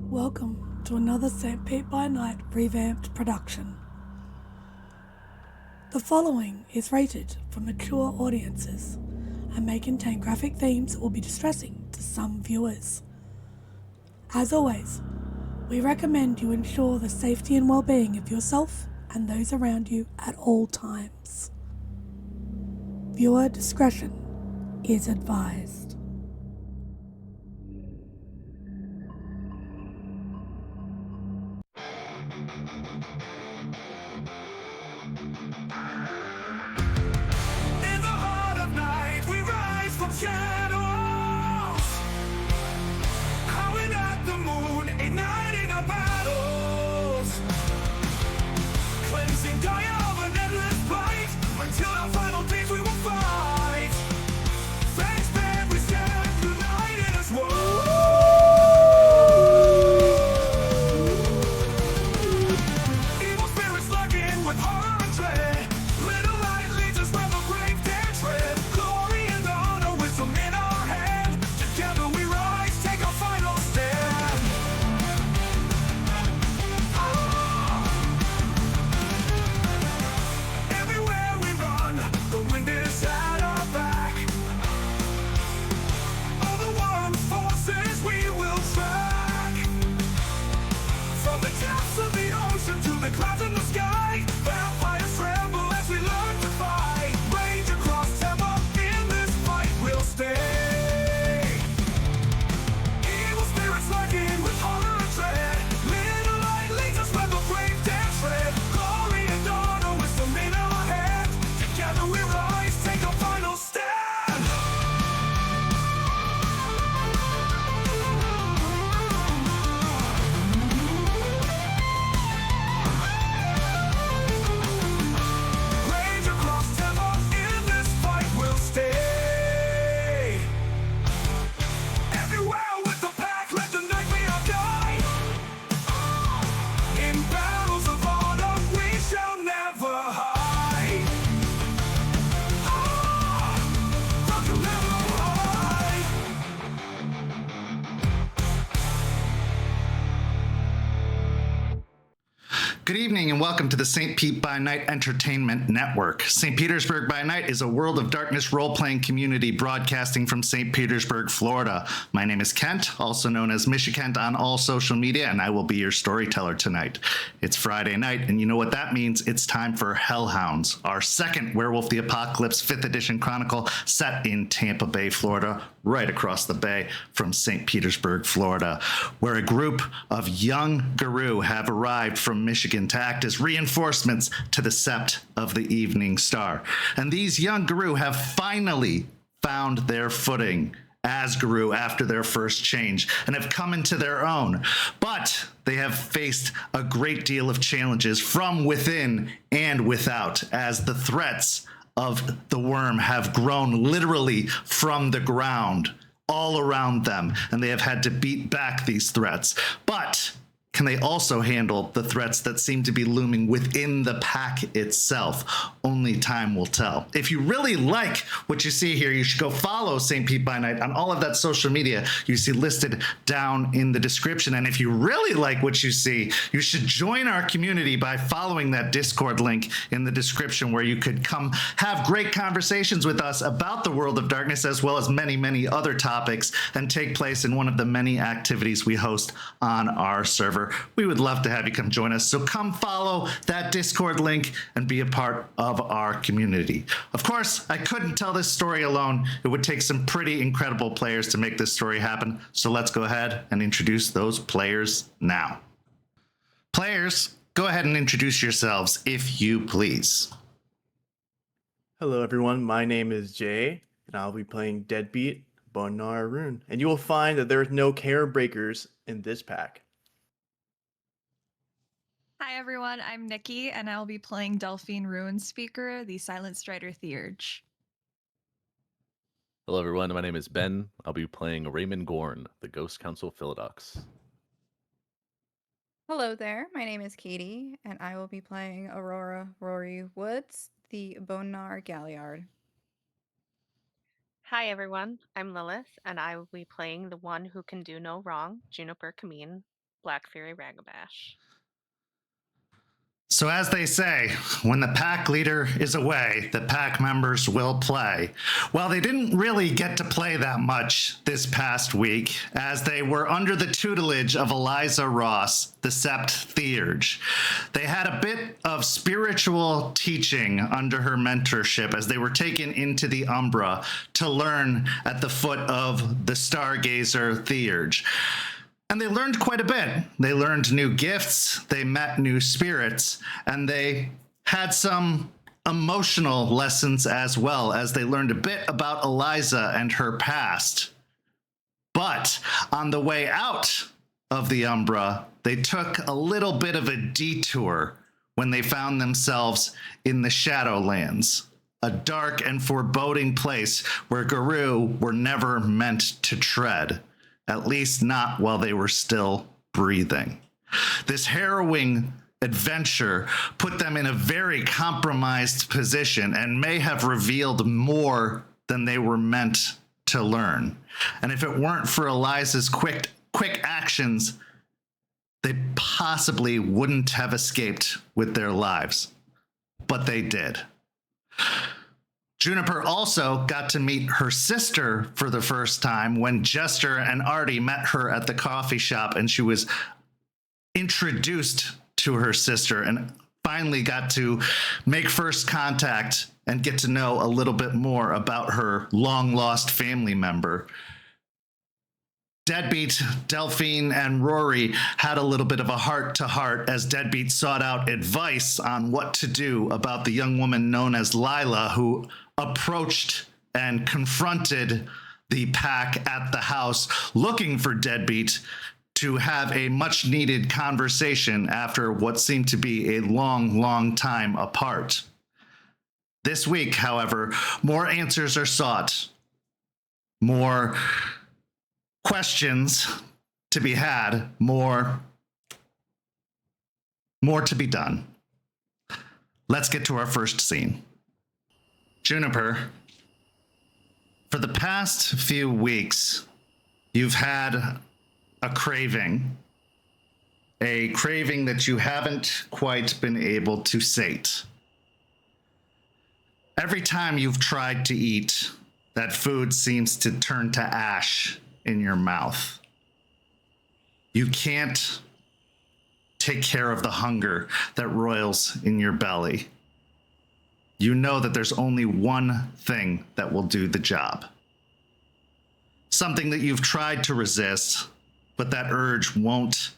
Welcome to another St. Pete by Night revamped production. The following is rated for mature audiences and may contain graphic themes that will be distressing to some viewers. As always, we recommend you ensure the safety and well-being of yourself and those around you at all times. Viewer discretion is advised. In the heart of night, we rise from shadows, howling at the moon, igniting our battles, cleansing Gaia of an endless fight, until our final days we will fight. Thanks, man, we stand united as one. Evil spirits lurking with horror and dread. Little light leads us where the brave dare tread. Glory and honor, wisdom in our hand. Together we rise, take our final stand. Everywhere we run, the wind is at our back. All the warring forces we will track. From the depths of the ocean to the clouds in the sky, vampires tremble as we learn to fight. Rage across Tampa, in this fight we'll stay. Evil spirits lurking with horror and dread. Little light leads us where the brave dare tread. Glory and honor, wisdom in our hand. Together we rise, take our final stand. Rage across Tampa, in this fight we'll stay. Everywhere with the pack, let the night be our guide. In battles of honor, we shall never hide. Rock will never hide. Good evening and welcome to the St. Pete by Night Entertainment Network. St. Petersburg by Night is a World of Darkness role-playing community broadcasting from St. Petersburg, Florida. My name is Kent, also known as Michikent on all social media, and I will be your storyteller tonight. It's Friday night, and you know what that means. It's time for Hell Hounds, our second Werewolf the Apocalypse 5th edition chronicle set in Tampa Bay, Florida, right across the bay from St. Petersburg, Florida, where a group of young Garou have arrived from Michigan to act as reinforcements to the Sept of the Evening Star. And these young Garou have finally found their footing as Garou after their first change and have come into their own. But they have faced a great deal of challenges from within and without as the threats of the worm have grown literally from the ground all around them, and they have had to beat back these threats. But can they also handle the threats that seem to be looming within the pack itself? Only time will tell. If you really like what you see here, you should go follow St. Pete by Night on all of that social media you see listed down in the description. And if you really like what you see, you should join our community by following that Discord link in the description, where you could come have great conversations with us about the World of Darkness, as well as many, many other topics, and take place in one of the many activities we host on our server. We would love to have you come join us. So come follow that Discord link and be a part of our community. Of course, I couldn't tell this story alone. It would take some pretty incredible players to make this story happen. So let's go ahead and introduce those players now. Players, go ahead and introduce yourselves, if you please. Hello everyone, my name is Jay, and I'll be playing Deadbeat, Bonar Rune. And you will find that there is no care breakers in this pack. Hi everyone, I'm Nikki, and I'll be playing Delphine Ruin Speaker, the Silent Strider Theurge. Hello everyone, my name is Ben. I'll be playing Raymond Gorn, the Ghost Council Philodox. Hello there, my name is Katie, and I will be playing Aurora Rory Woods, the Bonar Galliard. Hi everyone, I'm Lilith, and I will be playing the one who can do no wrong, Juniper Camine. Black Fury Ragabash. So as they say, when the pack leader is away, the pack members will play. Well, they didn't really get to play that much this past week, as they were under the tutelage of Eliza Ross, the Sept Leader. They had a bit of spiritual teaching under her mentorship as they were taken into the Umbra to learn at the foot of the Stargazer Theurge. And they learned quite a bit. They learned new gifts, they met new spirits, and they had some emotional lessons as well, as they learned a bit about Eliza and her past. But on the way out of the Umbra, they took a little bit of a detour when they found themselves in the Shadowlands, a dark and foreboding place where Garou were never meant to tread. At least not while they were still breathing. This harrowing adventure put them in a very compromised position and may have revealed more than they were meant to learn. And if it weren't for Eliza's quick actions, they possibly wouldn't have escaped with their lives. But they did. Juniper also got to meet her sister for the first time when Jester and Artie met her at the coffee shop, and she was introduced to her sister and finally got to make first contact and get to know a little bit more about her long-lost family member. Deadbeat, Delphine, and Rory had a little bit of a heart-to-heart as Deadbeat sought out advice on what to do about the young woman known as Lila, who approached and confronted the pack at the house, looking for Deadbeat to have a much-needed conversation after what seemed to be a long, long time apart. This week, however, more answers are sought, more questions to be had, more to be done. Let's get to our first scene. Juniper, for the past few weeks, you've had a craving that you haven't quite been able to sate. Every time you've tried to eat, that food seems to turn to ash in your mouth. You can't take care of the hunger that roils in your belly. You know that there's only one thing that will do the job. Something that you've tried to resist, but that urge won't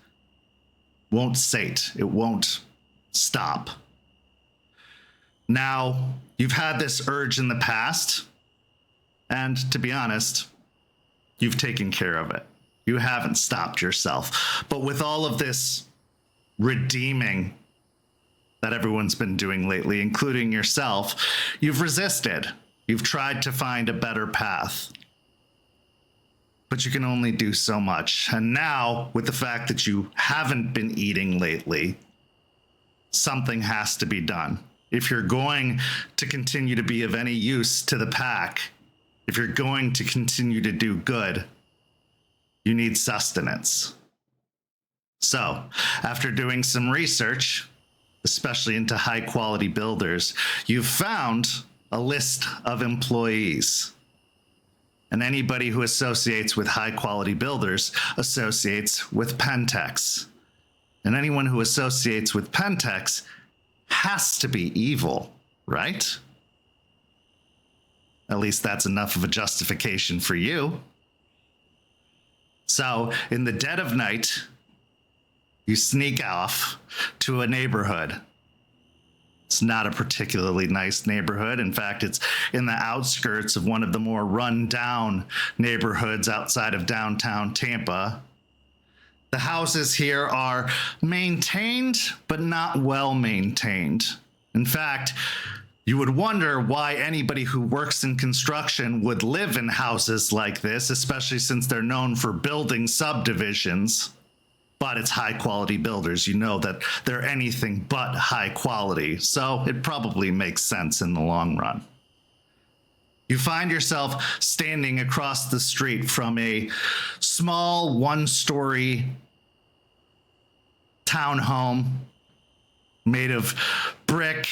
sate. It won't stop. Now, you've had this urge in the past, and to be honest, you've taken care of it. You haven't stopped yourself. But with all of this redeeming that everyone's been doing lately, including yourself, you've resisted. You've tried to find a better path. But you can only do so much. And now, with the fact that you haven't been eating lately, something has to be done. If you're going to continue to be of any use to the pack, if you're going to continue to do good, you need sustenance. So, after doing some research, especially into high-quality builders, you've found a list of employees. And anybody who associates with high-quality builders associates with Pentex. And anyone who associates with Pentex has to be evil, right? At least that's enough of a justification for you. So, in the dead of night, you sneak off to a neighborhood. It's not a particularly nice neighborhood. In fact, it's in the outskirts of one of the more run-down neighborhoods outside of downtown Tampa. The houses here are maintained, but not well maintained. In fact, you would wonder why anybody who works in construction would live in houses like this, especially since they're known for building subdivisions. But it's high quality builders. You know that they're anything but high quality, so it probably makes sense in the long run. You find yourself standing across the street from a small one-story townhome made of brick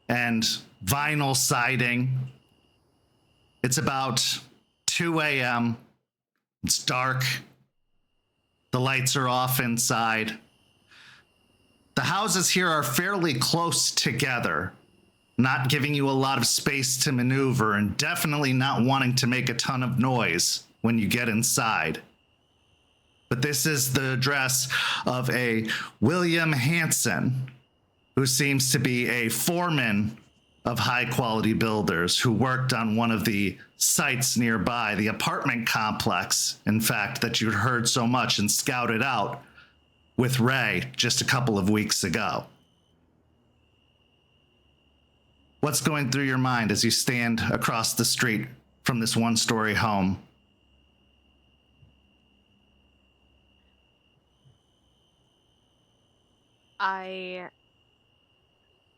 and vinyl siding. It's about 2 a.m. It's dark. The lights are off inside. The houses here are fairly close together, not giving you a lot of space to maneuver and definitely not wanting to make a ton of noise when you get inside. But this is the address of a William Hanson, who seems to be a foreman of high-quality builders who worked on one of the sites nearby, the apartment complex, in fact, that you'd heard so much and scouted out with Ray just a couple of weeks ago. What's going through your mind as you stand across the street from this one-story home? I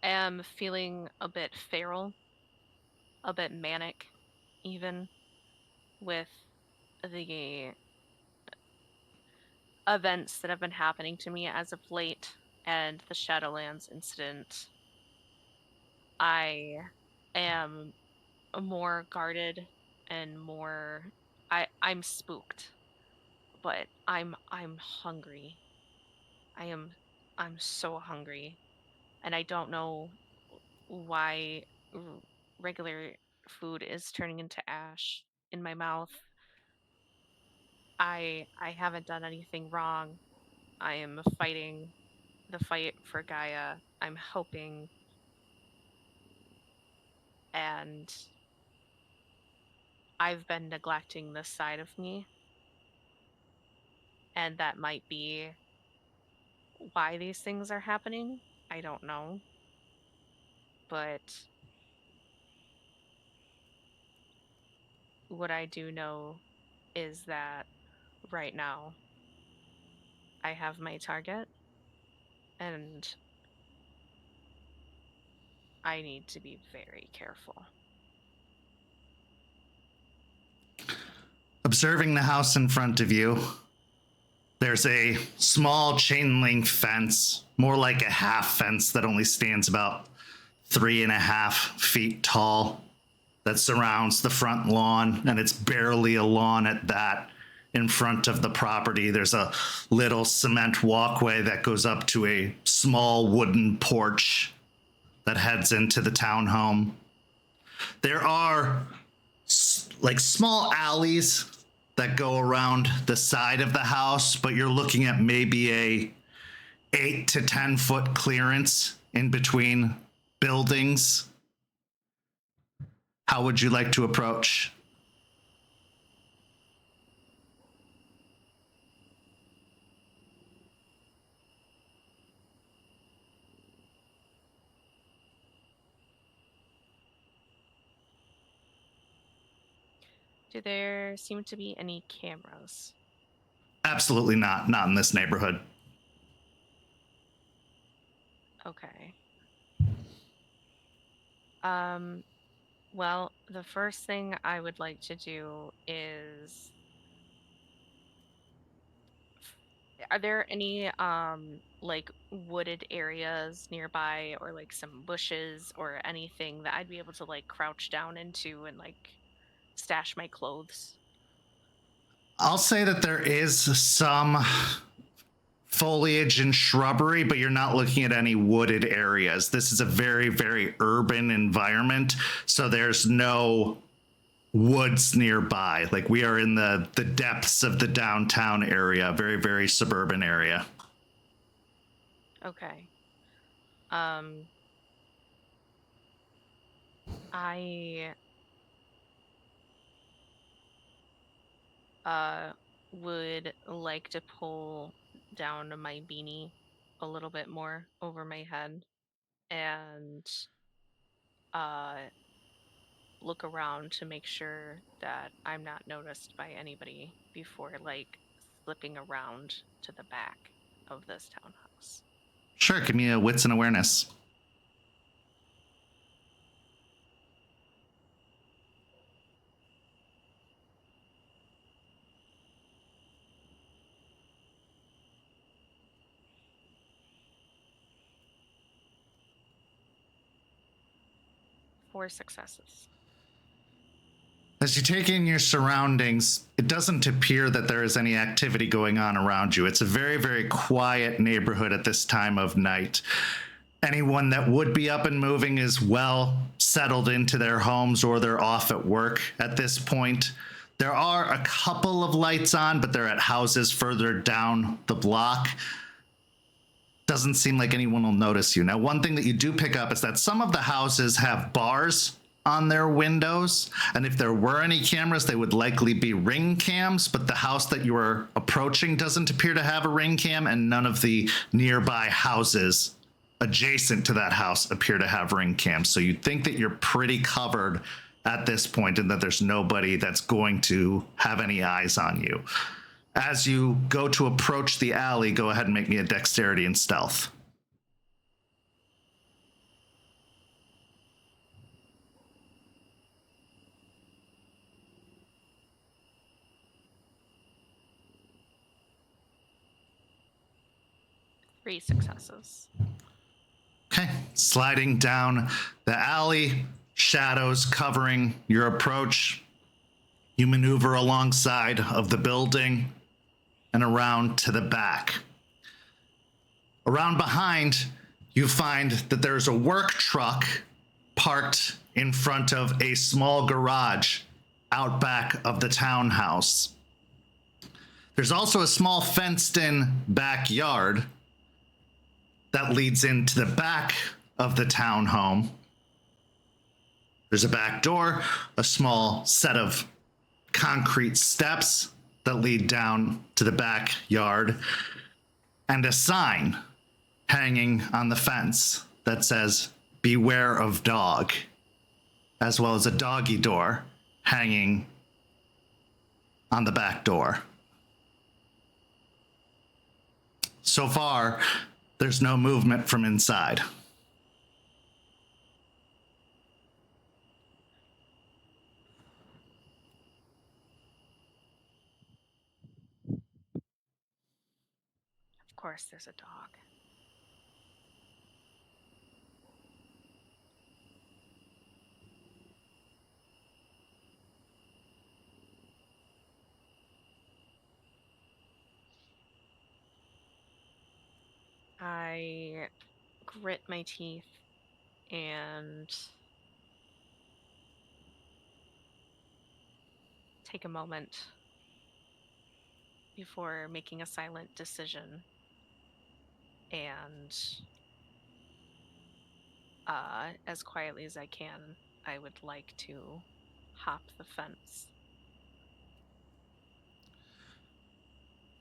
am feeling a bit feral, a bit manic, even, with the events that have been happening to me as of late and the Shadowlands incident. I am more guarded and more I'm spooked, but I'm hungry. I'm so hungry, and I don't know why regular food is turning into ash in my mouth. I haven't done anything wrong. I am fighting the fight for Gaia. I'm hoping, and I've been neglecting this side of me, and that might be why these things are happening. I don't know. But what I do know is that right now I have my target, and I need to be very careful. Observing the house in front of you, there's a small chain link fence, more like a half fence that only stands about 3.5 feet tall, that surrounds the front lawn, and it's barely a lawn at that. In front of the property, there's a little cement walkway that goes up to a small wooden porch that heads into the townhome. There are like small alleys that go around the side of the house, but you're looking at maybe a 8 to 10 foot clearance in between buildings. How would you like to approach? Do there seem to be any cameras? Absolutely not. Not in this neighborhood. Okay. Well, the first thing I would like to do is, are there any like wooded areas nearby, or like some bushes or anything that I'd be able to like crouch down into and like stash my clothes? I'll say that there is some foliage and shrubbery, but you're not looking at any wooded areas. This is a very, very urban environment, so there's no woods nearby. Like, we are in the depths of the downtown area, very, very suburban area. Okay. I would like to pull down my beanie a little bit more over my head and uh look around to make sure that I'm not noticed by anybody before like slipping around to the back of this townhouse. Sure, give me a wits and awareness. 4 successes. As you take in your surroundings, it doesn't appear that there is any activity going on around you. It's a very, very quiet neighborhood at this time of night. Anyone that would be up and moving is well settled into their homes or they're off at work at this point. There are a couple of lights on, but they're at houses further down the block. Doesn't seem like anyone will notice you. Now, one thing that you do pick up is that some of the houses have bars on their windows, and if there were any cameras, they would likely be ring cams, but the house that you are approaching doesn't appear to have a ring cam, and none of the nearby houses adjacent to that house appear to have ring cams. So you think that you're pretty covered at this point and that there's nobody that's going to have any eyes on you. As you go to approach the alley, go ahead and make me a dexterity and stealth. Three successes. Okay, sliding down the alley, shadows covering your approach. You maneuver alongside of the building and around to the back. Around behind, you find that there's a work truck parked in front of a small garage out back of the townhouse. There's also a small fenced-in backyard that leads into the back of the townhome. There's a back door, a small set of concrete steps that lead down to the backyard, and a sign hanging on the fence that says, "Beware of dog," as well as a doggy door hanging on the back door. So far, there's no movement from inside. Of course, there's a dog. I grit my teeth and take a moment before making a silent decision, and as quietly as I can, I would like to hop the fence.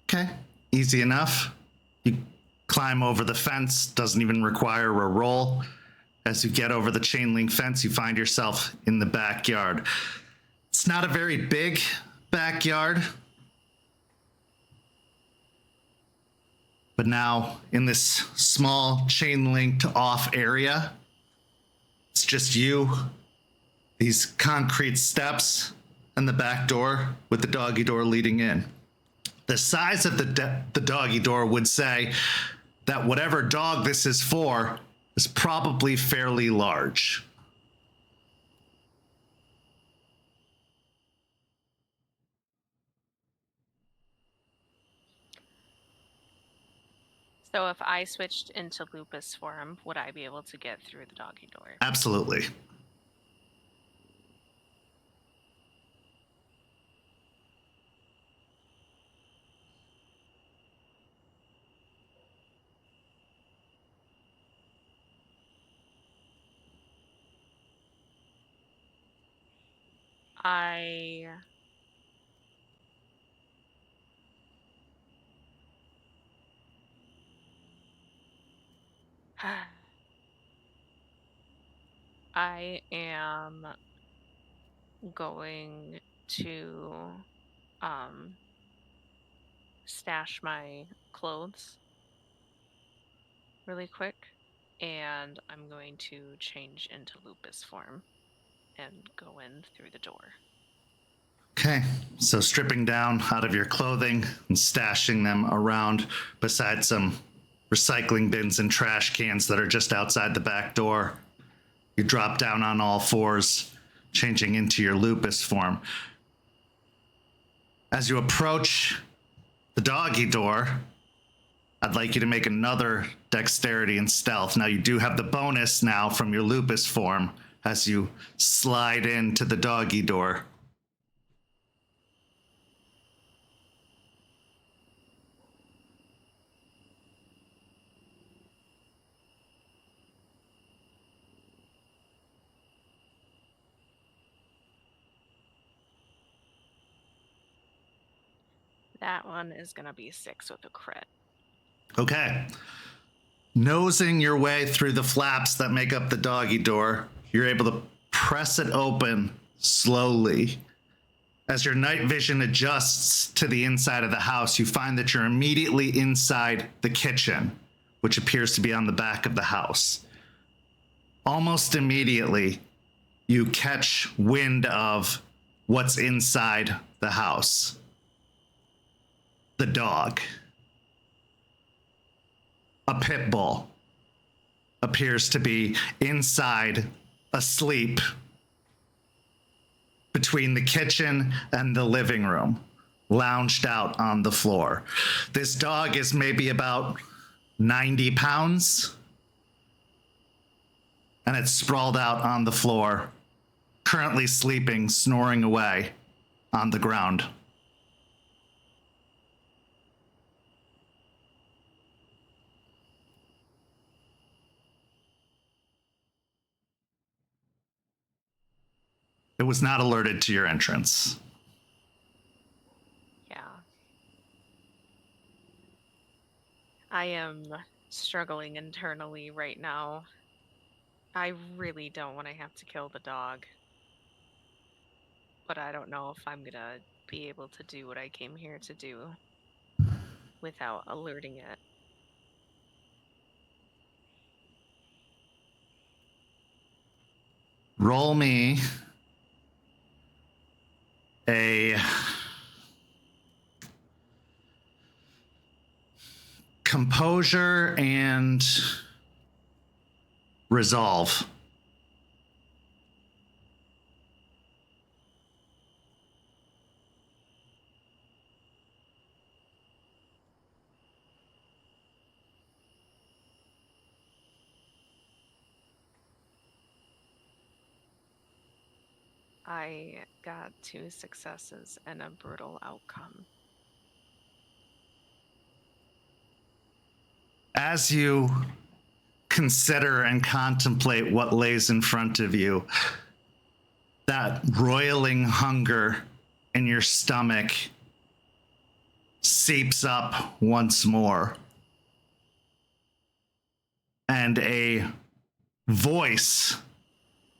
Okay, easy enough. You climb over the fence, doesn't even require a roll. As you get over the chain link fence, you find yourself in the backyard. It's not a very big backyard, but now in this small chain linked off area, it's just you, these concrete steps, and the back door with the doggy door leading in. The size of the doggy door would say that whatever dog this is for is probably fairly large. So if I switched into lupus form, would I be able to get through the doggy door? Absolutely. I am going to stash my clothes really quick, and I'm going to change into lupus form and go in through the door. Okay, so stripping down out of your clothing and stashing them around beside some recycling bins and trash cans that are just outside the back door. You drop down on all fours, changing into your lupus form. As you approach the doggy door, I'd like you to make another dexterity and stealth. Now you do have the bonus now from your lupus form as you slide into the doggy door. That one is going to be 6 with a crit. Okay. Nosing your way through the flaps that make up the doggy door, you're able to press it open slowly. As your night vision adjusts to the inside of the house, you find that you're immediately inside the kitchen, which appears to be on the back of the house. Almost immediately, you catch wind of what's inside the house. The dog. A pit bull appears to be inside, asleep, between the kitchen and the living room, lounged out on the floor. This dog is maybe about 90 pounds, and it's sprawled out on the floor, currently sleeping, snoring away on the ground. It was not alerted to your entrance. Yeah. I am struggling internally right now. I really don't want to have to kill the dog. But I don't know if I'm going to be able to do what I came here to do without alerting it. Roll me a composure and resolve. I got 2 successes and a brutal outcome. As you consider and contemplate what lays in front of you, that roiling hunger in your stomach seeps up once more. And a voice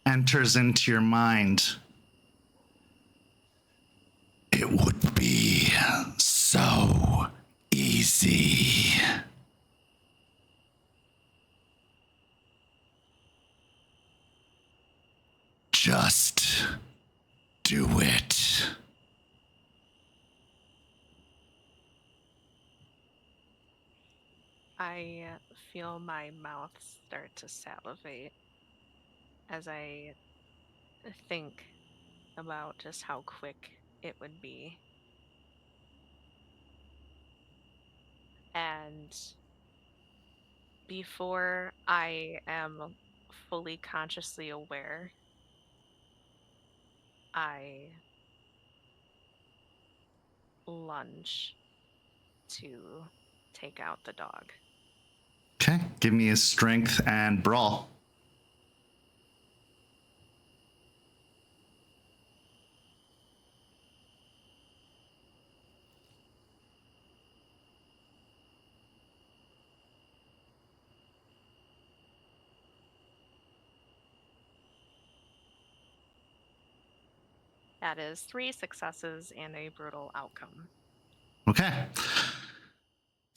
enters into your mind. It would be so easy. Just do it. I feel my mouth start to salivate as I think about just how quick it would be. And before I am fully consciously aware, I lunge to take out the dog. Okay, give me a strength and brawl. That is 3 successes and a brutal outcome. Okay.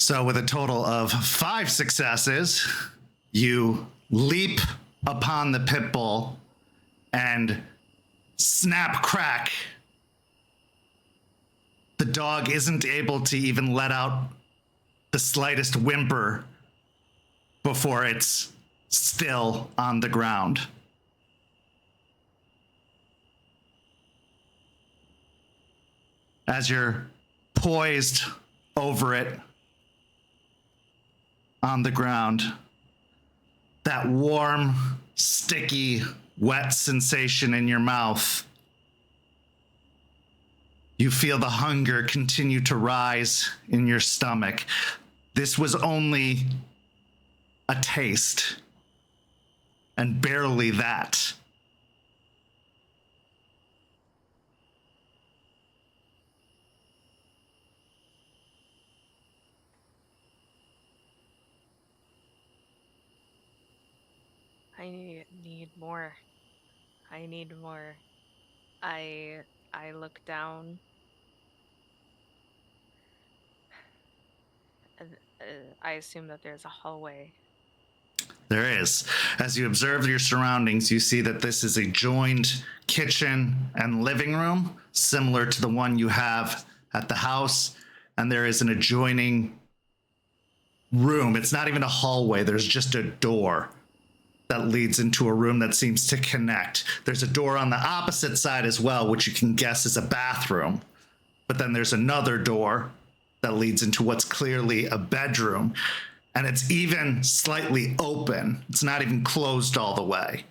So with a total of 5 successes, you leap upon the pit bull and snap crack. The dog isn't able to even let out the slightest whimper before it's still on the ground. as you're poised over it on the ground, that warm, sticky, wet sensation in your mouth. You feel the hunger continue to rise in your stomach. This was only a taste, and barely that. I need more. I need more. I look down. I assume that there's a hallway. There is. As you observe your surroundings, you see that this is a joined kitchen and living room, similar to the one you have at the house. And there is an adjoining room. It's not even a hallway. There's just a door that leads into a room that seems to connect. There's a door on the opposite side as well, which you can guess is a bathroom. But then there's another door that leads into what's clearly a bedroom. And it's even slightly open. It's not even closed all the way.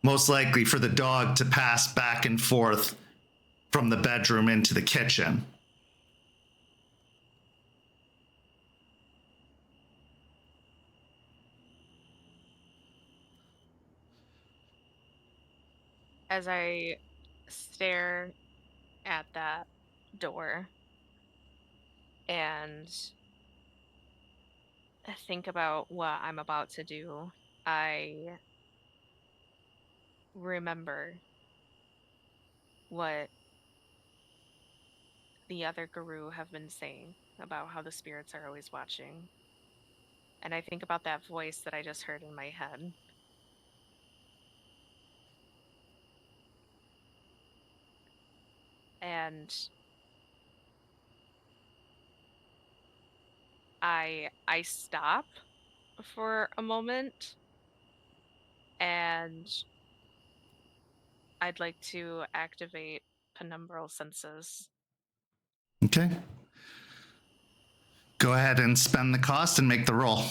Most likely for the dog to pass back and forth from the bedroom into the kitchen. As I stare at that door and think about what I'm about to do, I remember what the other Garou have been saying about how the spirits are always watching. And I think about that voice that I just heard in my head. And I stop for a moment, and I'd like to activate penumbral senses. Okay. Go ahead and spend the cost and make the roll.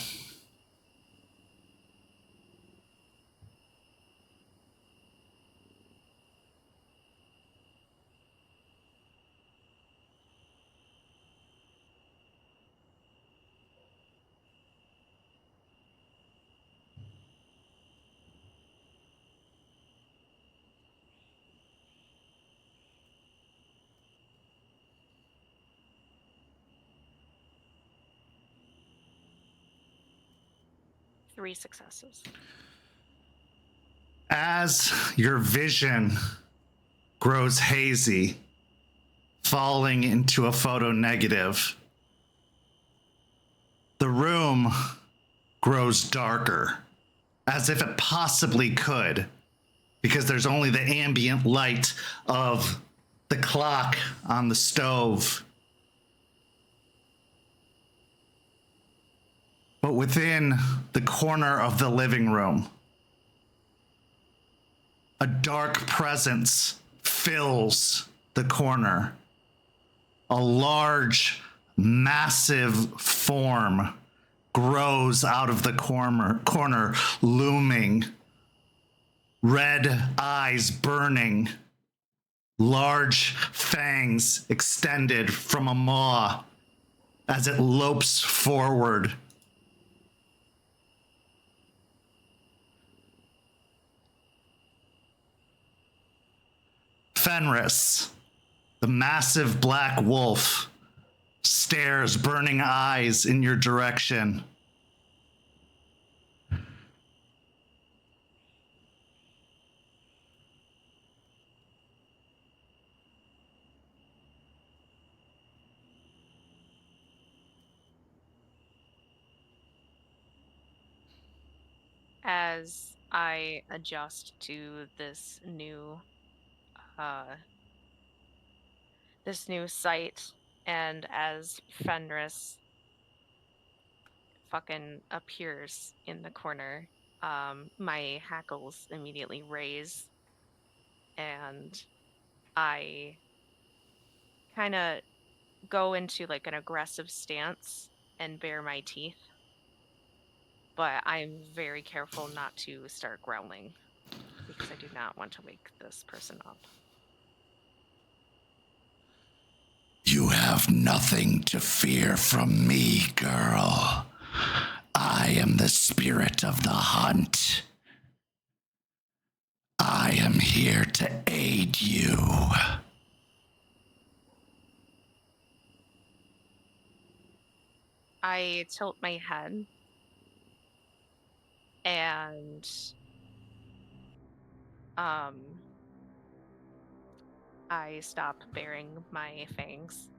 Three successes. As your vision grows hazy, falling into a photo negative, the room grows darker, as if it possibly could, because there's only the ambient light of the clock on the stove. But within the corner of the living room, a dark presence fills the corner. A large, massive form grows out of the corner, looming, red eyes burning, large fangs extended from a maw as it lopes forward. Fenris, the massive black wolf, stares burning eyes in your direction. As I adjust to this new sight, and as Fenris fucking appears in the corner, my hackles immediately raise, and I kind of go into like an aggressive stance and bare my teeth. But I'm very careful not to start growling because I do not want to wake this person up. You have nothing to fear from me, girl. I am the spirit of the hunt. I am here to aid you. I tilt my head and I stop baring my fangs.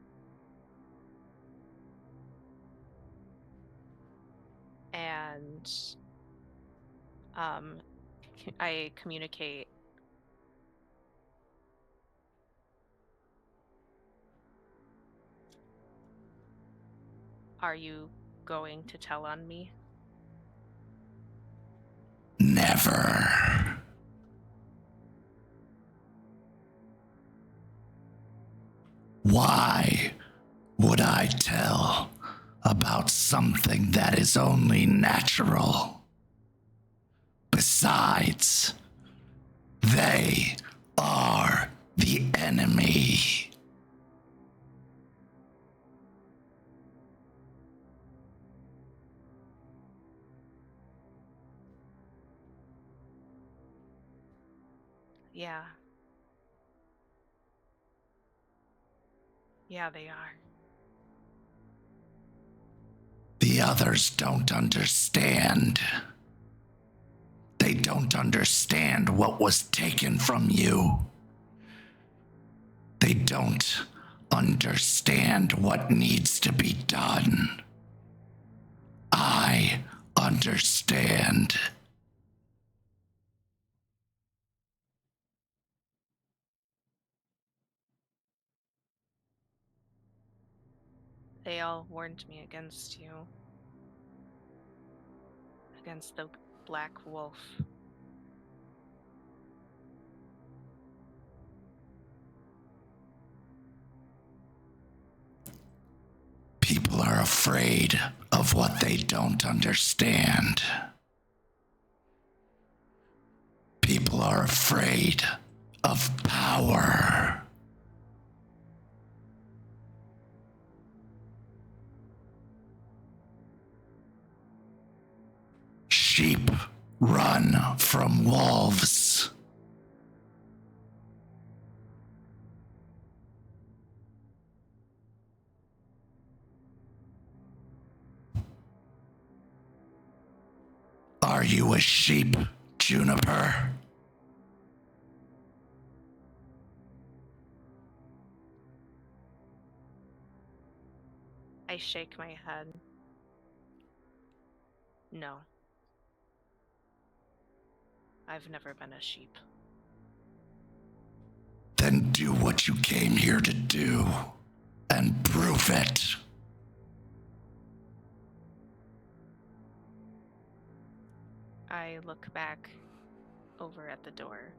And I communicate. Are you going to tell on me? Never. Why would I tell about something that is only natural? Besides, they are the enemy. Yeah. Yeah, they are. The others don't understand. They don't understand what was taken from you. They don't understand what needs to be done. I understand. They all warned me against you. Against the Black Wolf. People are afraid of what they don't understand. People are afraid of power. Sheep run from wolves. Are you a sheep, Juniper? I shake my head. No. I've never been a sheep. Then do what you came here to do, and prove it. I look back over at the door.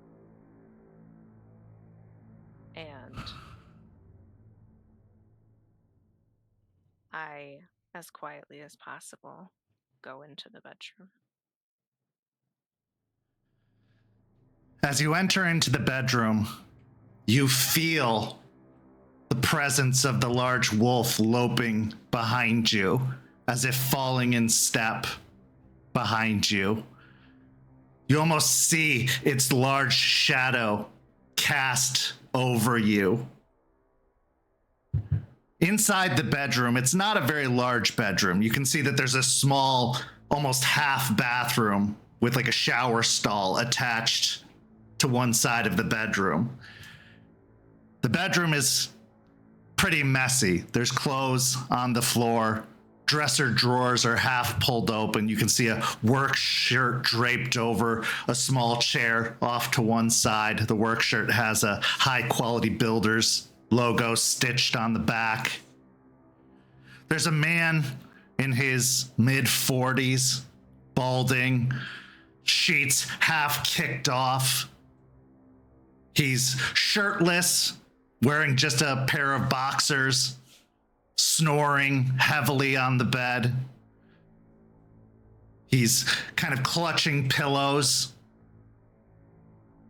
And I, as quietly as possible, go into the bedroom. As you enter into the bedroom, you feel the presence of the large wolf loping behind you, as if falling in step behind you. You almost see its large shadow cast over you. Inside the bedroom, it's not a very large bedroom. You can see that there's a small, almost half bathroom with like a shower stall attached to one side of the bedroom. The bedroom is pretty messy. There's clothes on the floor. Dresser drawers are half pulled open. You can see a work shirt draped over a small chair off to one side. The work shirt has a high quality builder's logo stitched on the back. There's a man in his mid-40s, balding, sheets half kicked off. He's shirtless, wearing just a pair of boxers snoring heavily on the bed. He's kind of clutching pillows.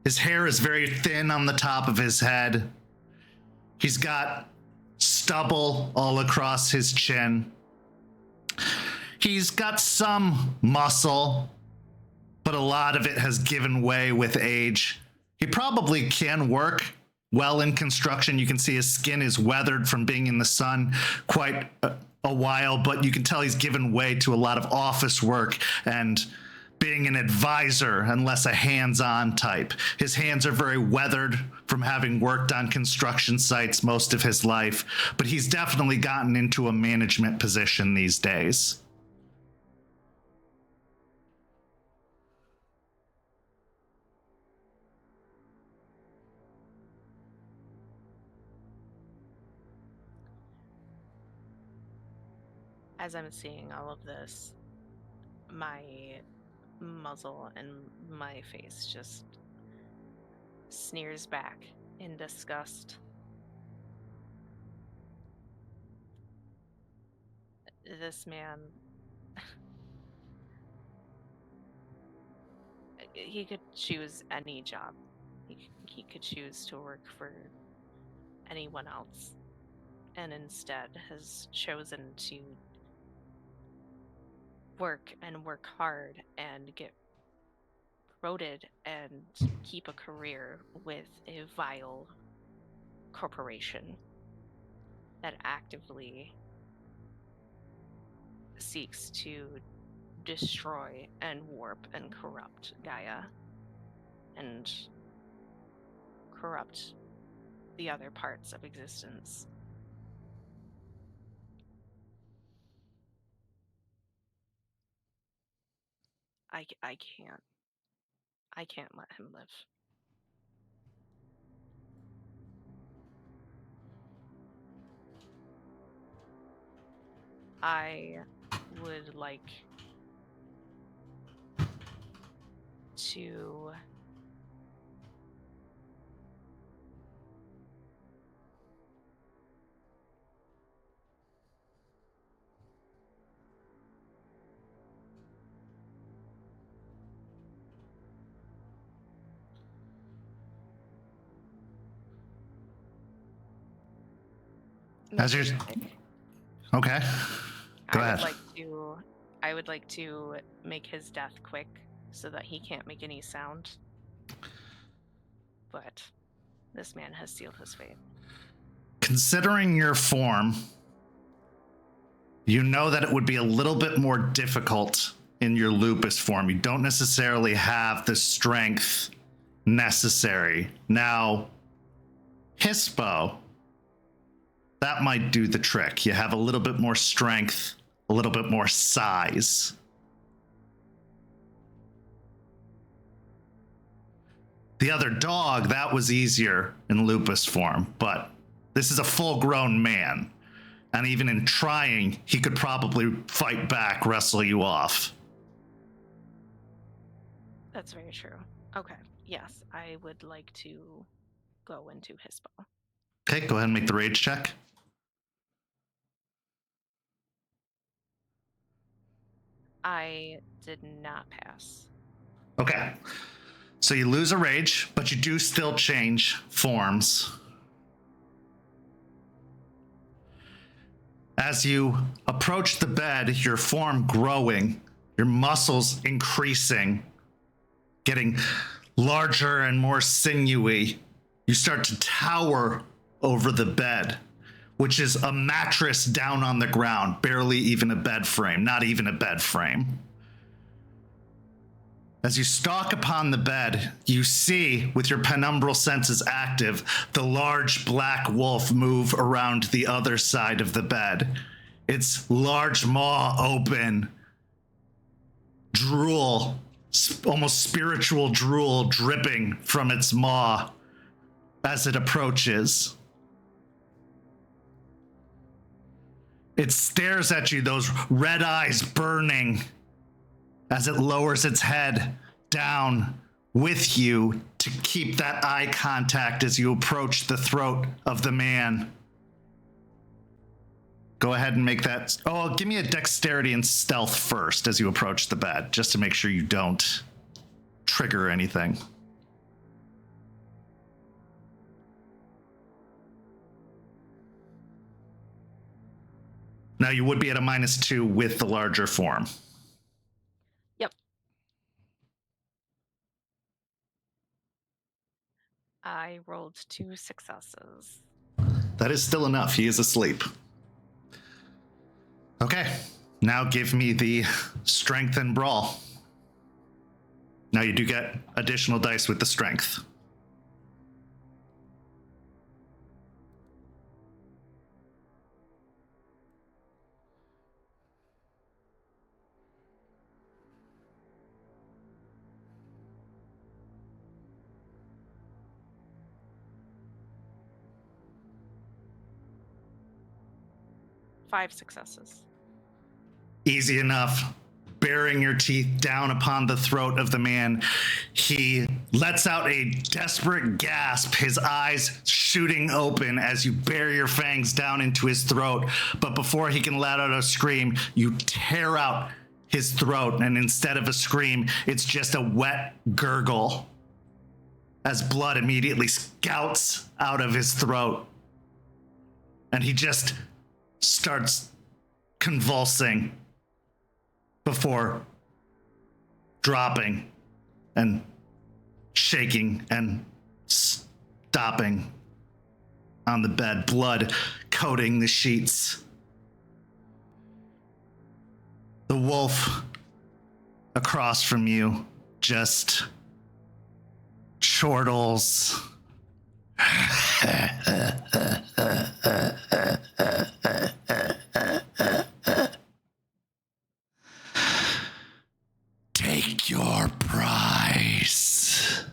His hair is very thin on the top of his head. He's got stubble all across his chin. He's got some muscle, but a lot of it has given way with age. He probably can work well in construction. You can see his skin is weathered from being in the sun quite a while, but you can tell he's given way to a lot of office work and being an advisor and less a hands-on type. His hands are very weathered from having worked on construction sites most of his life, but he's definitely gotten into a management position these days. As I'm seeing all of this, my muzzle and my face just sneers back in disgust. This man, he could choose any job. He could choose to work for anyone else, and instead has chosen to work hard and get promoted and keep a career with a vile corporation that actively seeks to destroy and warp and corrupt Gaia and corrupt the other parts of existence. I can't let him live. I would like to As you're... Okay. Go ahead. I would like to make his death quick so that he can't make any sound. But this man has sealed his fate. Considering your form, you know that it would be a little bit more difficult in your lupus form. You don't necessarily have the strength necessary. Now, Hispo, that might do the trick. You have a little bit more strength, a little bit more size. The other dog, that was easier in lupus form, but this is a full-grown man. And even in trying, he could probably fight back, wrestle you off. That's very true. Okay, yes, I would like to go into Hispo. Okay, go ahead and make the rage check. I did not pass. Okay. So you lose a rage, but you do still change forms. As you approach the bed, your form growing, your muscles increasing, getting larger and more sinewy, you start to tower over the bed, which is a mattress down on the ground, barely even a bed frame, not even a bed frame. As you stalk upon the bed, you see, with your penumbral senses active, the large black wolf move around the other side of the bed. Its large maw open, drool, almost spiritual drool dripping from its maw as it approaches. It stares at you, those red eyes burning, as it lowers its head down with you to keep that eye contact as you approach the throat of the man. go ahead and make that. Oh, give me a dexterity and stealth first as you approach the bed, just to make sure you don't trigger anything. Now you would be at a -2 with the larger form. Yep. I rolled 2 successes. That is still enough. He is asleep. Okay, now give me the strength and brawl. Now you do get additional dice with the strength. Five successes. Easy enough. Bearing your teeth down upon the throat of the man, he lets out a desperate gasp, his eyes shooting open as you bear your fangs down into his throat. But before he can let out a scream, you tear out his throat, and instead of a scream, it's just a wet gurgle as blood immediately spouts out of his throat. And he just starts convulsing before dropping and shaking and stopping on the bed, blood coating the sheets. The wolf across from you just chortles. Take your prize.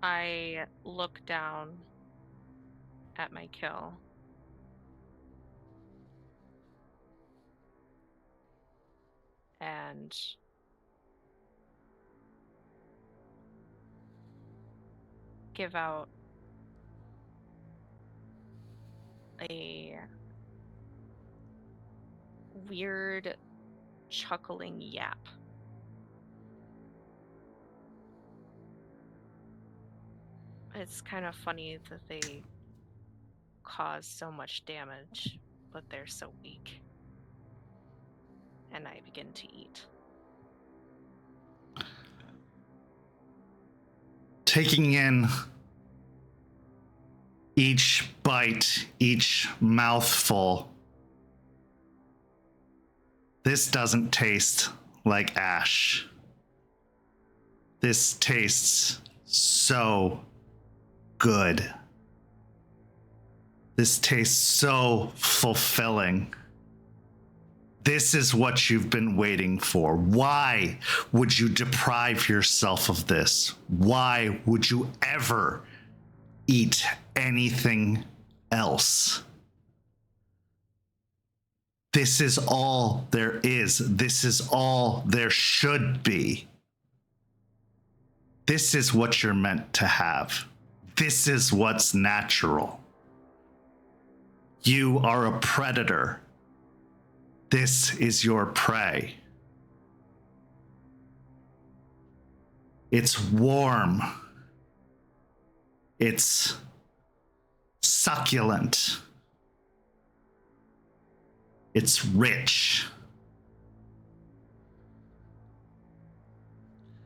I look down at my kill. And give out a weird chuckling yap. It's kind of funny that they cause so much damage, but they're so weak. And I begin to eat. Taking in each bite, each mouthful. This doesn't taste like ash. This tastes so good. This tastes so fulfilling. This is what you've been waiting for. Why would you deprive yourself of this? Why would you ever eat anything else? This is all there is. This is all there should be. This is what you're meant to have. This is what's natural. You are a predator. This is your prey. It's warm. It's succulent. It's rich.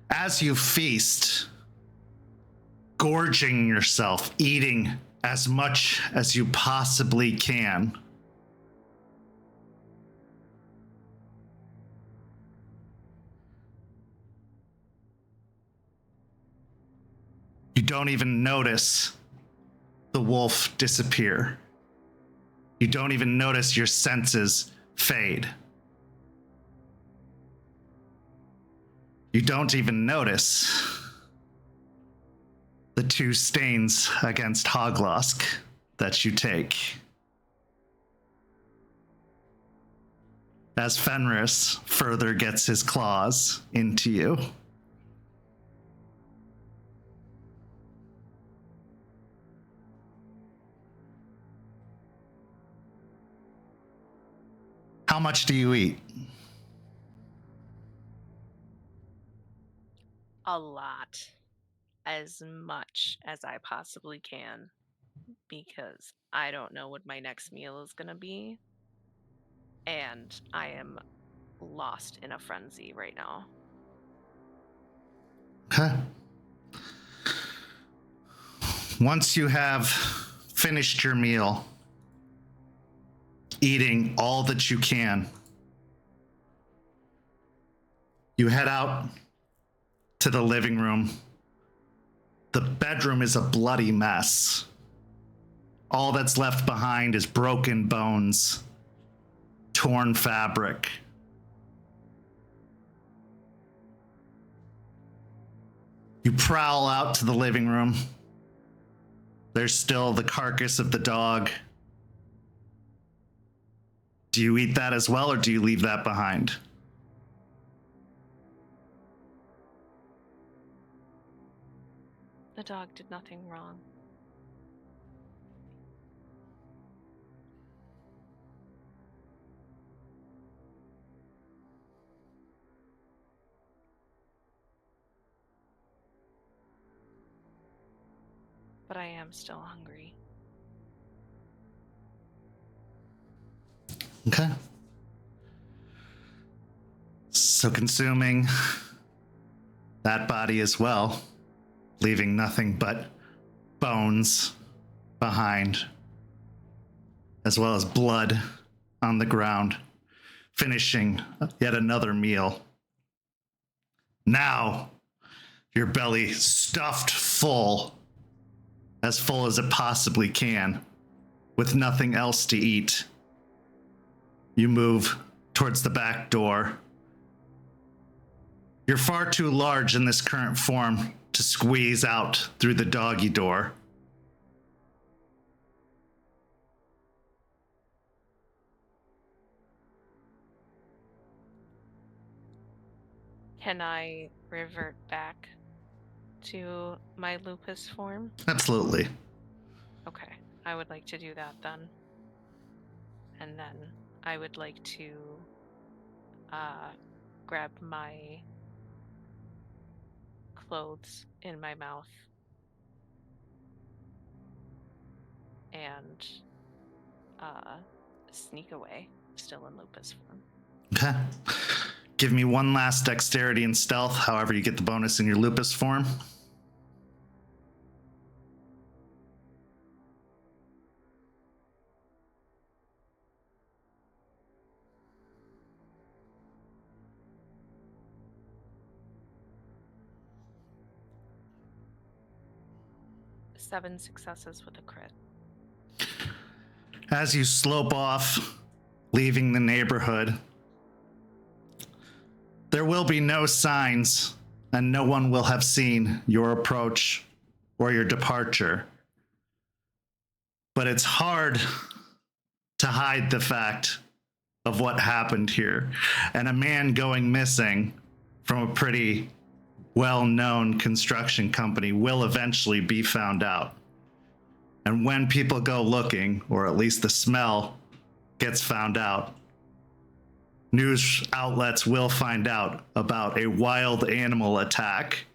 As you feast, gorging yourself, eating as much as you possibly can, you don't even notice the wolf disappear. You don't even notice your senses fade. You don't even notice the 2 stains against Hoglosk that you take. As Fenris further gets his claws into you. How much do you eat? A lot. As much as I possibly can. Because I don't know what my next meal is going to be. And I am lost in a frenzy right now. Okay. Once you have finished your meal, eating all that you can, you head out to the living room. The bedroom is a bloody mess. All that's left behind is broken bones, torn fabric. You prowl out to the living room. There's still the carcass of the dog. Do you eat that as well, or do you leave that behind? The dog did nothing wrong. But I am still hungry. Okay. So consuming that body as well, leaving nothing but bones behind, as well as blood on the ground, finishing yet another meal. Now, your belly stuffed full as it possibly can, with nothing else to eat. You move towards the back door. You're far too large in this current form to squeeze out through the doggy door. Can I revert back to my lupus form? Absolutely. Okay, I would like to do that then. And then I would like to grab my clothes in my mouth and sneak away, still in lupus form. Okay. Give me one last dexterity and stealth, however you get the bonus in your lupus form. Seven successes with a crit. As you slope off, leaving the neighborhood, there will be no signs, and no one will have seen your approach or your departure. But it's hard to hide the fact of what happened here. And a man going missing from a pretty well-known construction company will eventually be found out. And when people go looking, or at least the smell gets found out, news outlets will find out about a wild animal attack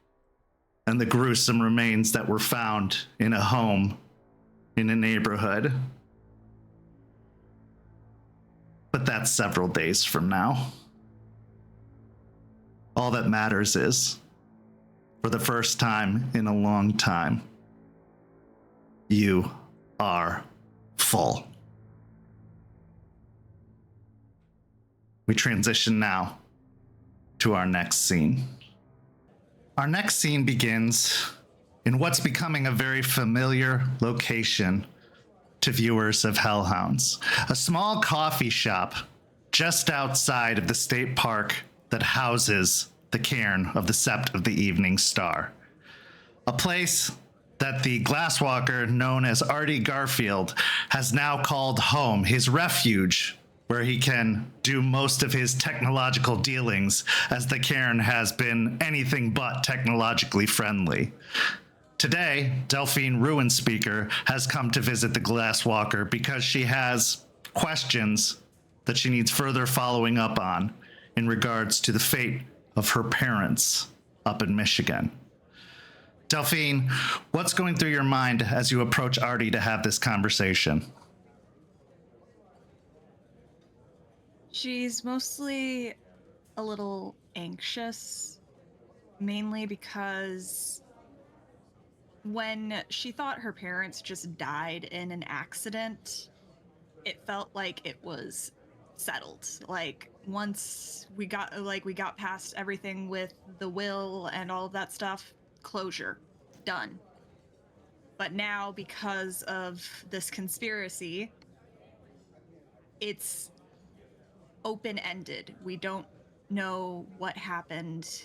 and the gruesome remains that were found in a home in a neighborhood. But that's several days from now. All that matters is, for the first time in a long time, you are full. We transition now to our next scene. Our next scene begins in what's becoming a very familiar location to viewers of Hell Hounds, a small coffee shop just outside of the state park that houses the cairn of the Sept of the Evening Star. A place that the glasswalker known as Artie Garfield has now called home, his refuge, where he can do most of his technological dealings, as the cairn has been anything but technologically friendly. Today, Delphine Ruinspeaker has come to visit the glasswalker because she has questions that she needs further following up on in regards to the fate of her parents up in Michigan. Delphine, what's going through your mind as you approach Artie to have this conversation? She's mostly a little anxious, mainly because when she thought her parents just died in an accident, it felt like it was settled. Like once we got past everything with the will and all of that stuff, closure, done. But now, because of this conspiracy, it's open-ended. We don't know what happened.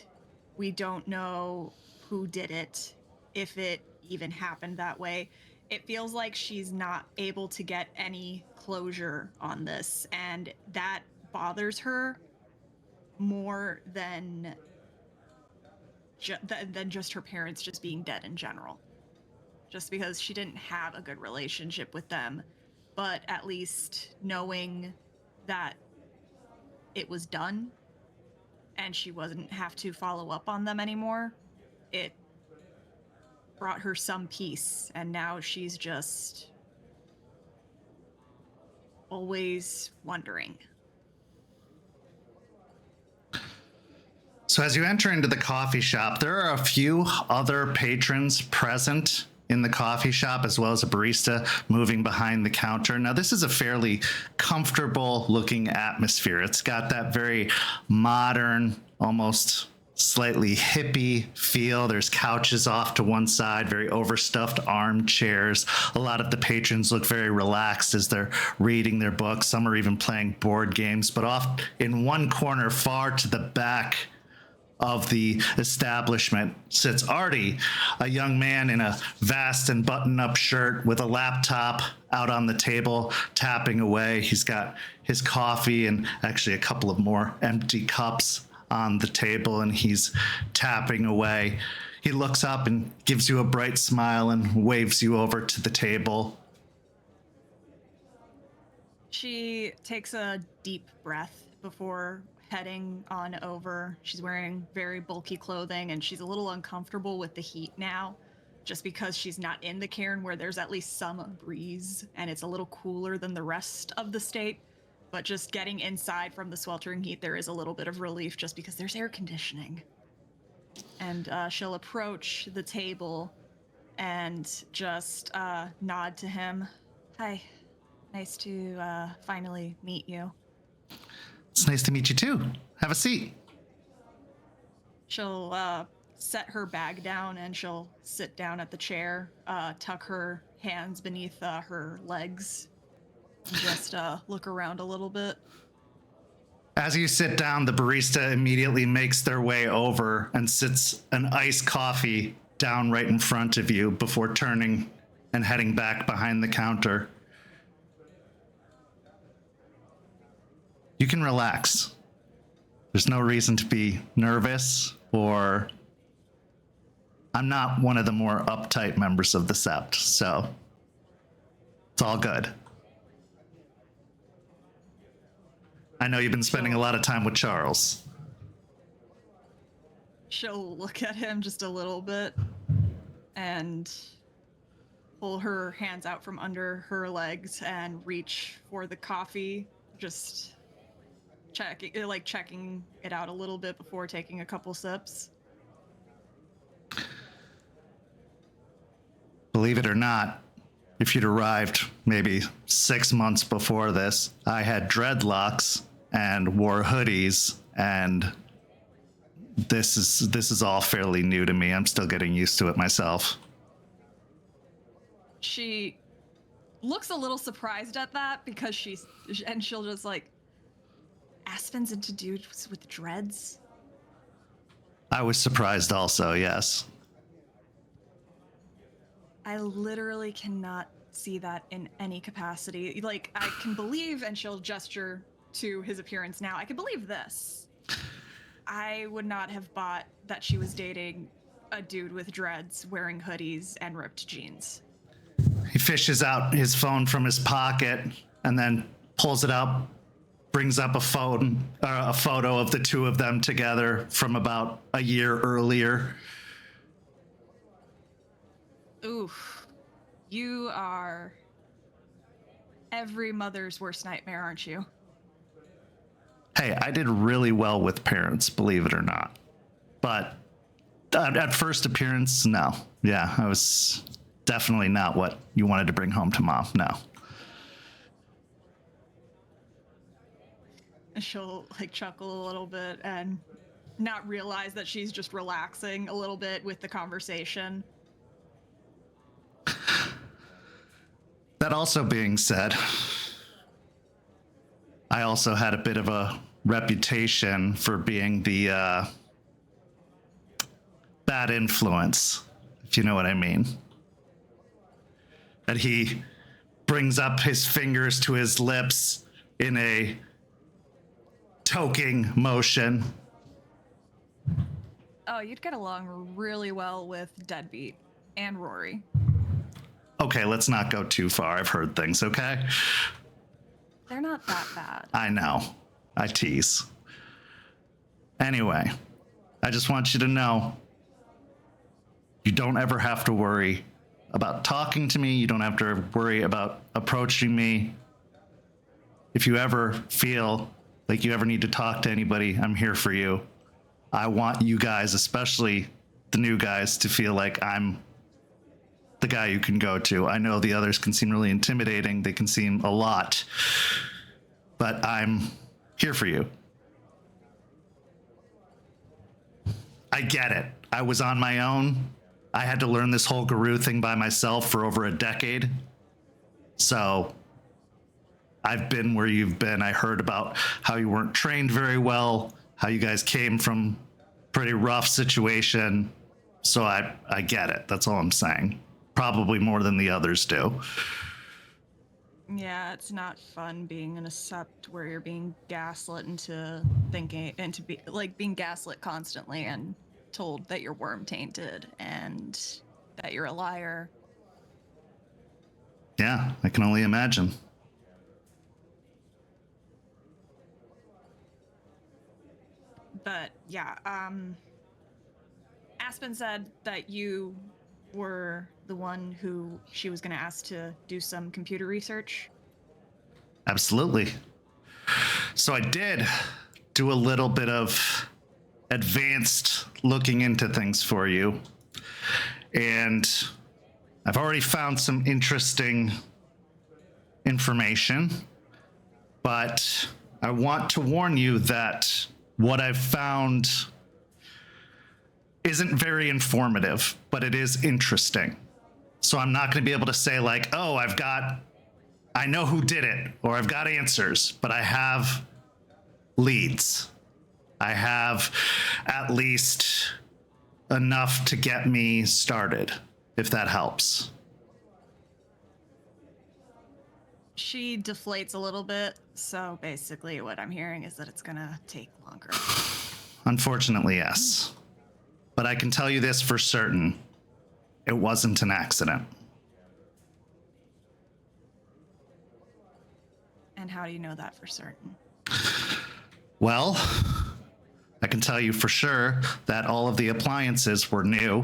We don't know who did it, if it even happened that way. It feels like she's not able to get any closure on this, and that bothers her more than just her parents just being dead in general. Just because she didn't have a good relationship with them, but at least knowing that it was done and she wouldn't have to follow up on them anymore, it brought her some peace, and now she's just always wondering. So as you enter into the coffee shop, there are a few other patrons present in the coffee shop, as well as a barista moving behind the counter. Now, this is a fairly comfortable looking atmosphere. It's got that very modern, almost slightly hippie feel. There's couches off to one side, very overstuffed armchairs. A lot of the patrons look very relaxed as they're reading their books. Some are even playing board games, but off in one corner, far to the back of the establishment, sits Artie, a young man in a vest and button-up shirt with a laptop out on the table, tapping away. He's got his coffee and actually a couple of more empty cups on the table, and he's tapping away. He looks up and gives you a bright smile and waves you over to the table. She takes a deep breath before heading on over. She's wearing very bulky clothing, and she's a little uncomfortable with the heat now, just because she's not in the cairn where there's at least some breeze and it's a little cooler than the rest of the state. But just getting inside from the sweltering heat, there is a little bit of relief just because there's air conditioning. And she'll approach the table and just nod to him. Hi, nice to finally meet you. It's nice to meet you too. Have a seat. She'll set her bag down and she'll sit down at the chair, tuck her hands beneath her legs, and just look around a little bit. As you sit down, the barista immediately makes their way over and sits an iced coffee down right in front of you before turning and heading back behind the counter. You can relax. There's no reason to be nervous, or I'm not one of the more uptight members of the Sept, so it's all good. I know you've been spending a lot of time with Charles. She'll look at him just a little bit and pull her hands out from under her legs and reach for the coffee, just checking it out a little bit before taking a couple sips. Believe it or not, if you'd arrived maybe 6 months before this, I had dreadlocks and wore hoodies, and this is all fairly new to me. I'm still getting used to it myself. She looks a little surprised at that because she'll just like, Aspen's into dudes with dreads? I was surprised also, yes. I literally cannot see that in any capacity. Like, I can believe, and she'll gesture to his appearance now, I can believe this. I would not have bought that she was dating a dude with dreads wearing hoodies and ripped jeans. He fishes out his phone from his pocket and then pulls it out brings up a photo of the two of them together from about a year earlier. Oof. You are every mother's worst nightmare, aren't you? Hey, I did really well with parents, believe it or not. But at first appearance, no. Yeah, I was definitely not what you wanted to bring home to mom, no. She'll like chuckle a little bit and not realize that she's just relaxing a little bit with the conversation. That also being said, I also had a bit of a reputation for being the bad influence, if you know what I mean. That he brings up his fingers to his lips in a toking motion. Oh, you'd get along really well with Deadbeat and Rory. Okay, let's not go too far. I've heard things, okay? They're not that bad. I know. I tease. Anyway, I just want you to know you don't ever have to worry about talking to me. You don't have to worry about approaching me. If you ever feel like you ever need to talk to anybody, I'm here for you. I want you guys, especially the new guys, to feel like I'm the guy you can go to. I know the others can seem really intimidating. They can seem a lot, but I'm here for you. I get it. I was on my own. I had to learn this whole Garou thing by myself for over a decade. So I've been where you've been. I heard about how you weren't trained very well, how you guys came from pretty rough situation. So I get it. That's all I'm saying. Probably more than the others do. Yeah, it's not fun being in a sept where you're being gaslit into thinking, into be like being gaslit constantly and told that you're worm tainted and that you're a liar. Yeah, I can only imagine. But yeah, Aspen said that you were the one who she was going to ask to do some computer research. Absolutely. So I did do a little bit of advanced looking into things for you. And I've already found some interesting information, but I want to warn you that what I've found isn't very informative, but it is interesting. So I'm not going to be able to say like, oh, I know who did it, or I've got answers, but I have leads. I have at least enough to get me started, if that helps. She deflates a little bit, so basically what I'm hearing is that it's gonna take longer. Unfortunately, yes. But I can tell you this for certain. It wasn't an accident. And how do you know that for certain? Well, I can tell you for sure that all of the appliances were new.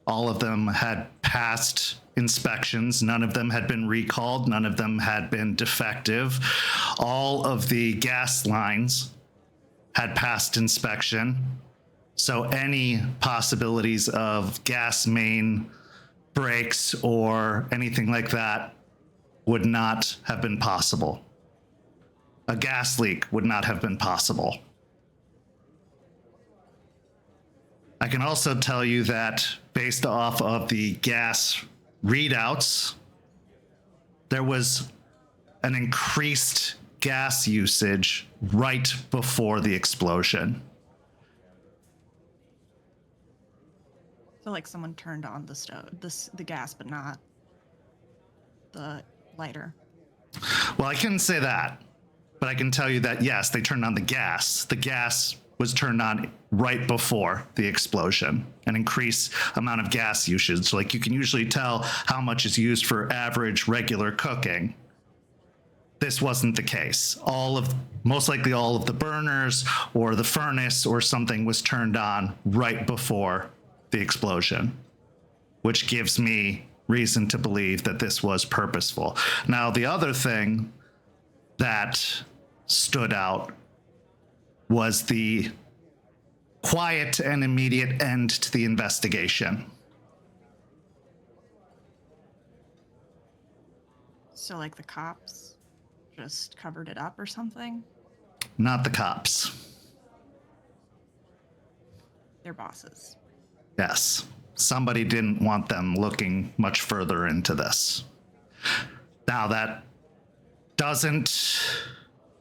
All of them had passed inspections. None of them had been recalled. None of them had been defective. All of the gas lines had passed inspection. So any possibilities of gas main breaks or anything like that would not have been possible. A gas leak would not have been possible. I can also tell you that based off of the gas readouts, there was an increased gas usage right before the explosion. So like someone turned on the stove, the gas, but not the lighter. Well, I couldn't say that, but I can tell you that yes, they turned on the gas. The gas was turned on right before the explosion, an increased amount of gas usage. Like you can usually tell how much is used for average regular cooking. this wasn't the case. Most likely all of the burners or the furnace or something was turned on right before the explosion, which gives me reason to believe that this was purposeful. Now, the other thing that stood out was the quiet and immediate end to the investigation. So, like, the cops just covered it up or something? Not the cops. Their bosses. Yes. Somebody didn't want them looking much further into this. Now, that doesn't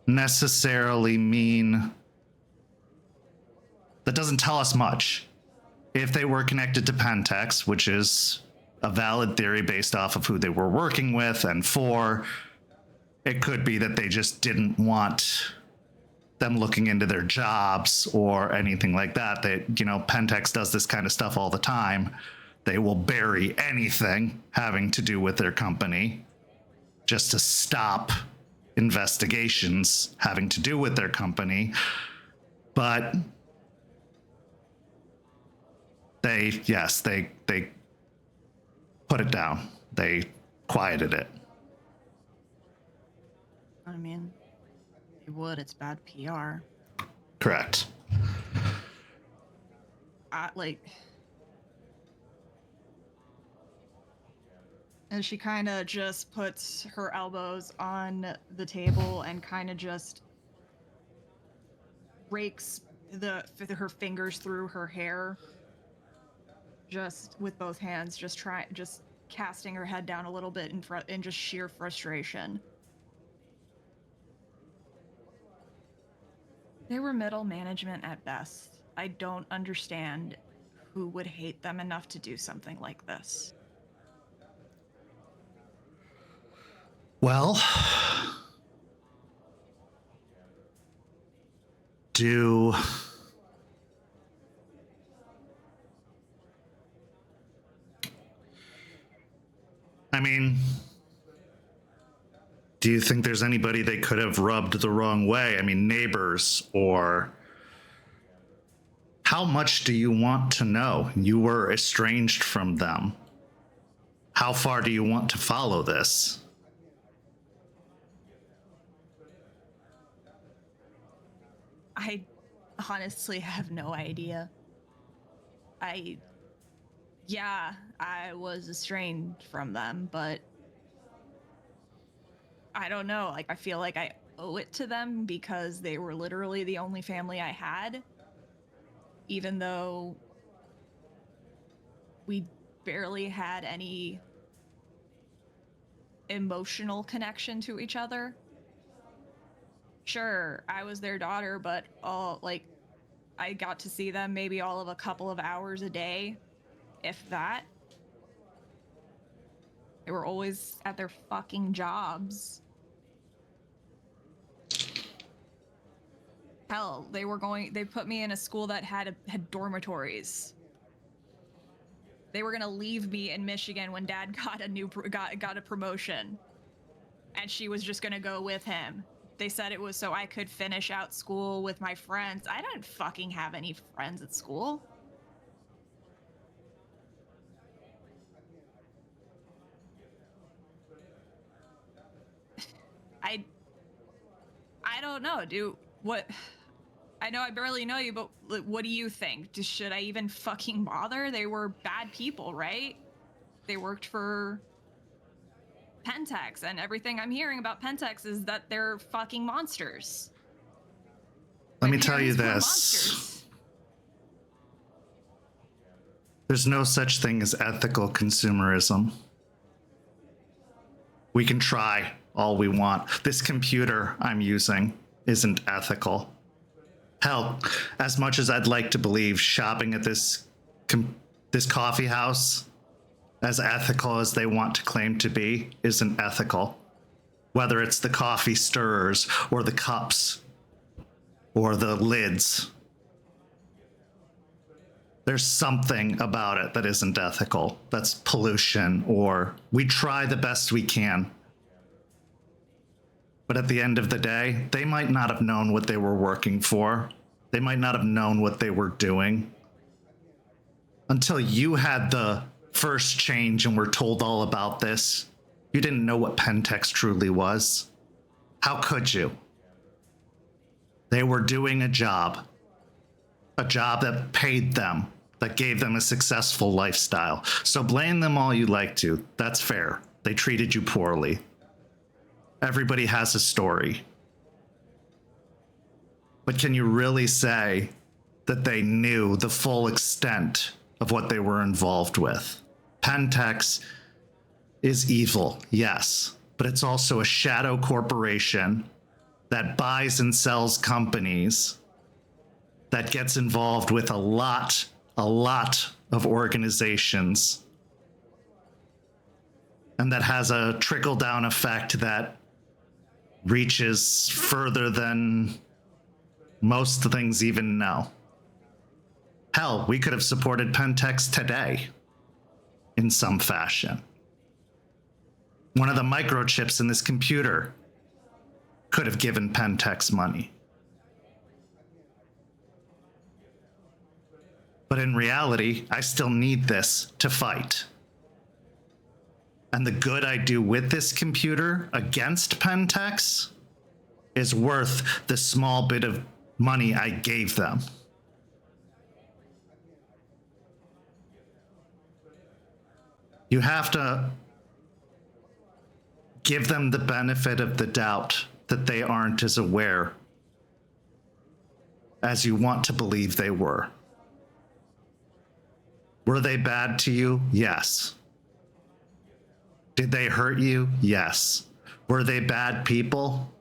necessarily mean... That doesn't tell us much. If they were connected to Pentex, which is a valid theory based off of who they were working with and for, it could be that they just didn't want them looking into their jobs or anything like that. Pentex does this kind of stuff all the time. They will bury anything having to do with their company just to stop investigations having to do with their company. But they put it down. They quieted it. I mean, they would. It's bad PR. Correct. And she kind of just puts her elbows on the table and kind of just rakes her fingers through her hair, just with both hands, just casting her head down a little bit in just sheer frustration. They were middle management at best. I don't understand who would hate them enough to do something like this. Well, do you think there's anybody they could have rubbed the wrong way? I mean, neighbors, or how much do you want to know? You were estranged from them. How far do you want to follow this? I honestly have no idea. I was estranged from them, but I don't know. Like, I feel like I owe it to them because they were literally the only family I had, even though we barely had any emotional connection to each other. Sure, I was their daughter, but I got to see them maybe all of a couple of hours a day, if that. They were always at their fucking jobs. Hell, they put me in a school that had dormitories. They were gonna leave me in Michigan when Dad got a promotion, and she was just gonna go with him. They said it was so I could finish out school with my friends. I didn't fucking have any friends at school. I don't know, dude. What? I know I barely know you, but what do you think? Should I even fucking bother? They were bad people, right? They worked for Pentex, and everything I'm hearing about Pentex is that they're fucking monsters. Let me tell you this. Monsters. There's no such thing as ethical consumerism. We can try all we want. This computer I'm using isn't ethical. Hell, as much as I'd like to believe shopping at this coffee house, as ethical as they want to claim to be, isn't ethical. Whether it's the coffee stirrers or the cups or the lids. There's something about it that isn't ethical. That's pollution, or we try the best we can. But at the end of the day, they might not have known what they were working for. They might not have known what they were doing until you had the first change and were told all about this. You didn't know what Pentex truly was. How could you? They were doing a job that paid them, that gave them a successful lifestyle. So blame them all you like to. That's fair. They treated you poorly. Everybody has a story. But can you really say that they knew the full extent of what they were involved with? Pentex is evil, yes, but it's also a shadow corporation that buys and sells companies, that gets involved with a lot of organizations, and that has a trickle-down effect that reaches further than most things even know. Hell, we could have supported Pentex today in some fashion. One of the microchips in this computer could have given Pentex money. But in reality, I still need this to fight. And the good I do with this computer against Pentex is worth the small bit of money I gave them. You have to give them the benefit of the doubt that they aren't as aware as you want to believe they were. Were they bad to you? Yes. Did they hurt you? Yes. Were they bad people?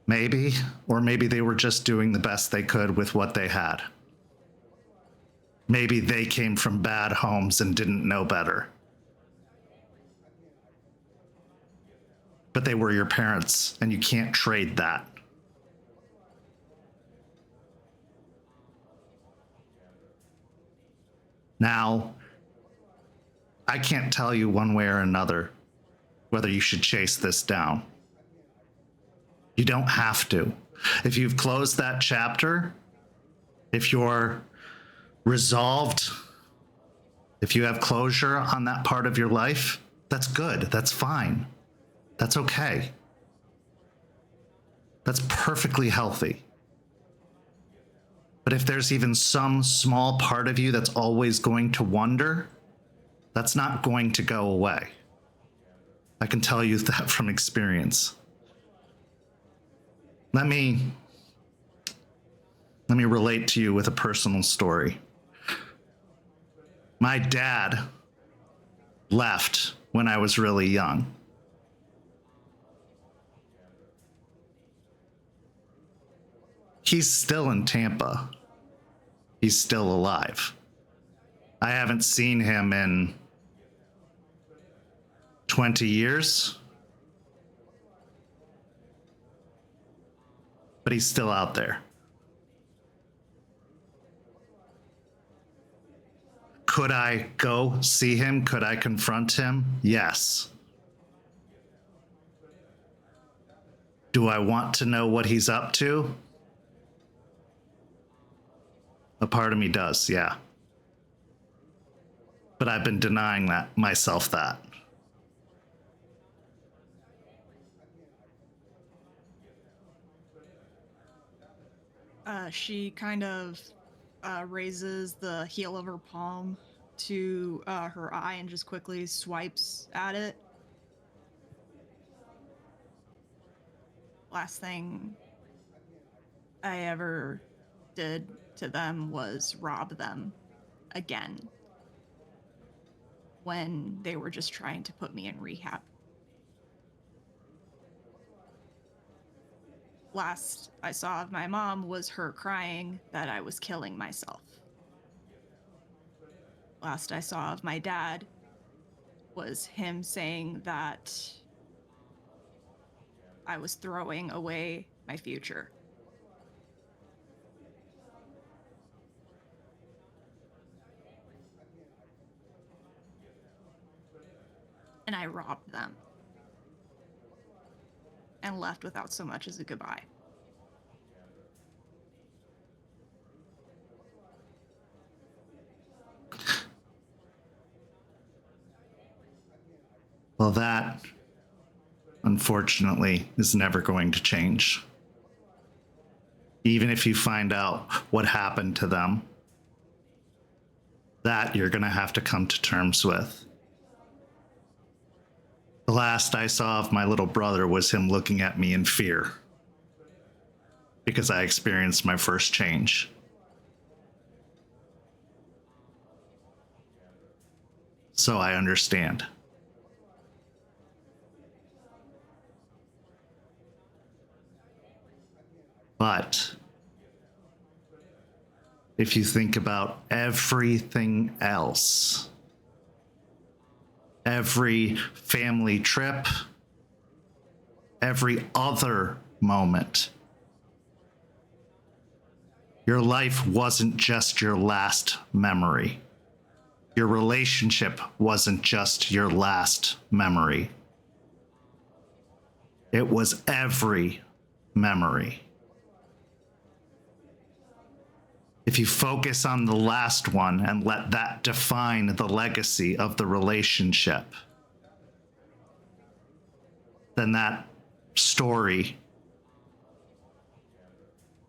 Maybe. Or maybe they were just doing the best they could with what they had. Maybe they came from bad homes and didn't know better. But they were your parents, and you can't trade that. Now, I can't tell you one way or another whether you should chase this down. You don't have to. If you've closed that chapter, if you're resolved, if you have closure on that part of your life, that's good. That's fine. That's okay. That's perfectly healthy. But if there's even some small part of you that's always going to wonder, that's not going to go away. I can tell you that from experience. Let me relate to you with a personal story. My dad left when I was really young. He's still in Tampa. He's still alive. I haven't seen him in 20 years. But he's still out there. Could I go see him? Could I confront him? Yes. Do I want to know what he's up to? A part of me does, yeah. But I've been denying myself that. She kind of raises the heel of her palm to her eye and just quickly swipes at it. Last thing I ever did to them was rob them again when they were just trying to put me in rehab. Last I saw of my mom was her crying that I was killing myself. Last I saw of my dad was him saying that I was throwing away my future. And I robbed them. and left without so much as a goodbye. Well, that, unfortunately, is never going to change. Even if you find out what happened to them, that you're going to have to come to terms with. The last I saw of my little brother was him looking at me in fear because I experienced my first change. So I understand. But if you think about everything else, every family trip, every other moment, your life wasn't just your last memory. Your relationship wasn't just your last memory. It was every memory. If you focus on the last one and let that define the legacy of the relationship, then that story,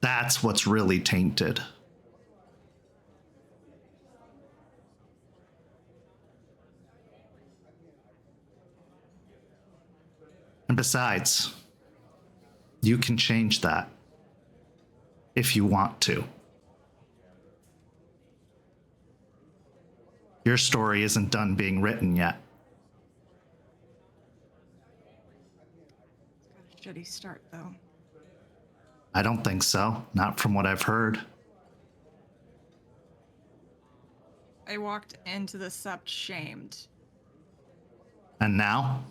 that's what's really tainted. And besides, you can change that if you want to. Your story isn't done being written yet. It's got a shitty start, though. I don't think so. Not from what I've heard. I walked into the Sept shamed. And now?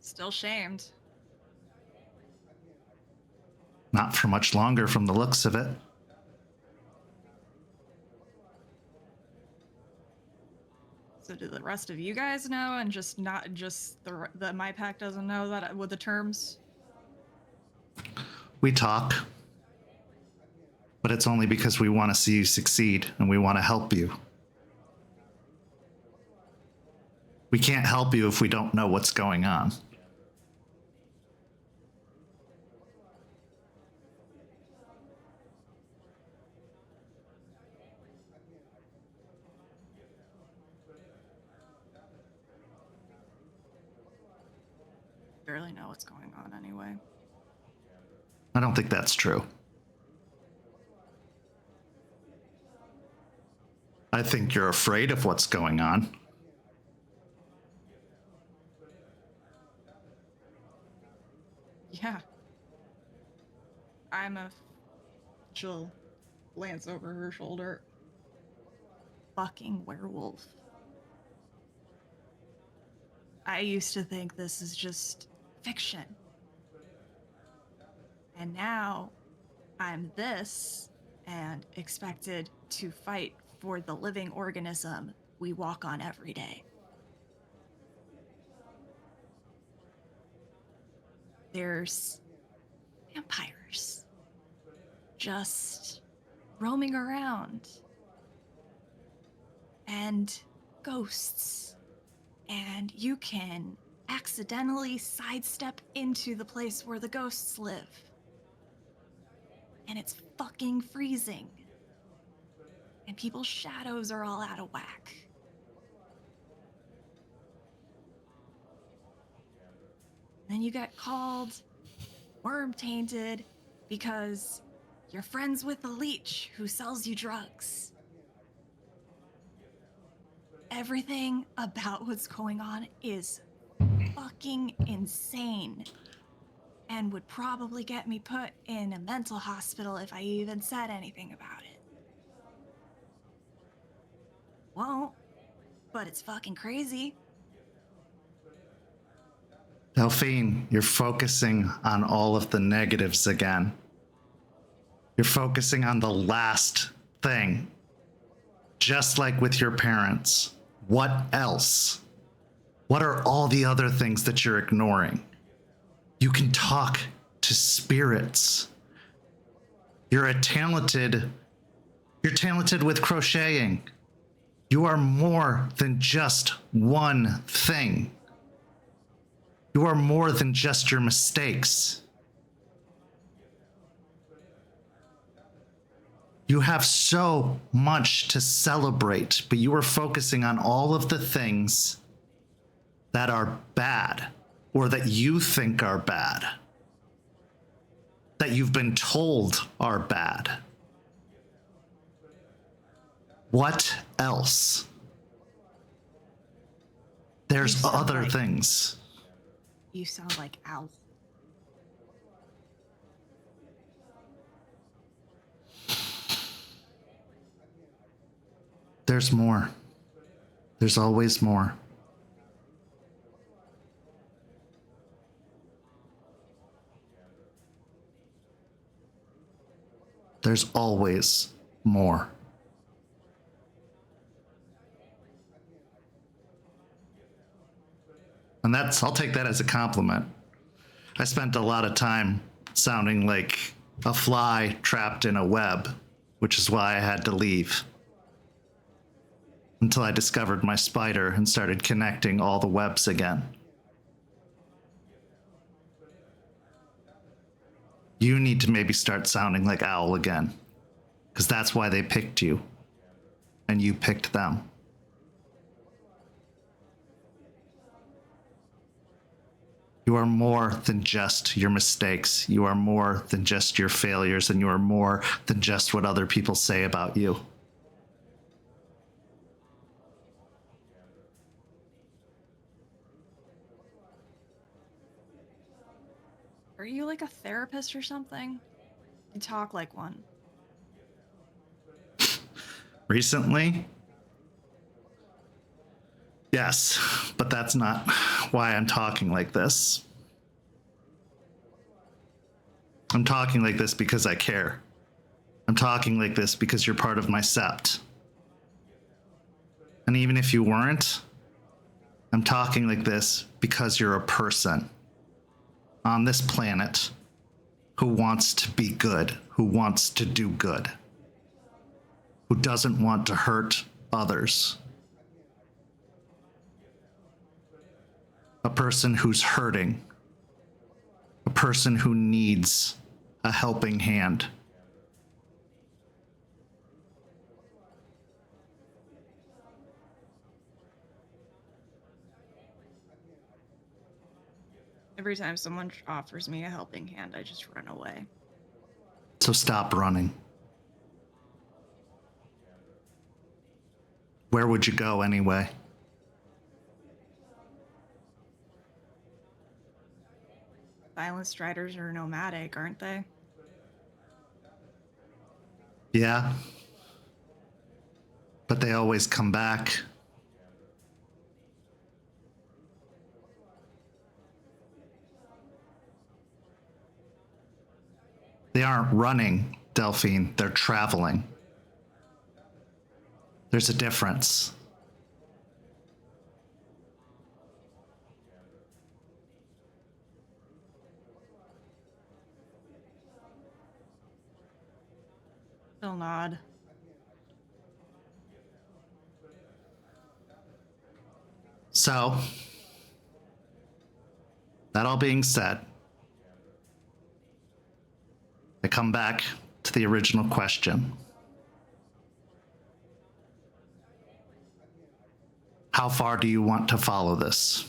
Still shamed. Not for much longer from the looks of it. So do the rest of you guys know, and just not just the my pack doesn't know that with the terms? We talk. But it's only because we want to see you succeed and we want to help you. We can't help you if we don't know what's going on. Barely know what's going on anyway. I don't think that's true. I think you're afraid of what's going on. Yeah. I'm a... She'll glance over her shoulder. Fucking werewolf. I used to think this is just fiction. And now I'm this and expected to fight for the living organism we walk on every day. There's vampires just roaming around and ghosts, and you can accidentally sidestep into the place where the ghosts live, and it's fucking freezing, and people's shadows are all out of whack. Then you get called worm tainted because you're friends with a leech who sells you drugs. Everything about what's going on is fucking insane and would probably get me put in a mental hospital if I even said anything about it. Won't, but it's fucking crazy. Delphine, you're focusing on all of the negatives again. You're focusing on the last thing. Just like with your parents. What else? What are all the other things that you're ignoring? You can talk to spirits. You're talented with crocheting. You are more than just one thing. You are more than just your mistakes. You have so much to celebrate, but you are focusing on all of the things that are bad, or that you think are bad, that you've been told are bad. What else? There's other things. You sound like Owl. There's more. There's always more. There's always more. And I'll take that as a compliment. I spent a lot of time sounding like a fly trapped in a web, which is why I had to leave. Until I discovered my spider and started connecting all the webs again. You need to maybe start sounding like Owl again, because that's why they picked you, and you picked them. You are more than just your mistakes. You are more than just your failures, and you are more than just what other people say about you. Are you like a therapist or something? You talk like one. Recently? Yes, but that's not why I'm talking like this. I'm talking like this because I care. I'm talking like this because you're part of my Sept. And even if you weren't, I'm talking like this because you're a person on this planet who wants to be good, who wants to do good, who doesn't want to hurt others. A person who's hurting, a person who needs a helping hand. Every time someone offers me a helping hand, I just run away. So stop running. Where would you go anyway? Silent Striders are nomadic, aren't they? Yeah. But they always come back. They aren't running, Delphine. They're traveling. There's a difference. Still nod. So, that all being said, I come back to the original question. How far do you want to follow this?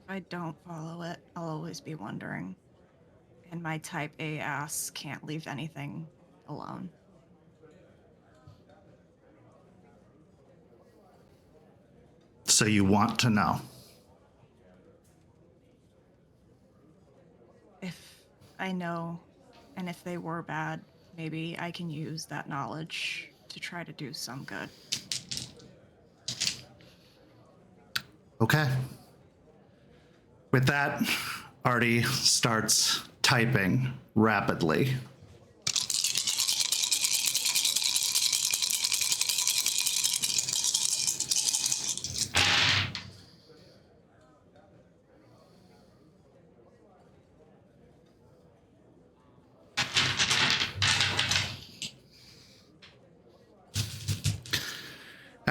If I don't follow it, I'll always be wondering. And my type A ass can't leave anything alone. So you want to know. If I know, and if they were bad, maybe I can use that knowledge to try to do some good. Okay. With that, Artie starts typing rapidly.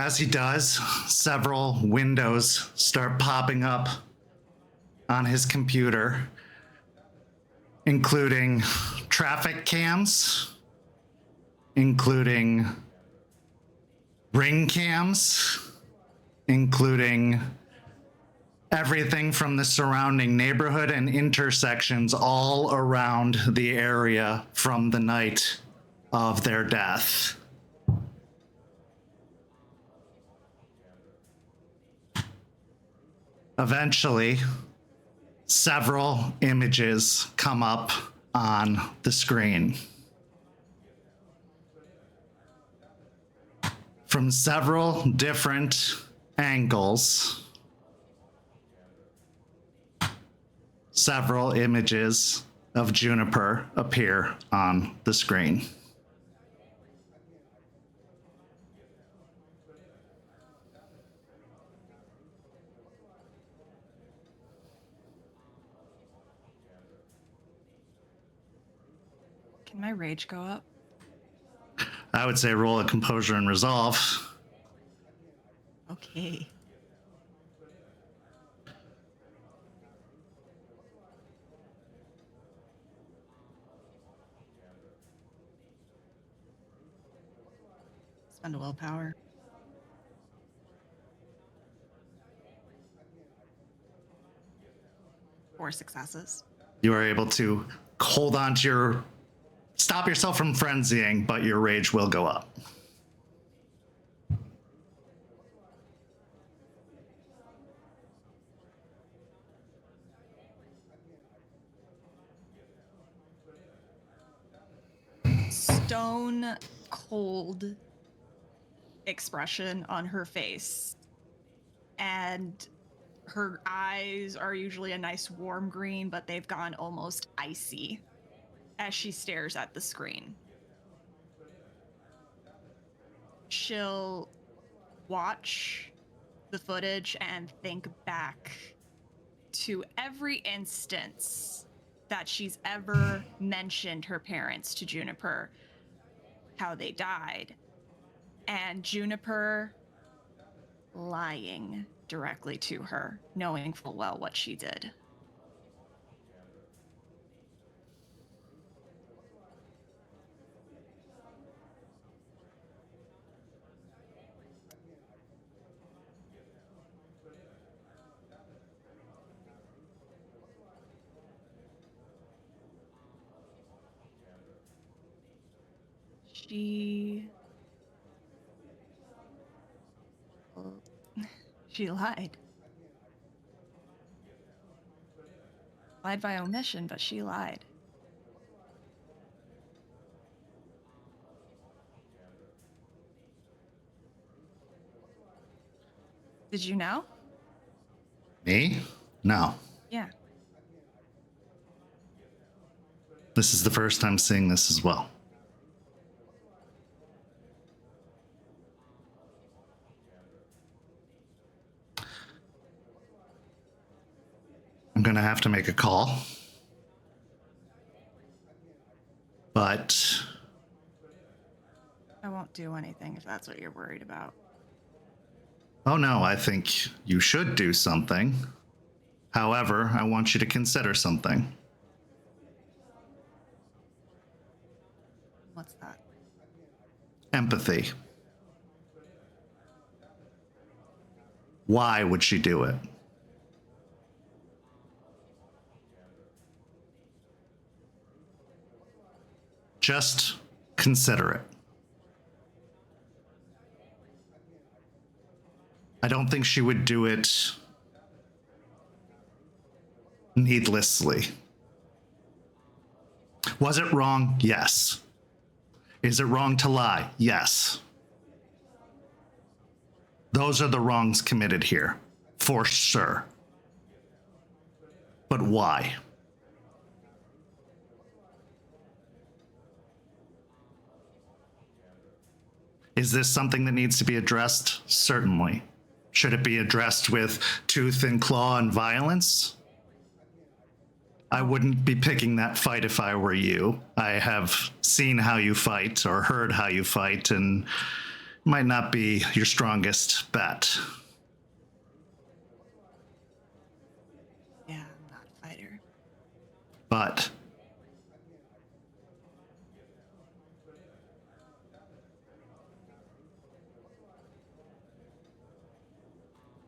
As he does, several windows start popping up on his computer, including traffic cams, including ring cams, including everything from the surrounding neighborhood and intersections all around the area from the night of their death. Eventually, several images come up on the screen. From several different angles, several images of Juniper appear on the screen. Can my rage go up? I would say roll a composure and resolve. Okay. Spend a willpower. Four successes. You are able to hold on to your, stop yourself from frenzying, but your rage will go up. Stone cold expression on her face, and her eyes are usually a nice warm green, but they've gone almost icy as she stares at the screen. She'll watch the footage and think back to every instance that she's ever mentioned her parents to Juniper, how they died, and Juniper lying directly to her, knowing full well what she did. She lied. Lied by omission, but she lied. Did you know? Me? No. Yeah. This is the first time seeing this as well. I'm going to have to make a call. But I won't do anything if that's what you're worried about. oh no, I think you should do something. However, I want you to consider something. What's that? Empathy. Why would she do it? Just consider it. I don't think she would do it needlessly. Was it wrong? Yes. Is it wrong to lie? Yes. Those are the wrongs committed here, for sure. But why? Is this something that needs to be addressed? Certainly. Should it be addressed with tooth and claw and violence? I wouldn't be picking that fight if I were you. I have seen how you fight or heard how you fight, and might not be your strongest bet. Yeah, I'm not a fighter. But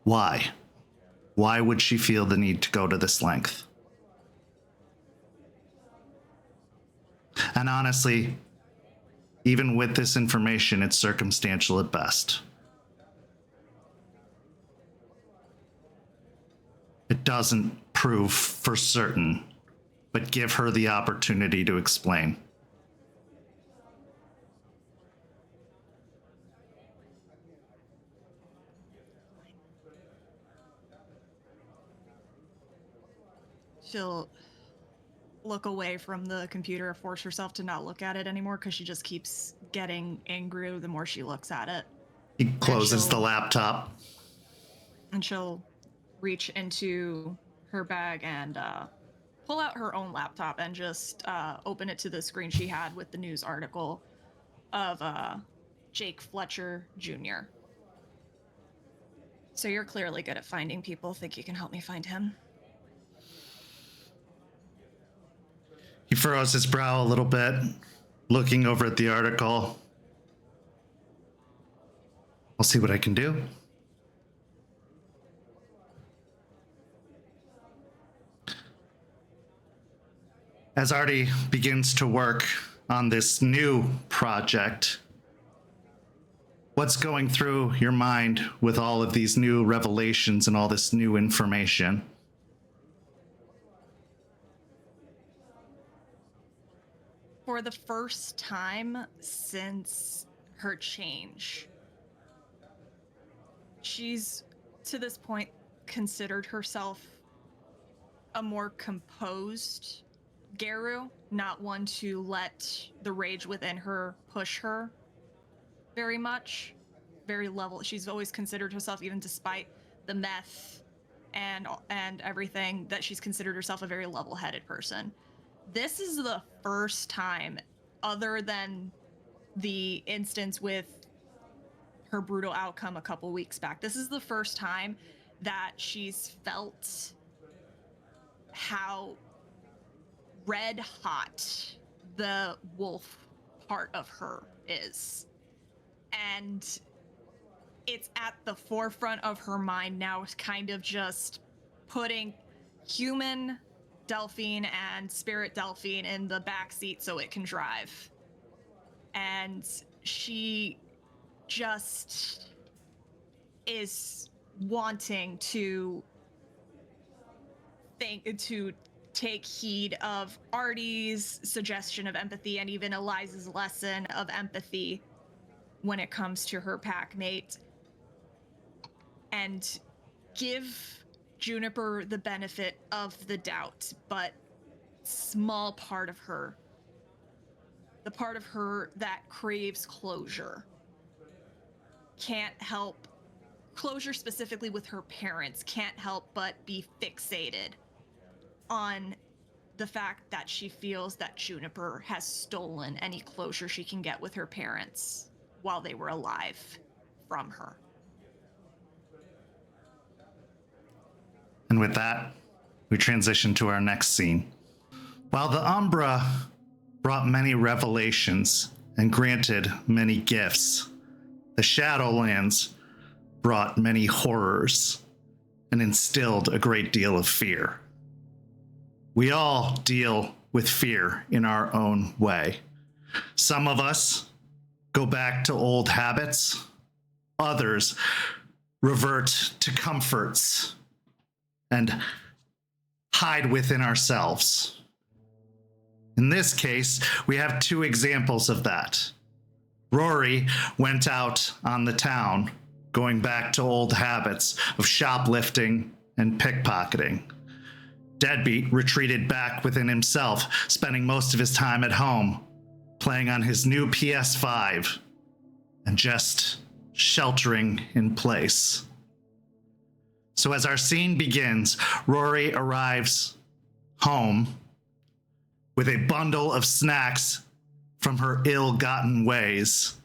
why? Why would she feel the need to go to this length? And honestly, even with this information, it's circumstantial at best. It doesn't prove for certain, but give her the opportunity to explain. She'll look away from the computer, force herself to not look at it anymore because she just keeps getting angry the more she looks at it. He closes the laptop. And she'll reach into her bag and pull out her own laptop and just open it to the screen she had with the news article of Jake Fletcher Jr. So you're clearly good at finding people. Think you can help me find him? He furrows his brow a little bit, looking over at the article. I'll see what I can do. As Artie begins to work on this new project, what's going through your mind with all of these new revelations and all this new information? For the first time since her change, she's to this point considered herself a more composed Garou, not one to let the rage within her push her very much. Very level. She's always considered herself, even despite the meth and everything, that she's considered herself a very level-headed person. This is the first time, other than the instance with her brutal outcome a couple weeks back, this is the first time that she's felt how red hot the wolf part of her is. And it's at the forefront of her mind now, kind of just putting human Delphine and spirit Delphine in the back seat so it can drive. And she just is wanting to take heed of Artie's suggestion of empathy and even Eliza's lesson of empathy when it comes to her pack mate, and give Juniper the benefit of the doubt, but small part of her, the part of her that craves closure, can't help, closure specifically with her parents, can't help but be fixated on the fact that she feels that Juniper has stolen any closure she can get with her parents while they were alive from her. And with that, we transition to our next scene. While the Umbra brought many revelations and granted many gifts, the Shadowlands brought many horrors and instilled a great deal of fear. We all deal with fear in our own way. Some of us go back to old habits. Others revert to comforts and hide within ourselves. In this case, we have two examples of that. Rory went out on the town, going back to old habits of shoplifting and pickpocketing. Deadbeat retreated back within himself, spending most of his time at home, playing on his new PS5 and just sheltering in place. So as our scene begins, Rory arrives home with a bundle of snacks from her ill-gotten ways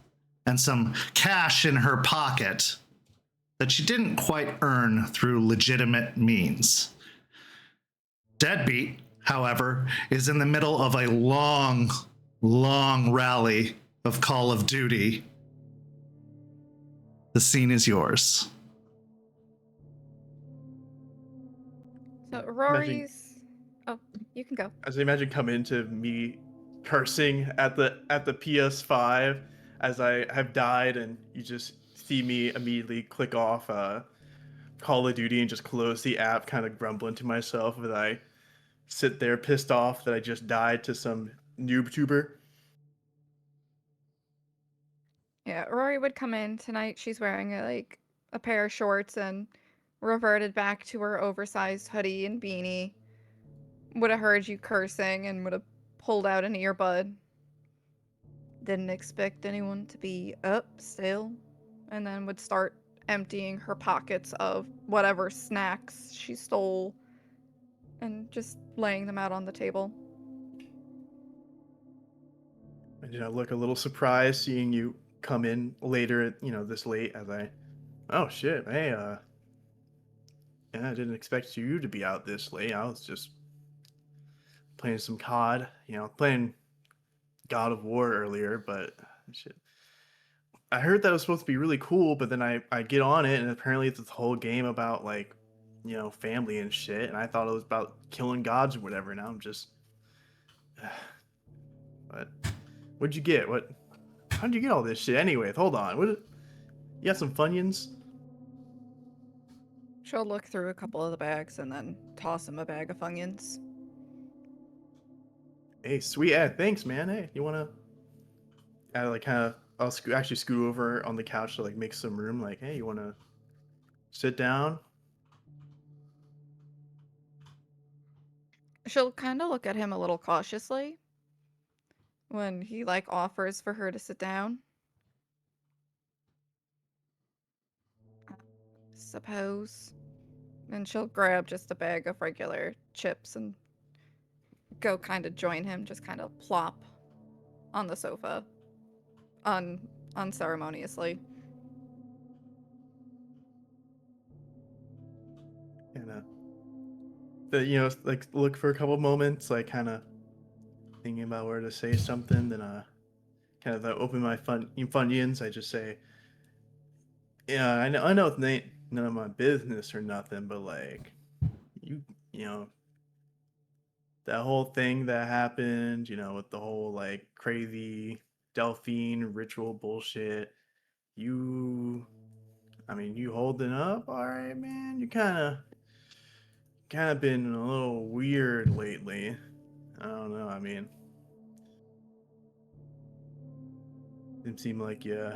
and some cash in her pocket that she didn't quite earn through legitimate means. Deadbeat, however, is in the middle of a long, long rally of Call of Duty. The scene is yours. So Rory's. Oh, you can go. As I imagine come into me cursing at the PS5 as I have died, and you just see me immediately click off Call of Duty and just close the app, kind of grumbling to myself as I sit there pissed off that I just died to some noob tuber. Yeah, Rory would come in tonight. She's wearing a pair of shorts and reverted back to her oversized hoodie and beanie. Would have heard you cursing and would have pulled out an earbud. Didn't expect anyone to be up still, and then would start emptying her pockets of whatever snacks she stole and just laying them out on the table. And I look a little surprised seeing you come in later, this late as oh shit, hey, yeah, I didn't expect you to be out this late. I was just playing some COD, playing God of War earlier, but shit. I heard that was supposed to be really cool, but then I get on it and apparently it's this whole game about family and shit, and I thought it was about killing gods or whatever. Now I'm just but what'd you get? How'd you get all this shit anyway? Hold on. You got some Funyuns? She'll look through a couple of the bags and then toss him a bag of Funyuns. Hey, sweet. Yeah, thanks, man. Hey, you wanna I'll actually scoot over on the couch to make some room. Like, hey, you wanna sit down? She'll kind of look at him a little cautiously when he offers for her to sit down. Suppose. And she'll grab just a bag of regular chips and go kind of join him, just kind of plop on the sofa unceremoniously. And look for a couple moments, kind of thinking about where to say something. Then kind of open my Funyuns. I just say, yeah, I know it's none of my business or nothing, but you you know that whole thing that happened, with the whole crazy Delphine ritual bullshit. You holding up all right, man? You kind of been a little weird lately. I don't know. Didn't seem like you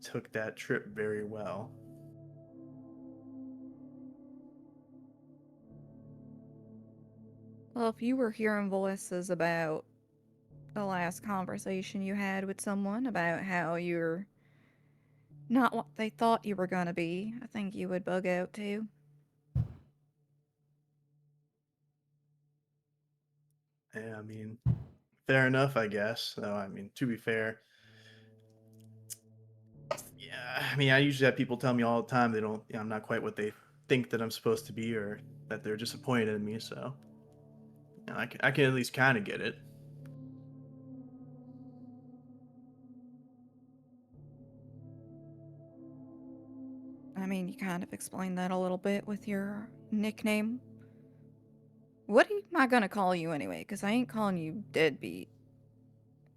took that trip very well. Well, if you were hearing voices about the last conversation you had with someone about how you're not what they thought you were gonna be, I think you would bug out too. Yeah, fair enough, I guess. Though, to be fair, yeah, I usually have people tell me all the time they don't, I'm not quite what they think that I'm supposed to be, or that they're disappointed in me. So, I can at least kind of get it. You kind of explained that a little bit with your nickname. What am I gonna call you anyway? Because I ain't calling you Deadbeat.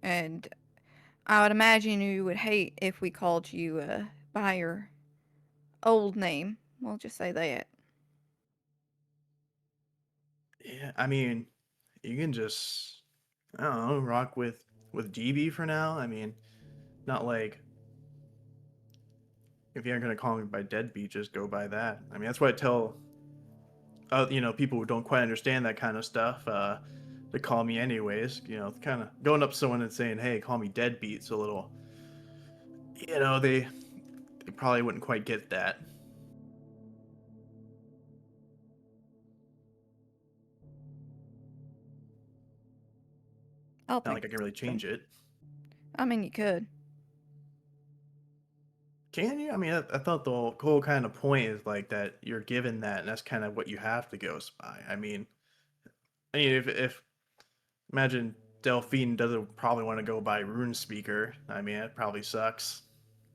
And I would imagine you would hate if we called you by your old name. We'll just say that. Yeah, you can just, I don't know, rock with DB for now. Not if you aren't gonna call me by Deadbeat, just go by that. That's what I tell people who don't quite understand that kind of stuff, to call me anyways. Kind of going up to someone and saying, hey, call me Deadbeat's a little, they probably wouldn't quite get that. I'll Not think like I can really something. change it. You could. Can you? I mean, I thought the whole kind of point is like that you're given that, and that's kind of what you have to go spy. I mean, if imagine Delphine doesn't probably want to go by Rune Speaker. I mean, it probably sucks.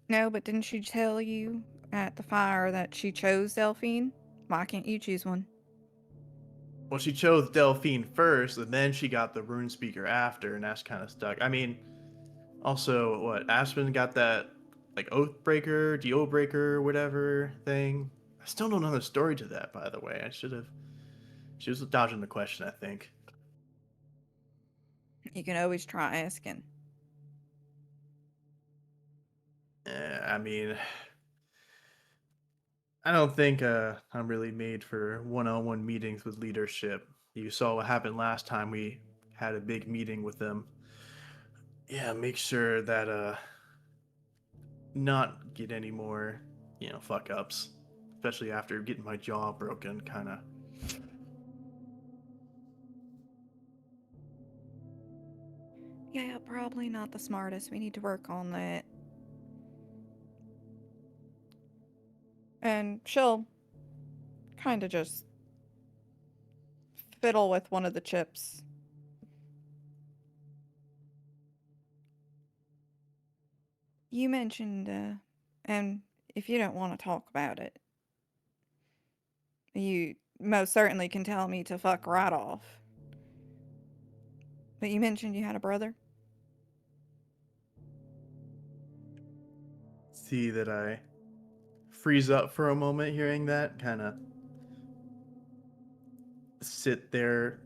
No, but didn't she tell you at the fire that she chose Delphine? Why can't you choose one? Well, she chose Delphine first, and then she got the Rune Speaker after, and that's kind of stuck. I mean, also, what Aspen got that like Oathbreaker, Dealbreaker, whatever thing. I still don't know the story to that, by the way. I should have. She was dodging the question, I think. You can always try asking. I mean, I don't think I'm really made for one-on-one meetings with leadership. You saw what happened last time we had a big meeting with them. Yeah, make sure that not get any more, fuck ups, especially after getting my jaw broken, kind of. Yeah, probably not the smartest. We need to work on that. And she'll kind of just fiddle with one of the chips. You mentioned, and if you don't want to talk about it, you most certainly can tell me to fuck right off. But you mentioned you had a brother? See that I freeze up for a moment hearing that, kind of sit there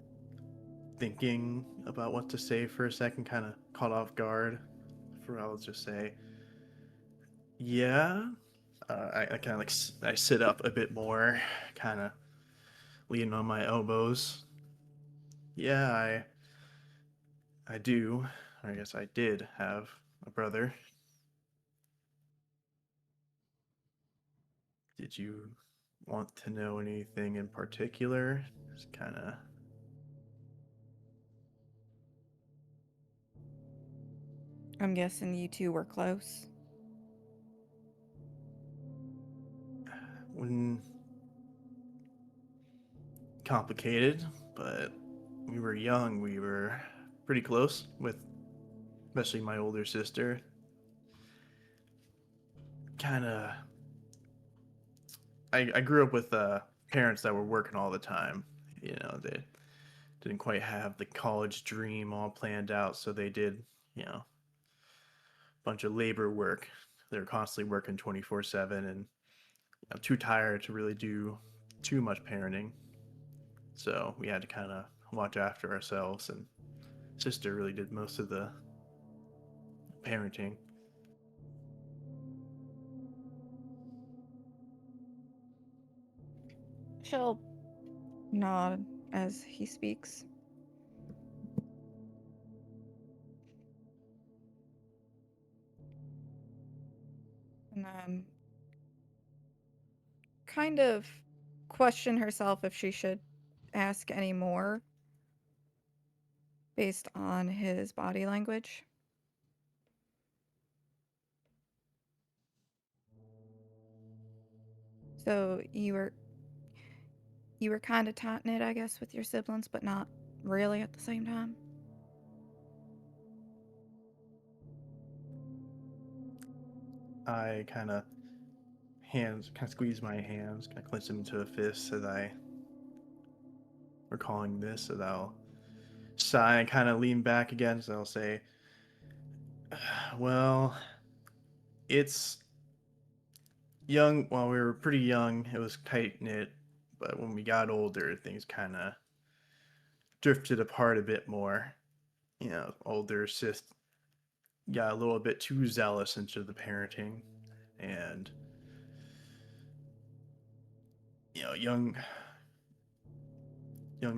thinking about what to say for a second, kind of caught off guard. I'll just say, yeah. I kind of like I sit up a bit more, kind of leaning on my elbows. Yeah, I do. Or I guess I did have a brother. Did you want to know anything in particular? Just kind of. I'm guessing you two were close. When complicated, but we were young. We were pretty close with, especially my older sister. Kind of. I grew up with parents that were working all the time. They didn't quite have the college dream all planned out, so they did, a bunch of labor work. They were constantly working 24/7, and too tired to really do too much parenting. So we had to kind of watch after ourselves, and sister really did most of the parenting. She'll nod as he speaks. And kind of question herself if she should ask any more based on his body language. So you were kind of tight knit, I guess, with your siblings, but not really at the same time. I kind of squeeze my hands, kind of clench them into a fist as I recalling this, as I'll sigh and kind of lean back again, so I'll say, well, it's young. While we were pretty young, it was tight knit, but when we got older, things kind of drifted apart a bit more. Older sis got a little bit too zealous into the parenting, and young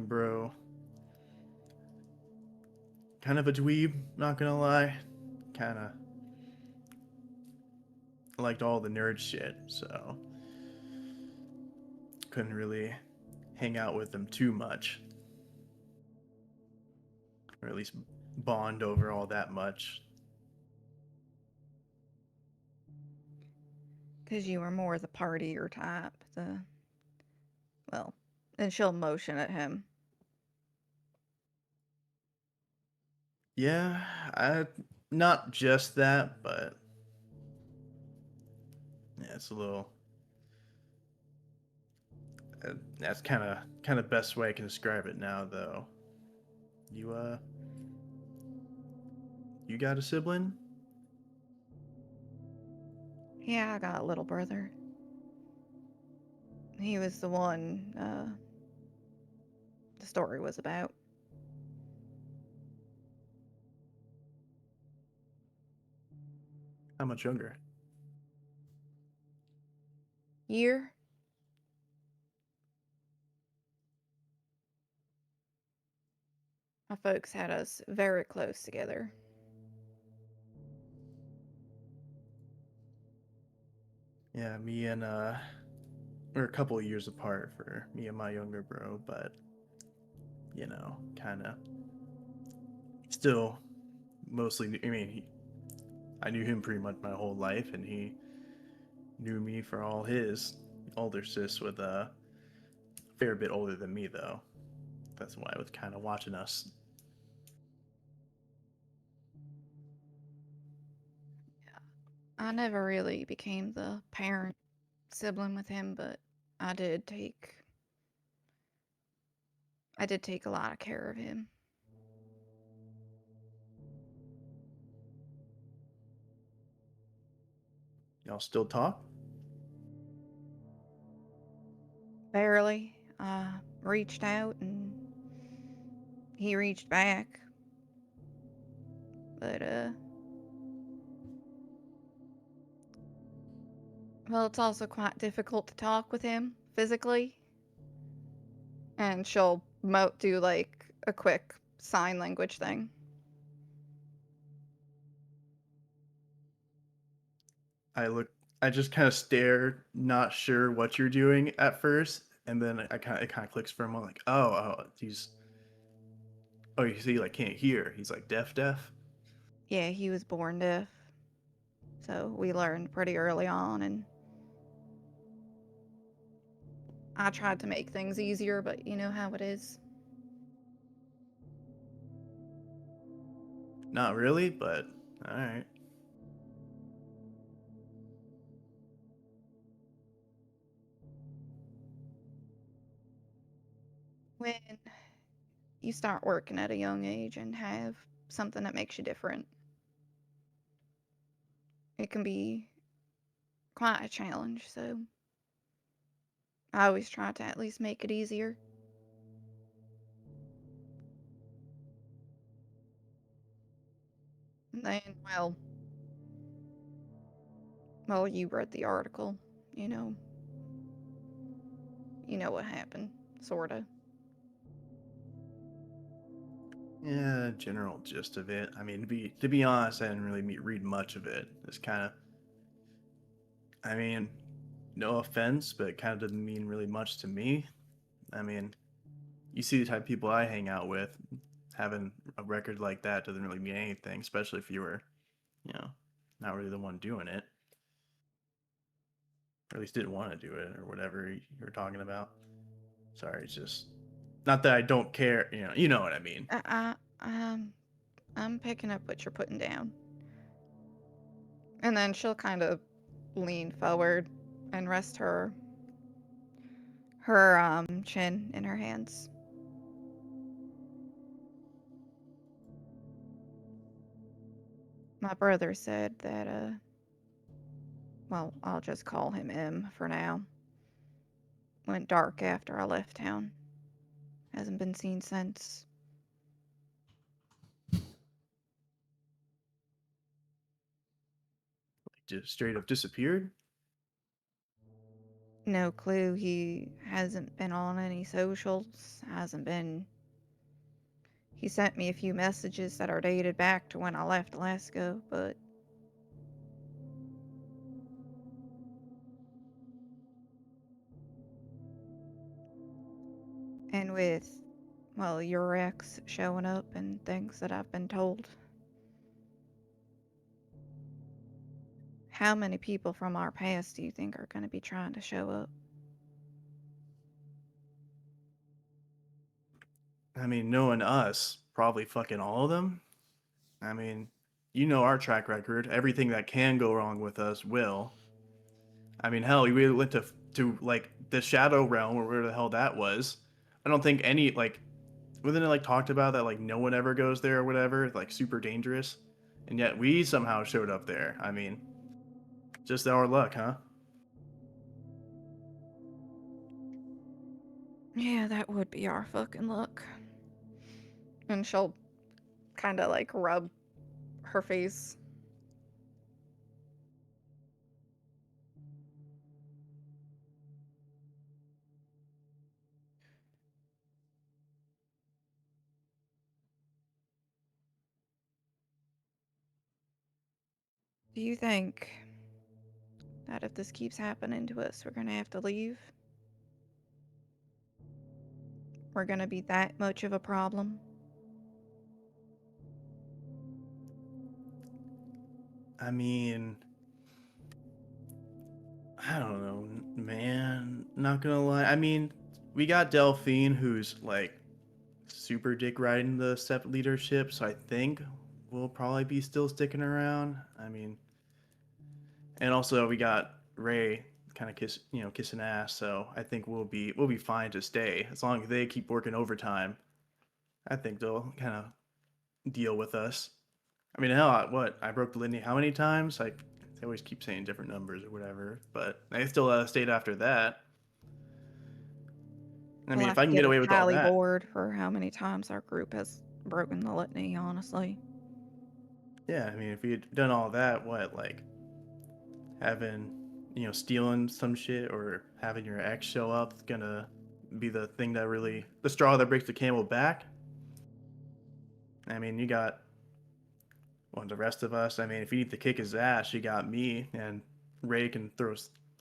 bro, kind of a dweeb, not gonna lie, kind of liked all the nerd shit, so couldn't really hang out with them too much, or at least bond over all that much. Because you were more the partier type. Well, and she'll motion at him. Yeah, not just that, but yeah, it's a little. That's kind of best way I can describe it now, though. You you got a sibling? Yeah, I got a little brother. He was the one the story was about. How much younger? Year? My folks had us very close together. Yeah, me and we're a couple of years apart for me and my younger bro, but kind of still mostly. I mean, I knew him pretty much my whole life, and he knew me for all his older sis with a fair bit older than me, though. That's why I was kind of watching us. I never really became the parent sibling with him, but I did take a lot of care of him. Y'all still talk? Barely. I reached out and he reached back. But well, it's also quite difficult to talk with him physically. And she'll do like a quick sign language thing. I just kind of stare, not sure what you're doing at first, and then it kind of clicks for a moment, like, oh, you see, like can't hear. He's like deaf. Yeah, he was born deaf. So we learned pretty early on, and I tried to make things easier, but you know how it is. Not really, but all right. When you start working at a young age and have something that makes you different, it can be quite a challenge. So I always try to at least make it easier. And then, well, you read the article. You know, you know what happened, sorta. Yeah, general gist of it. I mean, to be honest, I didn't really read much of it. It's kind of, I mean, no offense, but it kind of doesn't mean really much to me. I mean, you see the type of people I hang out with, having a record like that doesn't really mean anything, especially if you were, you know, not really the one doing it, or at least didn't want to do it, or whatever you were talking about. Sorry, it's just not that I don't care. You know what I mean. I'm picking up what you're putting down. And then she'll kind of lean forward and rest her chin in her hands. My brother said that well, I'll just call him M for now. Went dark after I left town. Hasn't been seen since. Just straight up disappeared. No clue. He hasn't been on any socials. Hasn't been. He sent me a few messages that are dated back to when I left Alaska, but and with, well, your ex showing up and things that I've been told, How many people from our past do you think are going to be trying to show up? I mean, knowing us, probably fucking all of them. I mean, you know our track record. Everything that can go wrong with us will. I mean, hell, we went to like the Shadow Realm or where the hell that was. I don't think any like wasn't it like talked about that like no one ever goes there or whatever, like super dangerous, and yet we somehow showed up there. I mean, just our luck, huh? Yeah, that would be our fucking luck. And she'll kind of like rub her face. Do you think that if this keeps happening to us, we're gonna have to leave? We're gonna be that much of a problem? I mean, I don't know, man. Not gonna lie. I mean, we got Delphine, who's like super dick riding the Sept leadership, so I think we'll probably be still sticking around. I mean, and also we got Ray kind of kissing ass, so I think we'll be fine to stay as long as they keep working overtime. I think they'll kind of deal with us. I mean, hell, what I broke the Lindy how many times? Like they always keep saying different numbers or whatever, but they still stayed after that. I We'll mean, if have I to can get get a away with all tally that, board for how many times our group has broken the litany, honestly. yeah. I mean, if we had done all that, what like having stealing some shit or having your ex show up is gonna be the thing that really the straw that breaks the camel back. I mean, you got the rest of us. I mean, if you need to kick his ass, you got me, and Ray can throw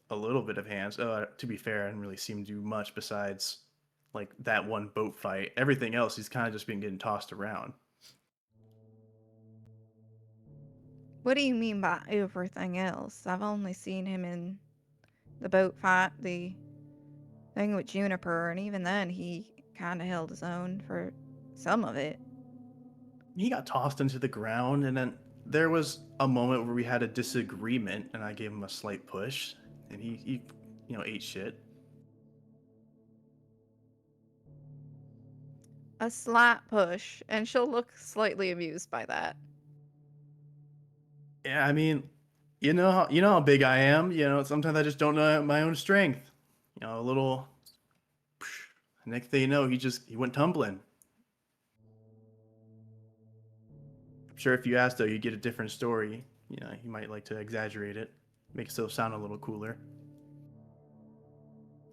a little bit of hands. To be fair, I didn't really see him do much besides like that one boat fight. Everything else, he's kind of just been getting tossed around. What do you mean by everything else? I've only seen him in the boat fight, the thing with Juniper, and even then he kind of held his own for some of it. He got tossed into the ground, and then there was a moment where we had a disagreement, and I gave him a slight push, and he ate shit. A slight push, and she'll look slightly amused by that. Yeah, I mean, you know how big I am. Sometimes I just don't know my own strength. A little. Next thing you know, he went tumbling. I'm sure if you asked though, you get a different story. He might like to exaggerate it, make it still sound a little cooler.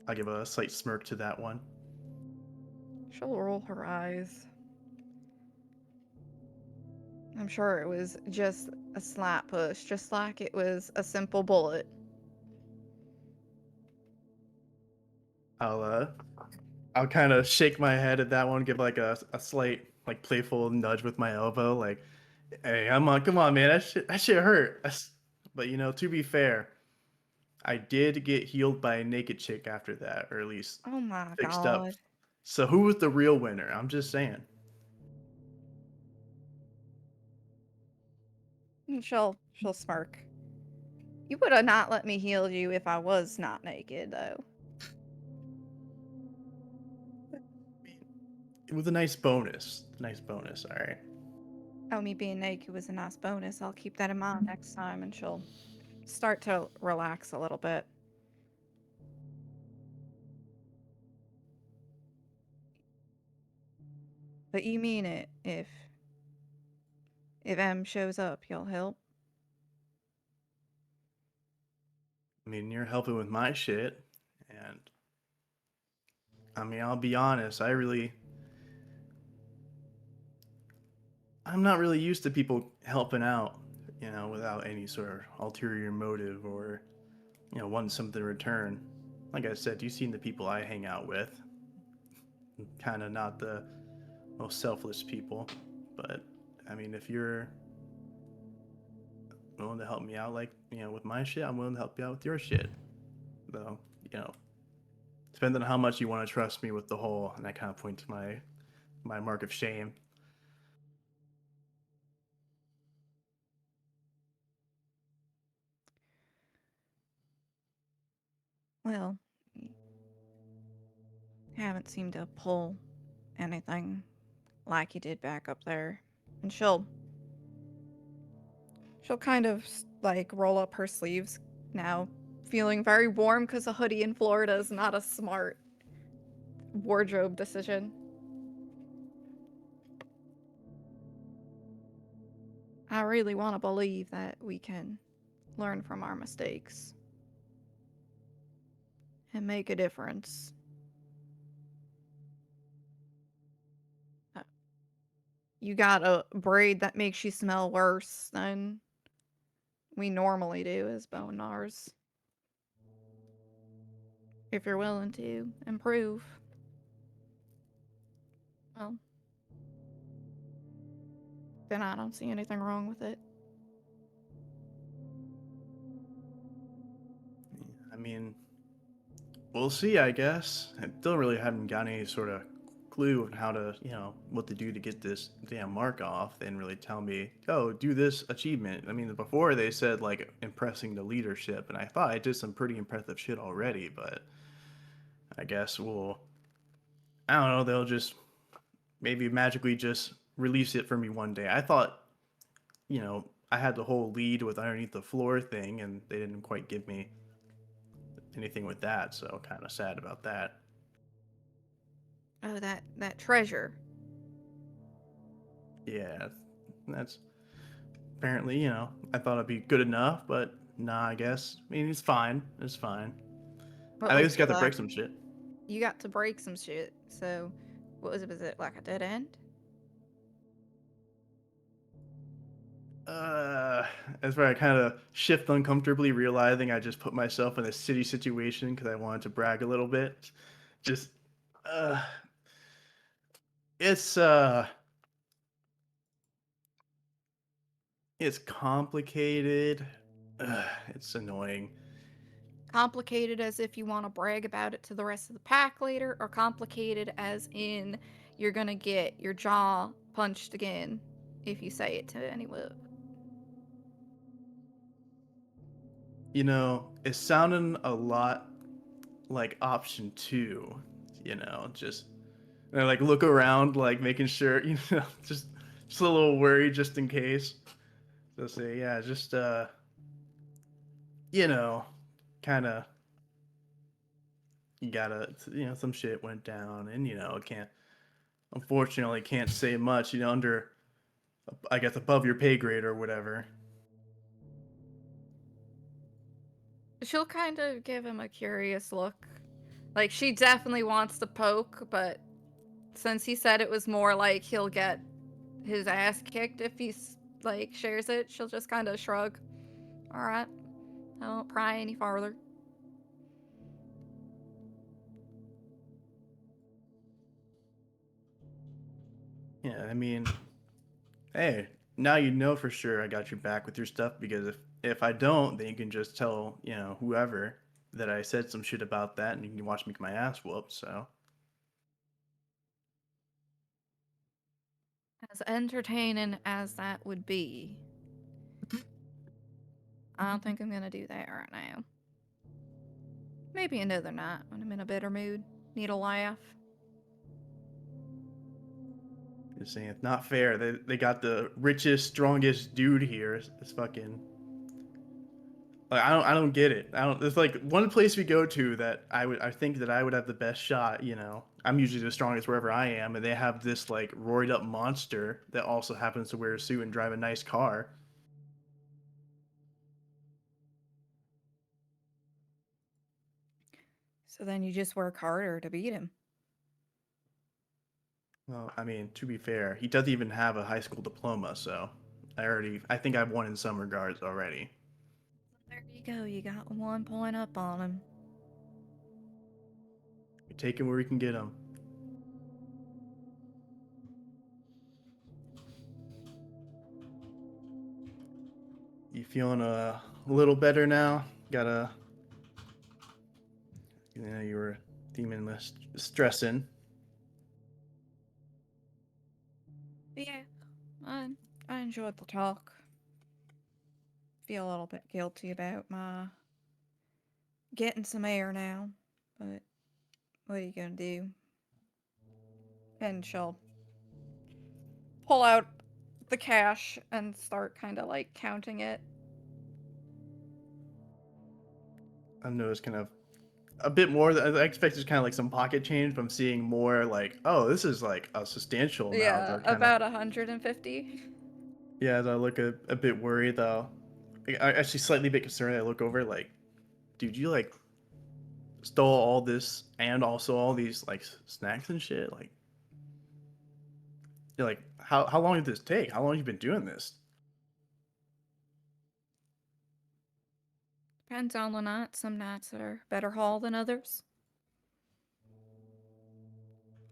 I'll give a slight smirk to that one. She'll roll her eyes. I'm sure it was just a slight push, just like it was a simple bullet. I'll kind of shake my head at that one, give like a slight like playful nudge with my elbow, like, "Hey, come on, man, that shit hurt." But to be fair, I did get healed by a naked chick after that, or at least Oh my fixed up. god. So who was the real winner? I'm just saying. And she'll smirk. You would have not let me heal you if I was not naked, though. It was a nice bonus. Nice bonus. All right. Oh, me being naked was a nice bonus. I'll keep that in mind next time, and she'll start to relax a little bit. But you mean it, if M shows up, you'll help? I mean, you're helping with my shit, and I mean, I'll be honest. I'm not really used to people helping out, without any sort of ulterior motive or, wanting something in return. Like I said, you've seen the people I hang out with. Kind of not the most selfless people, but I mean, if you're willing to help me out, like, with my shit, I'm willing to help you out with your shit. Though, depending on how much you want to trust me with the whole, and I kind of point to my mark of shame. Well, you haven't seemed to pull anything like you did back up there. And she'll kind of like roll up her sleeves now, feeling very warm because a hoodie in Florida is not a smart wardrobe decision. I really want to believe that we can learn from our mistakes and make a difference. You got a braid that makes you smell worse than we normally do as bonars. If you're willing to improve, well, then I don't see anything wrong with it. I mean, we'll see, I guess. I still really haven't got any sort of clue on how to, what to do to get this damn mark off. They didn't really tell me, oh, do this achievement. I mean, before they said, like, impressing the leadership, and I thought I did some pretty impressive shit already, but I guess I don't know, they'll just maybe magically just release it for me one day. I thought, I had the whole lead with underneath the floor thing, and they didn't quite give me anything with that, so kind of sad about that. Oh, that treasure. Yeah, that's apparently, I thought it'd be good enough, but nah, I guess. I mean, it's fine. It's fine. What I was just got it to break like? some shit. You got to break some shit. So, what was it? Was it like a dead end? Uh, that's where I kind of shift uncomfortably, realizing I just put myself in a city situation because I wanted to brag a little bit. Just, uh, it's it's complicated. It's annoying. Complicated as if you want to brag about it to the rest of the pack later, or complicated as in you're gonna get your jaw punched again if you say it to anyone. It's sounding a lot like option two. Just like look around, like making sure, just a little worried just in case. So say, yeah, just you know, kind of you gotta, some shit went down, and can't, unfortunately, can't say much, under, I guess, above your pay grade or whatever. She'll kind of give him a curious look. Like, she definitely wants to poke, but since he said it was more like he'll get his ass kicked if he's, like, shares it, she'll just kind of shrug. Alright, I won't pry any farther. Yeah, I mean, hey, now you know for sure I got your back with your stuff, because if I don't, then you can just tell, whoever that I said some shit about that, and you can watch me get my ass whooped. So As entertaining as that would be, I don't think I'm gonna do that right now. Maybe another night when I'm in a better mood. Need a laugh. just saying, it's not fair. They got the richest, strongest dude here. It's fucking. Like, I don't get it. I don't. It's like one place we go to that I think that I would have the best shot. I'm usually the strongest wherever I am, and they have this like roided up monster that also happens to wear a suit and drive a nice car. So then you just work harder to beat him. Well, I mean, to be fair, he doesn't even have a high school diploma, so I think I've won in some regards already. There you go, you got 1 point up on him. We take him where we can get him. You feeling a little better now? You were demon with stressing. Yeah, I enjoyed the talk. Feel a little bit guilty about my getting some air now, but what are you gonna do? And she'll pull out the cash and start kind of like counting it. I've noticed kind of a bit more than I expected, kind of like some pocket change, but I'm seeing more like, oh, this is like a substantial amount. Yeah, That kind of, about 150. yeah, as I look a bit worried though. I actually slightly bit concerned. I look over like, dude, you like stole all this and also all these like snacks and shit. Like, you're like, how long did this take? How long have you been doing this? Depends on the night. Some nights are better haul than others.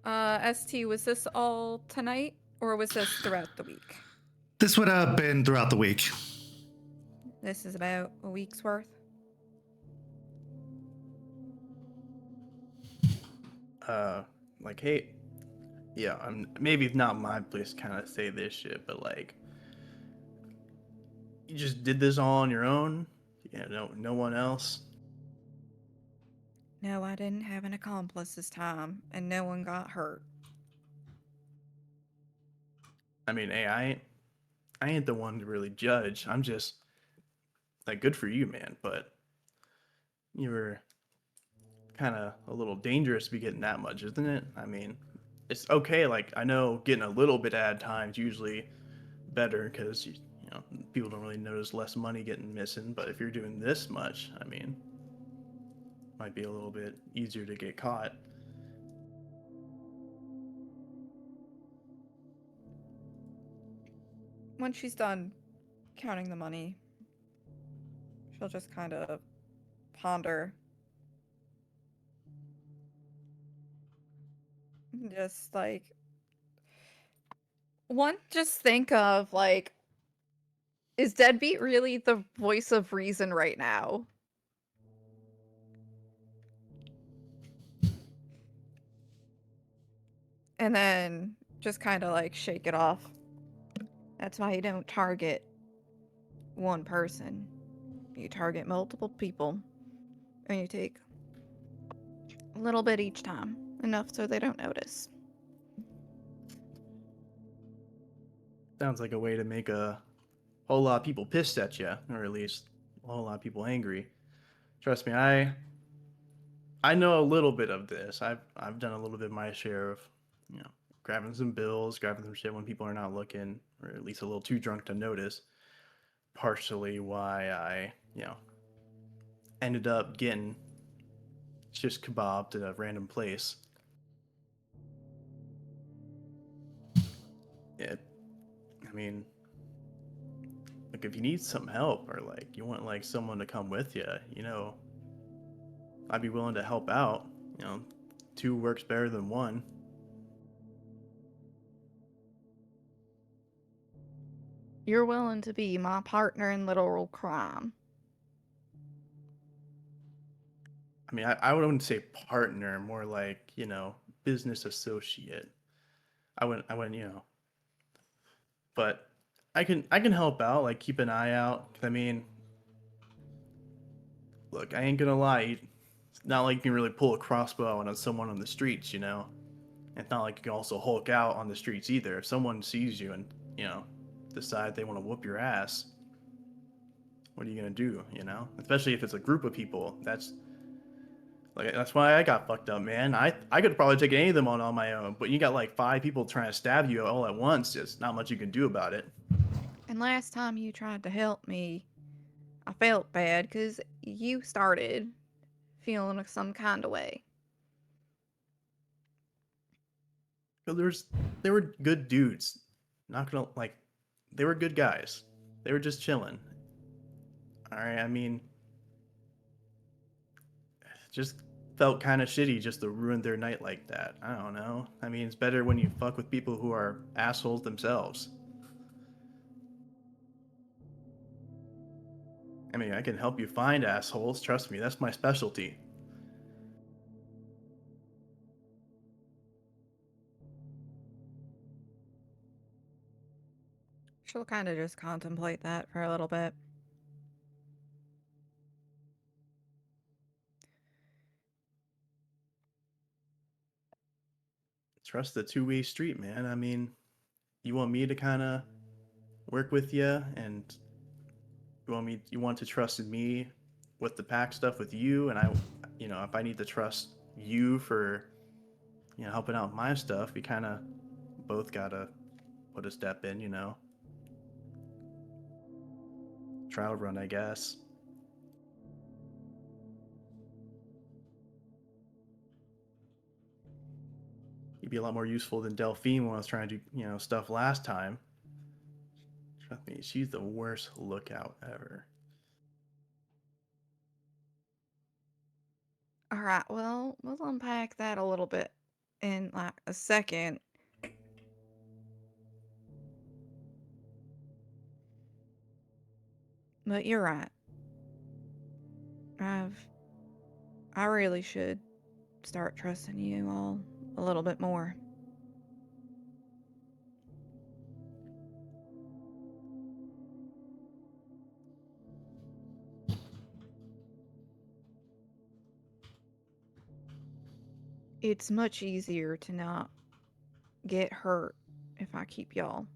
ST, was this all tonight or was this throughout the week? This would have been throughout the week. This is about a week's worth. Like, hey, yeah, I'm maybe not my place to kind of say this shit, but like, you just did this all on your own? Yeah, no one else. No, I didn't have an accomplice this time, and no one got hurt. I mean, hey, I ain't the one to really judge. I'm just like, good for you, man. But you were kind of a little dangerous to be getting that much, isn't it? I mean, it's okay. Like, I know getting a little bit at a time is usually better because you know people don't really notice less money getting missing. But if you're doing this much, I mean, might be a little bit easier to get caught. When she's done counting the money, she'll just kind of ponder. Just like, just think of like, is Deadbeat really the voice of reason right now? And then just kind of like shake it off. That's why you don't target one person. You target multiple people, and you take a little bit each time, enough so they don't notice. Sounds like a way to make a whole lot of people pissed at you, or at least a whole lot of people angry. Trust me, I know a little bit of this. I've done a little bit of my share of, you know, grabbing some bills, grabbing some shit when people are not looking, or at least a little too drunk to notice. Partially why I, ended up getting shish kebabbed at a random place. It, I mean, like if you need some help or like you want like someone to come with you, I'd be willing to help out. Two works better than one. You're willing to be my partner in literal crime. I mean, I wouldn't say partner, more like, business associate. I wouldn't. But I can help out, like keep an eye out. 'Cause I mean, look, I ain't gonna lie. It's not like you can really pull a crossbow on someone on the streets, It's not like you can also Hulk out on the streets either. If someone sees you and, decide they want to whoop your ass, what are you gonna do, Especially if it's a group of people. That's why I got fucked up, man. I could probably take any of them on my own, but you got like 5 people trying to stab you all at once. There's not much you can do about it. And last time you tried to help me, I felt bad because you started feeling some kind of way. They were good dudes. Not gonna like, they were good guys. They were just chilling. All right, I mean, just felt kind of shitty just to ruin their night like that. I don't know. I mean, it's better when you fuck with people who are assholes themselves. I mean, I can help you find assholes. Trust me, that's my specialty. She'll kind of just contemplate that for a little bit. Trust the two-way street, man. I mean, you want me to kind of work with you, and you want to trust in me with the pack stuff with you, and if I need to trust you for, helping out my stuff, we kind of both gotta put a step in, trial run, I guess. You'd be a lot more useful than Delphine when I was trying to do, stuff last time. Trust me, she's the worst lookout ever. All right, well, we'll unpack that a little bit in like a second. But you're right. I really should start trusting you all a little bit more. It's much easier to not get hurt if I keep y'all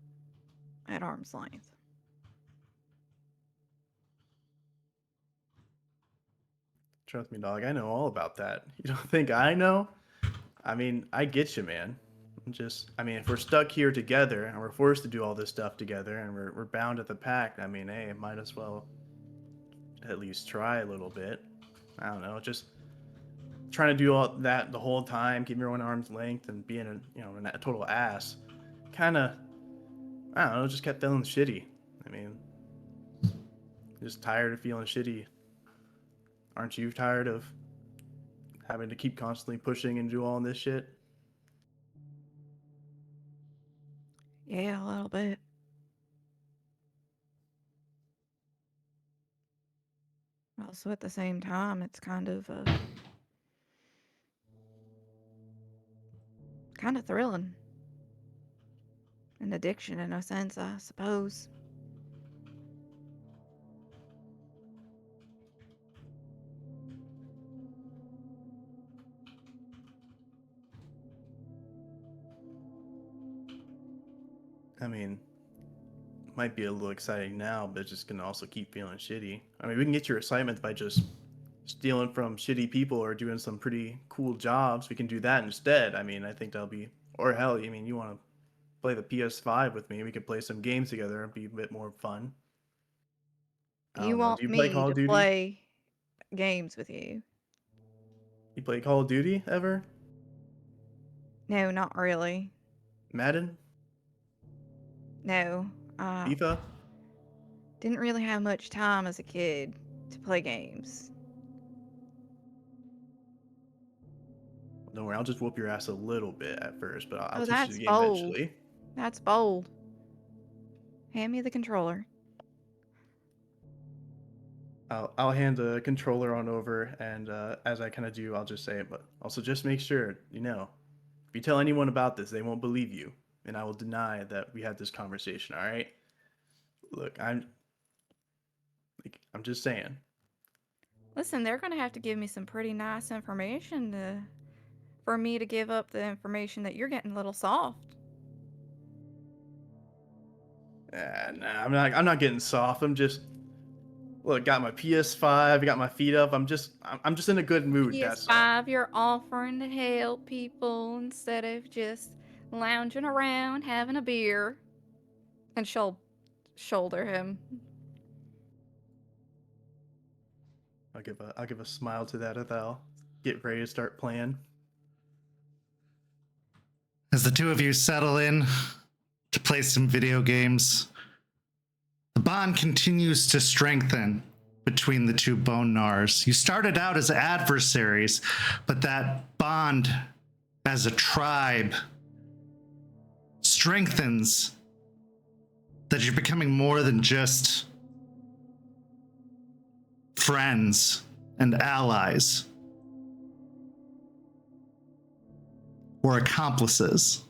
at arm's length. Trust me, dog. I know all about that. You don't think I know? I mean, I get you, man. If we're stuck here together and we're forced to do all this stuff together and we're bound to the pack, I mean, hey, might as well at least try a little bit. I don't know, just trying to do all that the whole time, keeping everyone arm's length and being a total ass. Kind of, I don't know, just kept feeling shitty. I mean, just tired of feeling shitty. Aren't you tired of having to keep constantly pushing and do all this shit? Yeah, a little bit. Also, at the same time, it's kind of thrilling. An addiction in a sense, I suppose. I mean, might be a little exciting now, but it's just gonna also keep feeling shitty. I mean, we can get your assignments by just stealing from shitty people or doing some pretty cool jobs. We can do that instead. I mean, I think that'll be, or hell, I mean, you want to play the PS5 with me? We could play some games together and be a bit more fun. I You don't know. Do want you play me Call to of Duty? play games with you? You play Call of Duty ever? No, not really. Madden? No. FIFA? Didn't really have much time as a kid to play games. Don't worry, I'll just whoop your ass a little bit at first, but I'll Oh, teach you that's the game bold. eventually. That's bold. Hand me the controller. I'll hand the controller on over, and as I kind of do, I'll just say it. But also, just make sure if you tell anyone about this, they won't believe you, and I will deny that we had this conversation. All right? Look, I'm just saying. Listen, they're going to have to give me some pretty nice information for me to give up the information that you're getting a little soft. Nah, I'm not getting soft. Look, got my PS5, got my feet up. I'm just in a good mood. That's all. PS5, you're offering to help people instead of just lounging around having a beer. And she'll shoulder him. I'll give a smile to that as I'll get ready to start playing. As the two of you settle in to play some video games, the bond continues to strengthen between the two bone gnars. You started out as adversaries, but that bond as a tribe strengthens, that you're becoming more than just friends and allies, or accomplices.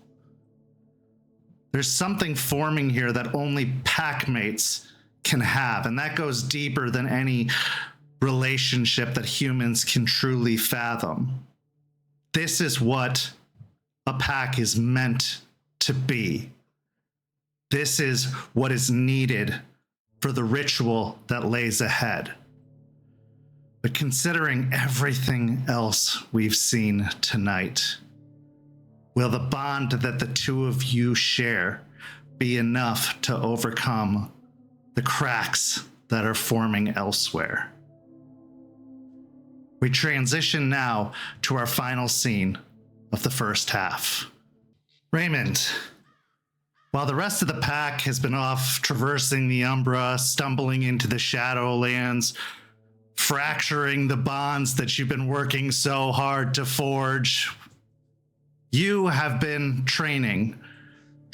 There's something forming here that only pack mates can have, and that goes deeper than any relationship that humans can truly fathom. This is what a pack is meant to be. This is what is needed for the ritual that lays ahead. But considering everything else we've seen tonight, will the bond that the two of you share be enough to overcome the cracks that are forming elsewhere? We transition now to our final scene of the first half. Raymond, while the rest of the pack has been off traversing the Umbra, stumbling into the Shadowlands, fracturing the bonds that you've been working so hard to forge, you have been training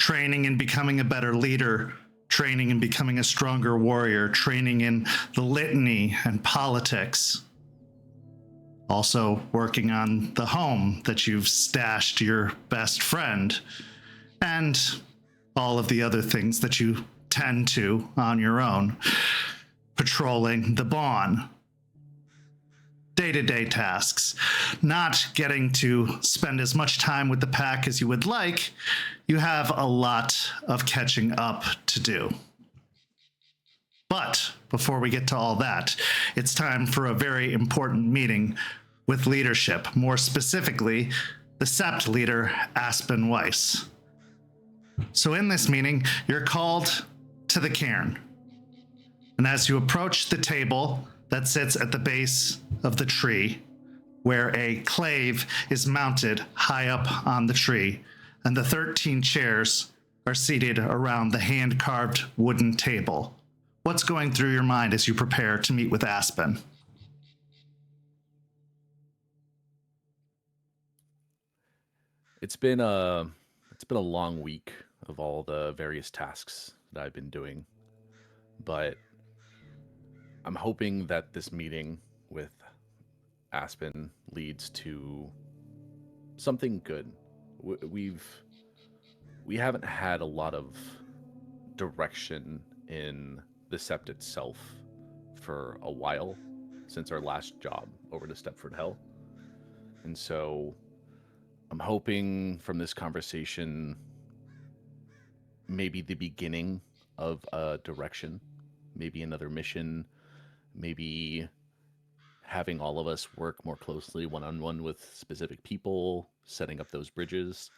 in becoming a better leader, training in becoming a stronger warrior, training in the litany and politics. Also working on the home that you've stashed your best friend, and all of the other things that you tend to on your own. Patrolling the Bawn. Day-to-day tasks. Not getting to spend as much time with the pack as you would like. You have a lot of catching up to do. But before we get to all that, it's time for a very important meeting with leadership, more specifically, the Sept Leader, Aspen Weiss. So in this meeting, you're called to the cairn. And as you approach the table that sits at the base of the tree, where a clave is mounted high up on the tree, and the 13 chairs are seated around the hand-carved wooden table, what's going through your mind as you prepare to meet with Aspen? It's been a long week of all the various tasks that I've been doing, but I'm hoping that this meeting with Aspen leads to something good. We haven't had a lot of direction in the Sept itself for a while since our last job over to Stepford Hell, and so I'm hoping from this conversation, maybe the beginning of a direction, maybe another mission, maybe having all of us work more closely one-on-one with specific people, setting up those bridges.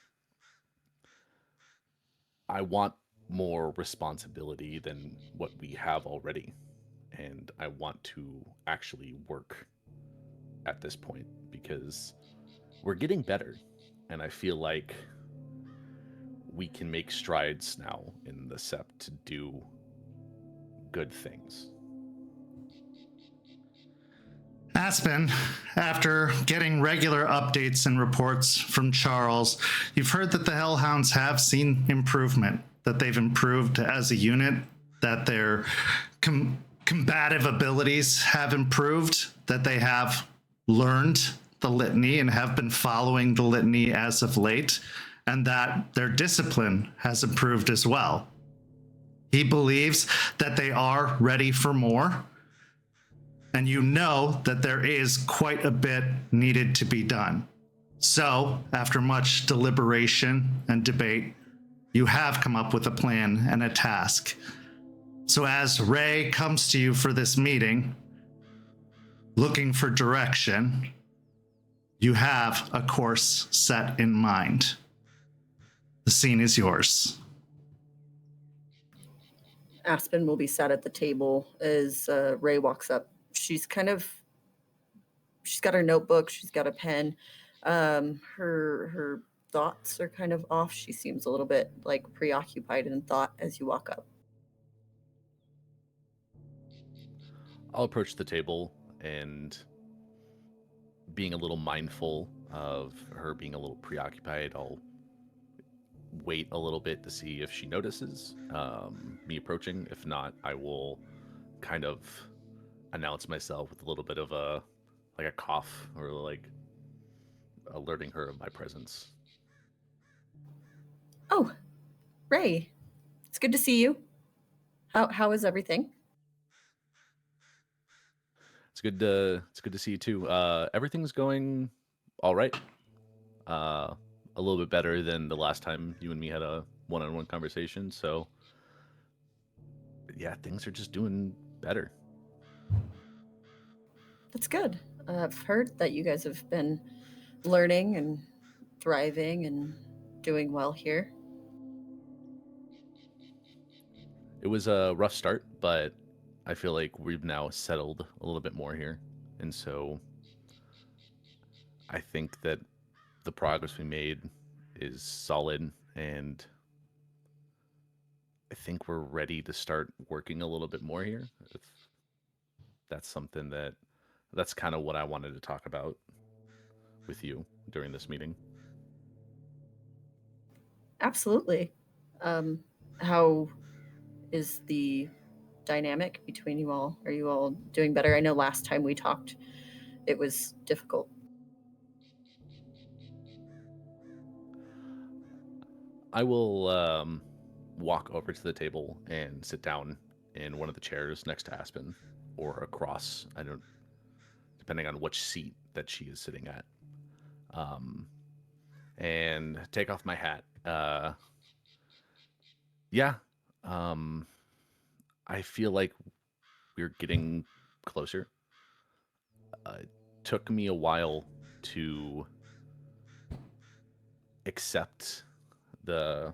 I want more responsibility than what we have already, and I want to actually work at this point because we're getting better. And I feel like we can make strides now in the Sept to do good things. Aspen, after getting regular updates and reports from Charles, you've heard that the Hell Hounds have seen improvement, that they've improved as a unit, that their combative abilities have improved, that they have learned the litany and have been following the litany as of late, and that their discipline has improved as well. He believes that they are ready for more, and you know that there is quite a bit needed to be done. So, after much deliberation and debate, you have come up with a plan and a task. So as Ray comes to you for this meeting, looking for direction, you have a course set in mind. The scene is yours. Aspen will be sat at the table as Ray walks up. She's got her notebook, she's got a pen. Her thoughts are kind of off. She seems a little bit like preoccupied in thought as you walk up. I'll approach the table and, being a little mindful of her being a little preoccupied, I'll wait a little bit to see if she notices me approaching. If not, I will kind of announce myself with a little bit of a cough, or like alerting her of my presence. Oh, Ray, it's good to see you. How is everything? It's good to see you too. Everything's going all right. A little bit better than the last time you and me had a one-on-one conversation. So yeah, things are just doing better. That's good. I've heard that you guys have been learning and thriving and doing well here. It was a rough start, but I feel like we've now settled a little bit more here. And so I think that the progress we made is solid, and I think we're ready to start working a little bit more here. If that's something that's kind of what I wanted to talk about with you during this meeting. Absolutely. How is the dynamic between you all? Are you all doing better? I know last time we talked, it was difficult. I will walk over to the table and sit down in one of the chairs next to Aspen, or across. I don't, depending on which seat that she is sitting at. And take off my hat. Yeah. I feel like we're getting closer. It took me a while to accept the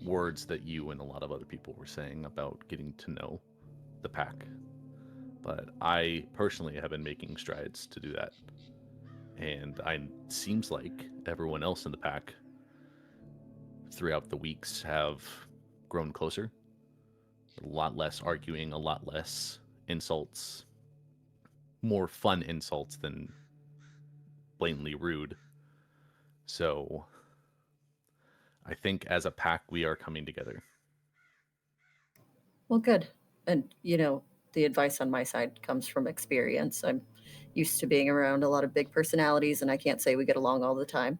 words that you and a lot of other people were saying about getting to know the pack. But I personally have been making strides to do that. And seems like everyone else in the pack throughout the weeks have grown closer. A lot less arguing, a lot less insults, more fun insults than blatantly rude. So I think as a pack, we are coming together. Well, good. And, the advice on my side comes from experience. I'm used to being around a lot of big personalities, and I can't say we get along all the time.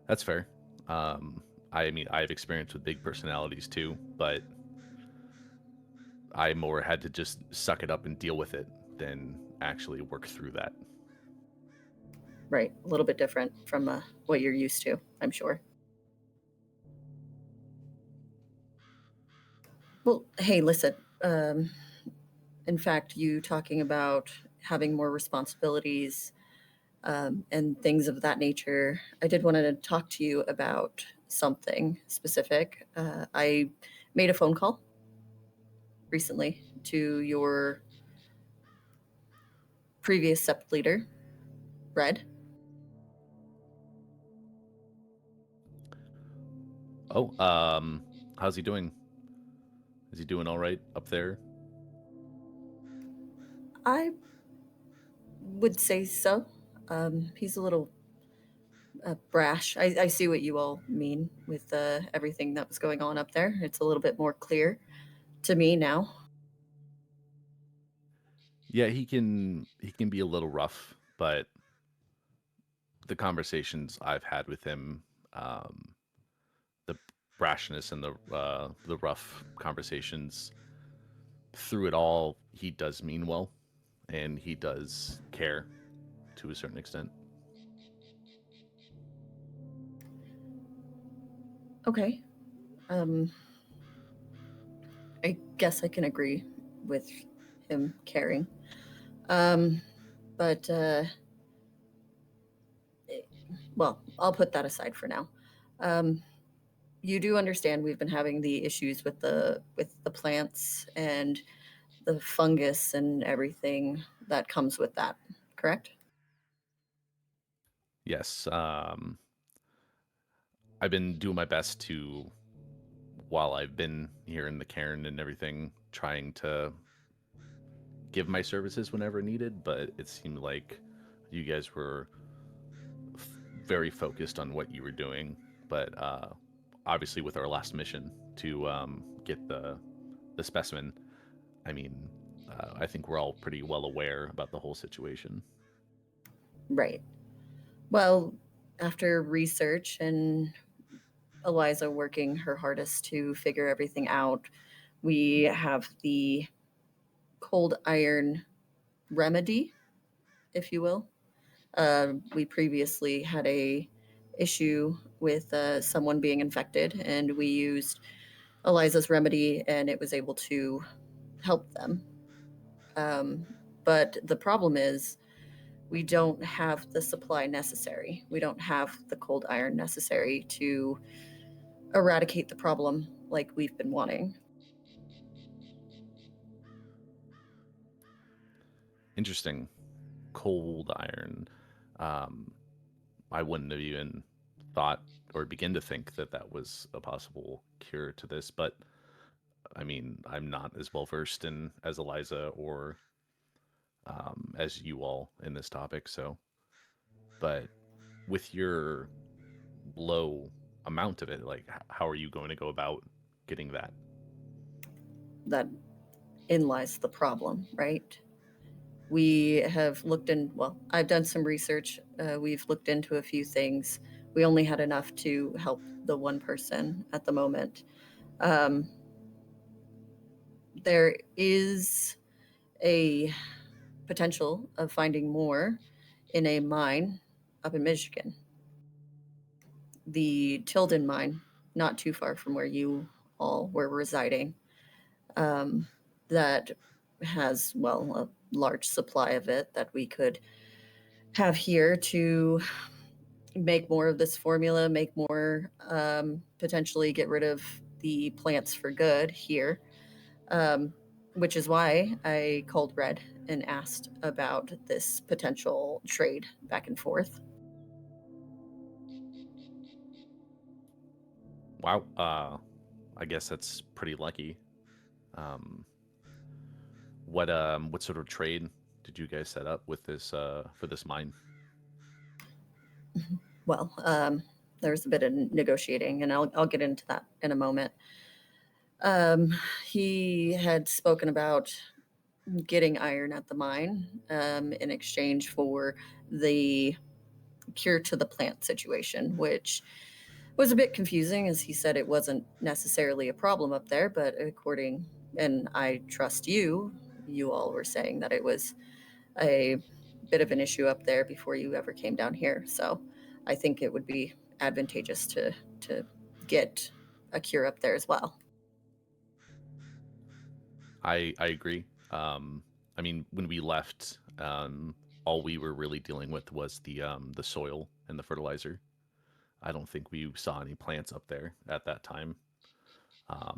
That's fair. I mean, I've experienced with big personalities too, but I more had to just suck it up and deal with it than actually work through that. Right. A little bit different from what you're used to, I'm sure. Well, hey, listen. In fact, you talking about having more responsibilities and things of that nature, I did want to talk to you about something specific. I made a phone call recently to your previous Sept Leader, Red. Oh, how's he doing? Is he doing all right up there? I would say so. He's a little brash. I see what you all mean with everything that was going on up there. It's a little bit more clear to me now. Yeah, he can be a little rough, but the conversations I've had with him, the brashness and the rough conversations, through it all, he does mean well, and he does care to a certain extent. Okay. I guess I can agree with him caring. But well, I'll put that aside for now. You do understand we've been having the issues with the plants and the fungus and everything that comes with that, correct? Yes, I've been doing my best to, while I've been here in the cairn and everything, trying to give my services whenever needed, but it seemed like you guys were very focused on what you were doing. But obviously, with our last mission to get the specimen, I mean, I think we're all pretty well aware about the whole situation. Right. Well, after research and Eliza working her hardest to figure everything out, we have the cold iron remedy, if you will. We previously had a issue with someone being infected, and we used Eliza's remedy, and it was able to help them. But the problem is, we don't have the supply necessary. We don't have the cold iron necessary to eradicate the problem like we've been wanting. Interesting. Cold iron. I wouldn't have even thought or begin to think that that was a possible cure to this, but I mean, I'm not as well versed in as Eliza or as you all in this topic. So, but with your low amount of it, like, how are you going to go about getting that? That in lies the problem, right? We have looked in, well, I've done some research. We've looked into a few things. We only had enough to help the one person at the moment. There is a potential of finding more in a mine up in Michigan. The Tilden mine, not too far from where you all were residing, that has, well, a large supply of it that we could have here to make more of this formula, make more, potentially get rid of the plants for good here, which is why I called Red and asked about this potential trade back and forth. Wow. I guess that's pretty lucky. Um, what sort of trade did you guys set up with this for this mine? Well, there's a bit of negotiating, and I'll get into that in a moment. He had spoken about getting iron at the mine in exchange for the cure to the plant situation, which was a bit confusing, as he said it wasn't necessarily a problem up there, but according, and I trust you, you all were saying that it was a bit of an issue up there before you ever came down here. So I think it would be advantageous to get a cure up there as well. I agree. I mean, when we left, all we were really dealing with was the soil and the fertilizer. I don't think we saw any plants up there at that time. I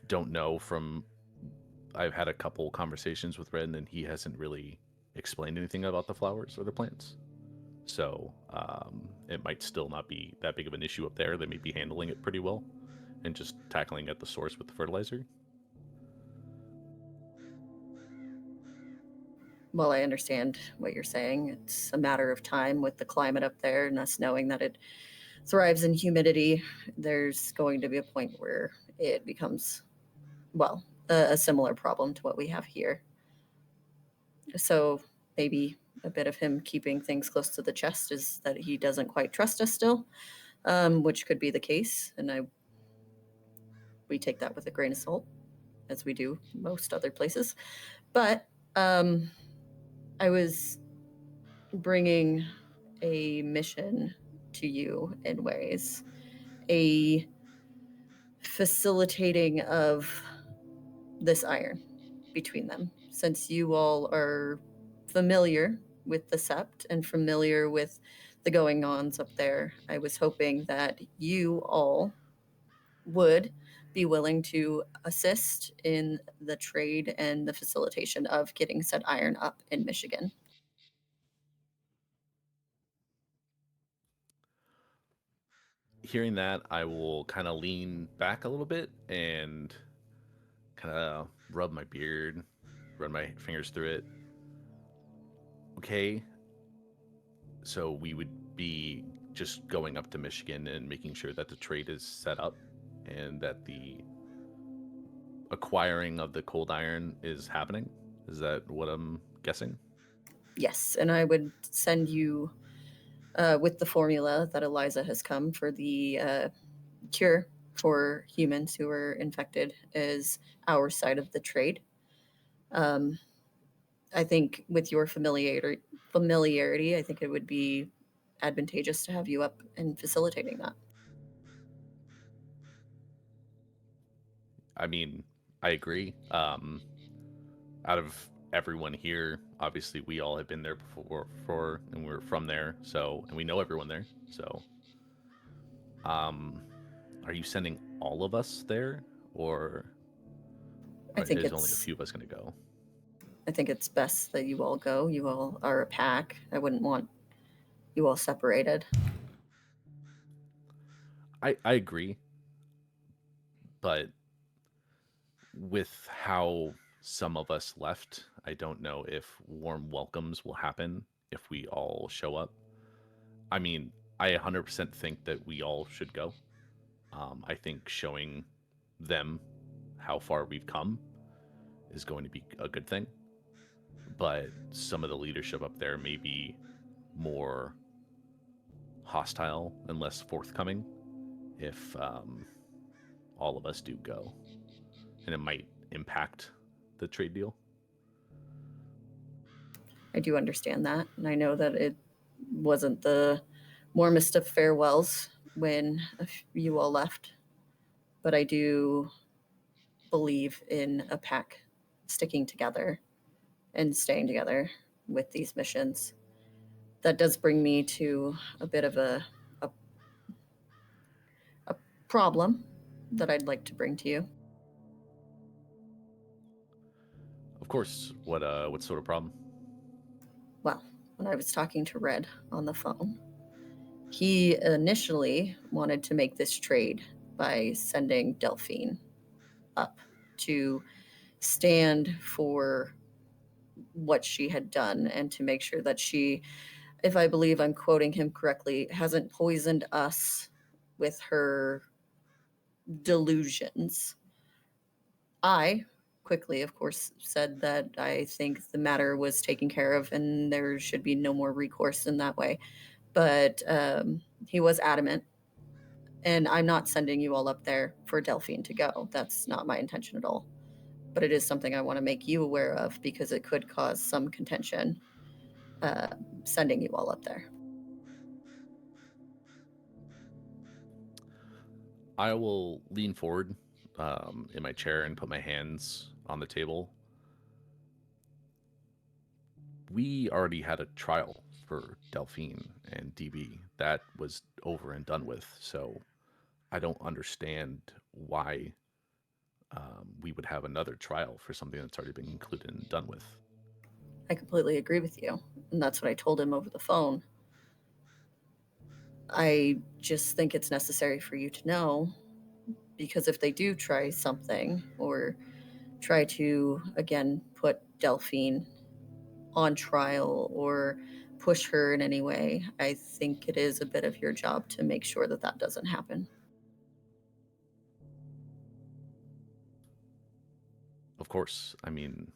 don't know from I've had a couple conversations with Red, and he hasn't really explained anything about the flowers or the plants. So it might still not be that big of an issue up there. They may be handling it pretty well and just tackling at the source with the fertilizer. Well, I understand what you're saying. It's a matter of time with the climate up there and us knowing that it thrives in humidity. There's going to be a point where it becomes, well, a similar problem to what we have here. So maybe a bit of him keeping things close to the chest is that he doesn't quite trust us still, which could be the case. And we take that with a grain of salt, as we do most other places. But I was bringing a mission to you in ways, a facilitating of this iron between them, since you all are familiar with the Sept and familiar with the going-ons up there. I was hoping that you all would be willing to assist in the trade and the facilitation of getting said iron up in Michigan. Hearing that, I will kind of lean back a little bit and kind of rub my beard, run my fingers through it. Okay, so we would be just going up to Michigan and making sure that the trade is set up and that the acquiring of the cold iron is happening. Is that what I'm guessing? Yes, and I would send you with the formula that Eliza has come for the cure for humans who are infected is our side of the trade. I think with your familiarity, I think it would be advantageous to have you up and facilitating that. I mean, I agree. Out of everyone here, obviously we all have been there before, and we're from there, so, and we know everyone there. So, are you sending all of us there, or I think is only a it's few of us going to go? I think it's best that you all go. You all are a pack. I wouldn't want you all separated. I agree, but with how some of us left, I don't know if warm welcomes will happen if we all show up. I mean, I 100% think that we all should go. I think showing them how far we've come is going to be a good thing. But some of the leadership up there may be more hostile and less forthcoming if all of us do go. And it might impact the trade deal. I do understand that, and I know that it wasn't the warmest of farewells when you all left, but I do believe in a pack sticking together and staying together with these missions. That does bring me to a bit of a problem that I'd like to bring to you. Of course. What sort of problem? Well, when I was talking to Red on the phone, he initially wanted to make this trade by sending Delphine up to stand for what she had done and to make sure that she, if I believe I'm quoting him correctly, hasn't poisoned us with her delusions. I quickly, of course, said that I think the matter was taken care of and there should be no more recourse in that way. But he was adamant. And I'm not sending you all up there for Delphine to go. That's not my intention at all. But it is something I want to make you aware of because it could cause some contention sending you all up there. I will lean forward in my chair and put my hands on the table. We already had a trial for Delphine and DB. That was over and done with. So I don't understand why we would have another trial for something that's already been concluded and done with. I completely agree with you. And that's what I told him over the phone. I just think it's necessary for you to know, because if they do try something or try to, again, put Delphine on trial or push her in any way, I think it is a bit of your job to make sure that that doesn't happen. Of course. I mean,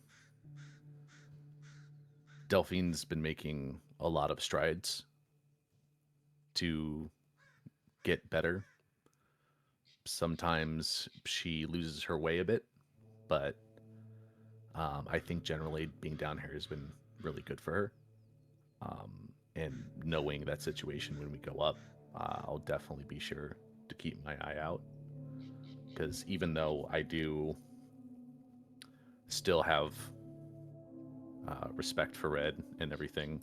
Delphine's been making a lot of strides to get better. Sometimes she loses her way a bit, but I think generally being down here has been really good for her. And knowing that situation when we go up, I'll definitely be sure to keep my eye out. Because even though I do still have respect for Red and everything,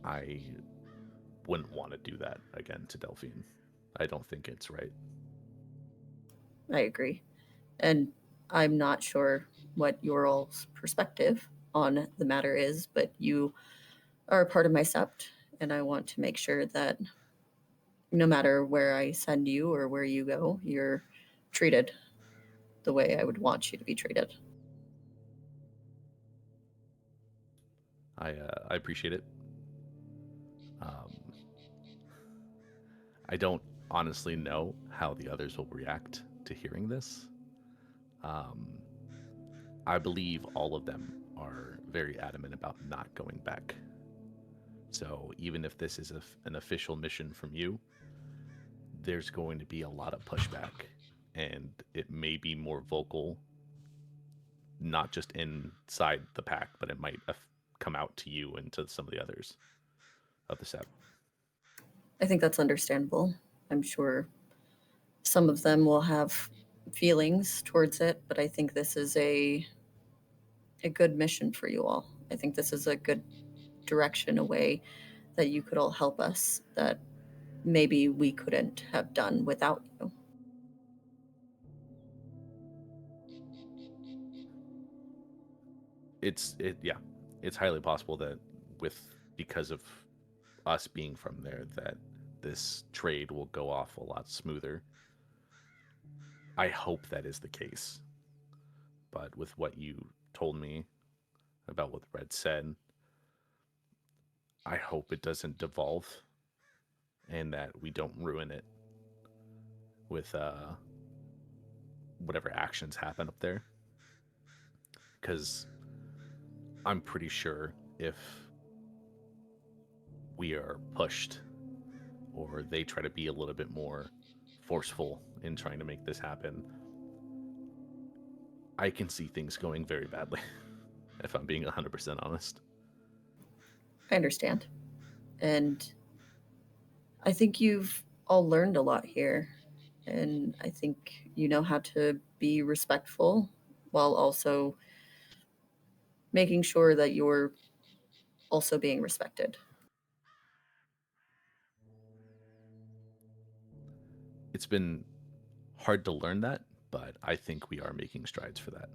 I wouldn't want to do that again to Delphine. I don't think it's right. I agree. And I'm not sure what your all's perspective on the matter is, but you are a part of my Sept, and I want to make sure that no matter where I send you or where you go, you're treated the way I would want you to be treated. I appreciate it. I don't honestly know how the others will react to hearing this. I believe all of them are very adamant about not going back. So even if this is an official mission from you, there's going to be a lot of pushback, and it may be more vocal, not just inside the pack, but it might come out to you and to some of the others of the Sept. I think that's understandable. I'm sure some of them will have feelings towards it, but I think this is a good mission for you all. I think this is a good direction, a way that you could all help us that maybe we couldn't have done without you. It's highly possible that because of us being from there, that this trade will go off a lot smoother. I hope that is the case. But with what you told me about what Red said, I hope it doesn't devolve and that we don't ruin it with whatever actions happen up there. Because I'm pretty sure if we are pushed or they try to be a little bit more forceful in trying to make this happen, I can see things going very badly, if I'm being 100% honest. I understand. And I think you've all learned a lot here. And I think you know how to be respectful while also making sure that you're also being respected. It's been hard to learn that, but I think we are making strides for that.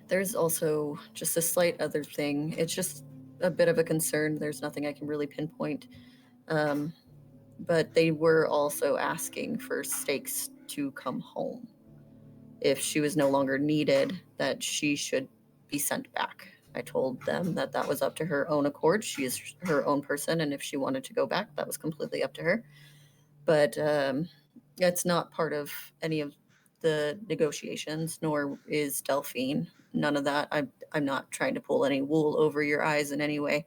There's also just a slight other thing. It's just a bit of a concern. There's nothing I can really pinpoint. But they were also asking for Stakes to come home. If she was no longer needed, that she should be sent back. I told them that that was up to her own accord. She is her own person, and if she wanted to go back, that was completely up to her. But it's not part of any of the negotiations, nor is Delphine. None of that. I'm not trying to pull any wool over your eyes in any way.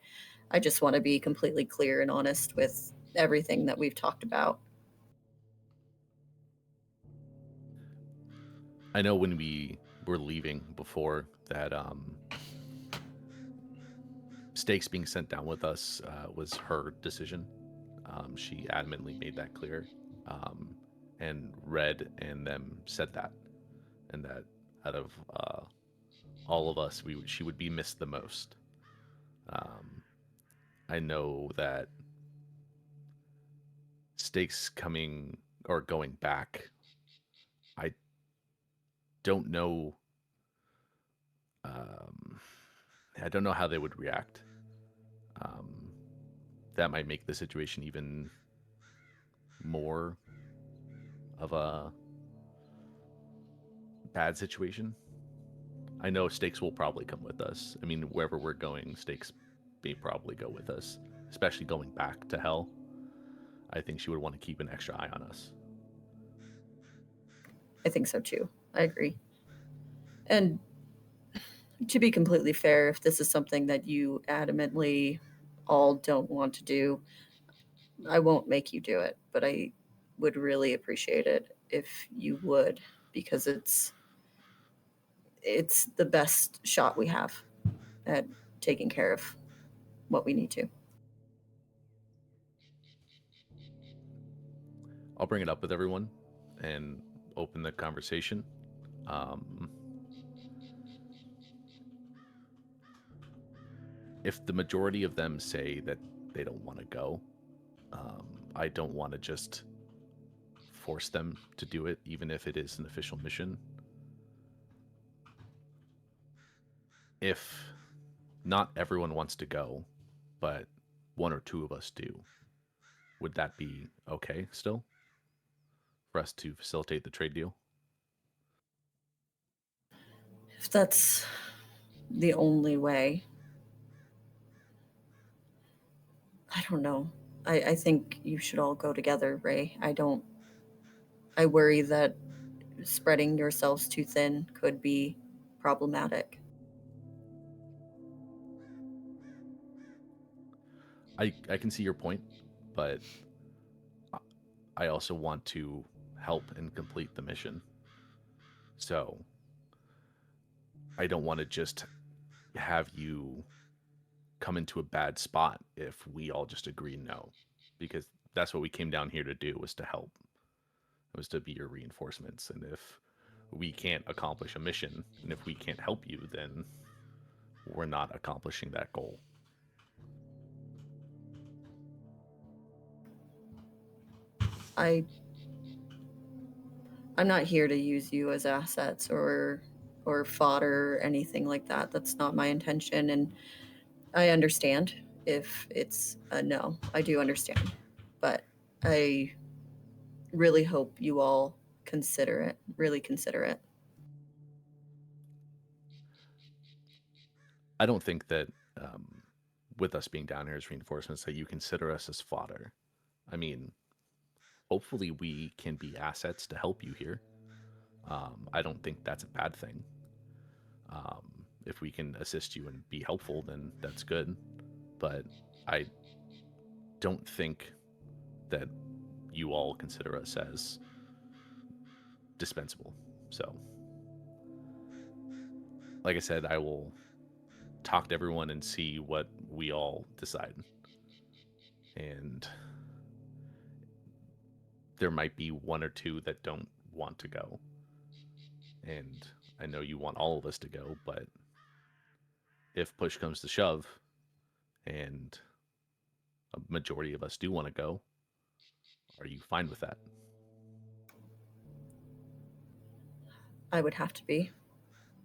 I just want to be completely clear and honest with everything that we've talked about. I know when we were leaving before that Stakes being sent down with us was her decision. She adamantly made that clear. And Red and them said that. And that out of all of us, she would be missed the most. I know that Stakes coming or going back, I don't know. I don't know how they would react. That might make the situation even more of a bad situation. I know Stakes will probably come with us. I mean, wherever we're going, Stakes may probably go with us, especially going back to Hell. I think she would want to keep an extra eye on us. I think so too. I agree. And to be completely fair, if this is something that you adamantly all don't want to do, I won't make you do it, but I would really appreciate it if you would, because it's the best shot we have at taking care of what we need to. I'll bring it up with everyone and open the conversation. If the majority of them say that they don't want to go, I don't want to just force them to do it, even if it is an official mission. If not everyone wants to go, but one or two of us do, would that be okay still for us to facilitate the trade deal? If that's the only way, I don't know. I think you should all go together, Ray. I worry that spreading yourselves too thin could be problematic. I can see your point, but I also want to help and complete the mission. So I don't want to just have you come into a bad spot if we all just agree no, because that's what we came down here to do, was to help. It was to be your reinforcements. And if we can't accomplish a mission, and if we can't help you, then we're not accomplishing that goal. I'm not here to use you as assets or fodder or anything like that. That's not my intention, and I understand if it's a no. I do understand. But I really hope you all consider it. Really consider it. I don't think that with us being down here as reinforcements that you consider us as fodder. I mean, hopefully we can be assets to help you here. I don't think that's a bad thing. If we can assist you and be helpful, then that's good. But I don't think that you all consider us as dispensable. So, like I said, I will talk to everyone and see what we all decide. And there might be one or two that don't want to go. And I know you want all of us to go, but if push comes to shove and a majority of us do want to go, are you fine with that? I would have to be.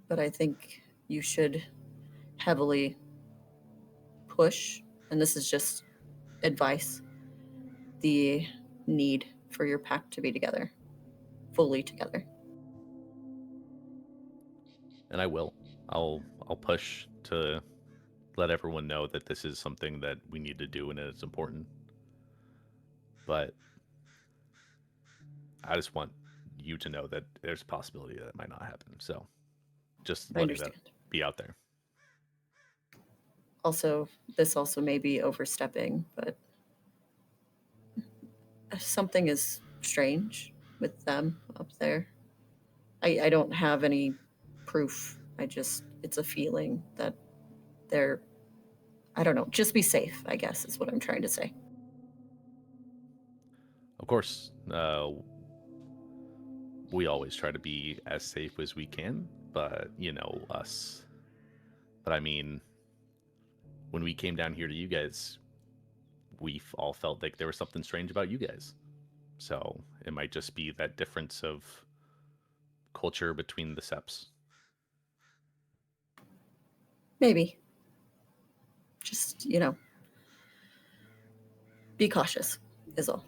But I think you should heavily push, and this is just advice, the need for your pack to be together, fully together. And I will. I'll push to let everyone know that this is something that we need to do and it's important. But I just want you to know that there's a possibility that it might not happen. So just letting that be out there. Also, this also may be overstepping, but something is strange with them up there. I don't have any proof. It's a feeling that they're, I don't know, just be safe, I guess is what I'm trying to say. Of course, we always try to be as safe as we can, but you know us. But I mean, when we came down here to you guys, we all felt like there was something strange about you guys. So it might just be that difference of culture between the Septs. Maybe. Just, be cautious is all.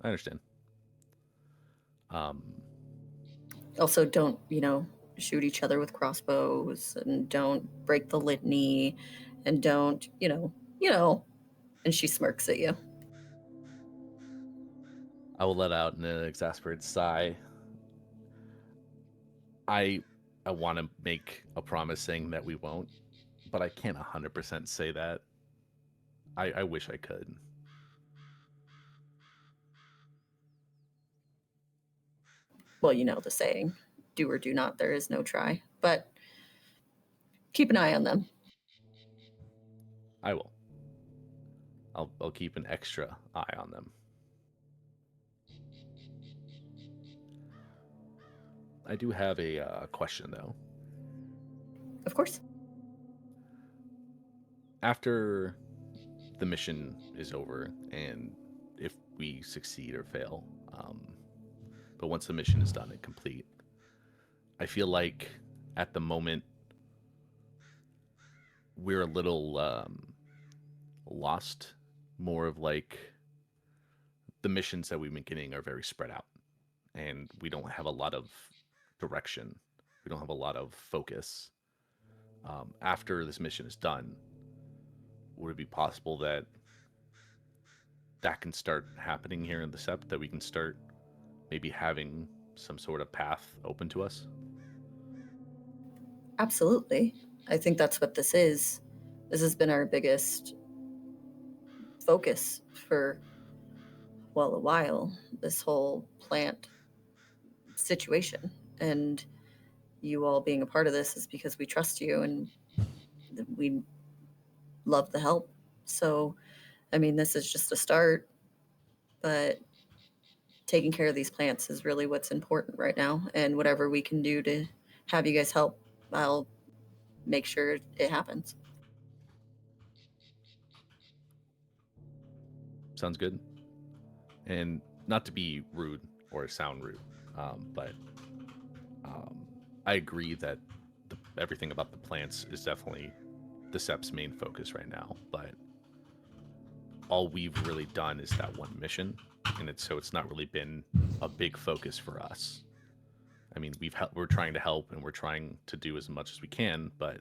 I understand. Also, don't, shoot each other with crossbows, and don't break the litany, and don't, and she smirks at you. I will let out an exasperated sigh. I want to make a promise saying that we won't, but I can't 100% say that. I wish I could. Well, you know the saying, do or do not, there is no try. But keep an eye on them. I will. I'll keep an extra eye on them. I do have a question, though. Of course. After the mission is over, and if we succeed or fail, but once the mission is done and complete, I feel like at the moment we're a little lost. More of like the missions that we've been getting are very spread out, and we don't have a lot of direction. We don't have a lot of focus. After this mission is done, would it be possible that that can start happening here in the Sept, that we can start maybe having some sort of path open to us? Absolutely. I think that's what this is. This has been our biggest focus for, well, a while, this whole plant situation. And you all being a part of this is because we trust you and we love the help. So, I mean, this is just a start, but taking care of these plants is really what's important right now. And whatever we can do to have you guys help, I'll make sure it happens. Sounds good. And not to be rude or sound rude, but I agree that everything about the plants is definitely the Sept's main focus right now. But all we've really done is that one mission, and it's not really been a big focus for us. I mean, we're trying to help and we're trying to do as much as we can, but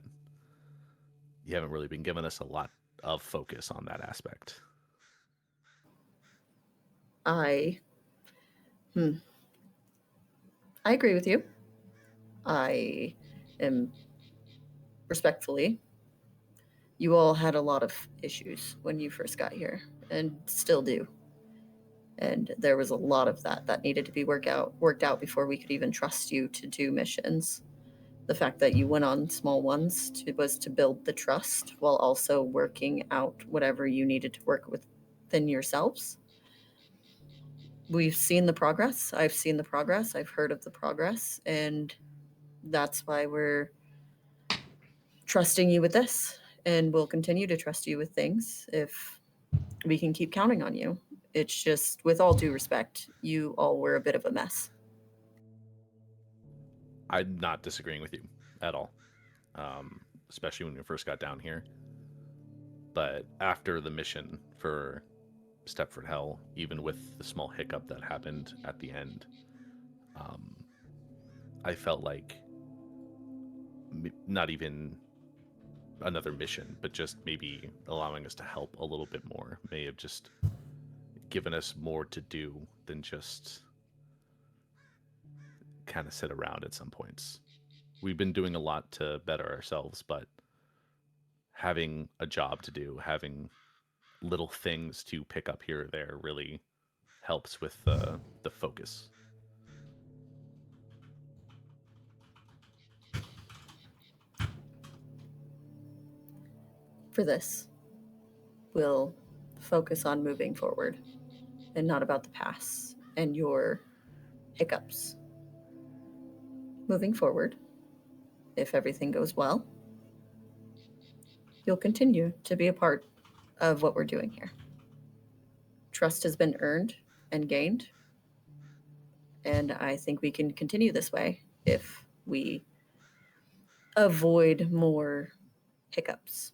you haven't really been giving us a lot of focus on that aspect. I agree with you. I am respectfully, you all had a lot of issues when you first got here and still do. And there was a lot of that needed to be worked out before we could even trust you to do missions. The fact that you went on small ones was to build the trust while also working out whatever you needed to work within yourselves. We've seen the progress. I've seen the progress. I've heard of the progress. And that's why we're trusting you with this. And we'll continue to trust you with things if we can keep counting on you. It's just, with all due respect, you all were a bit of a mess. I'm not disagreeing with you at all, especially when we first got down here. But after the mission for Stepford Hell, even with the small hiccup that happened at the end, I felt like not even another mission, but just maybe allowing us to help a little bit more may have just given us more to do than just kind of sit around at some points. We've been doing a lot to better ourselves, but having a job to do, having little things to pick up here or there really helps with the focus. For this, we'll focus on moving forward and not about the past and your hiccups. Moving forward, if everything goes well, you'll continue to be a part of what we're doing here. Trust has been earned and gained, and I think we can continue this way if we avoid more hiccups.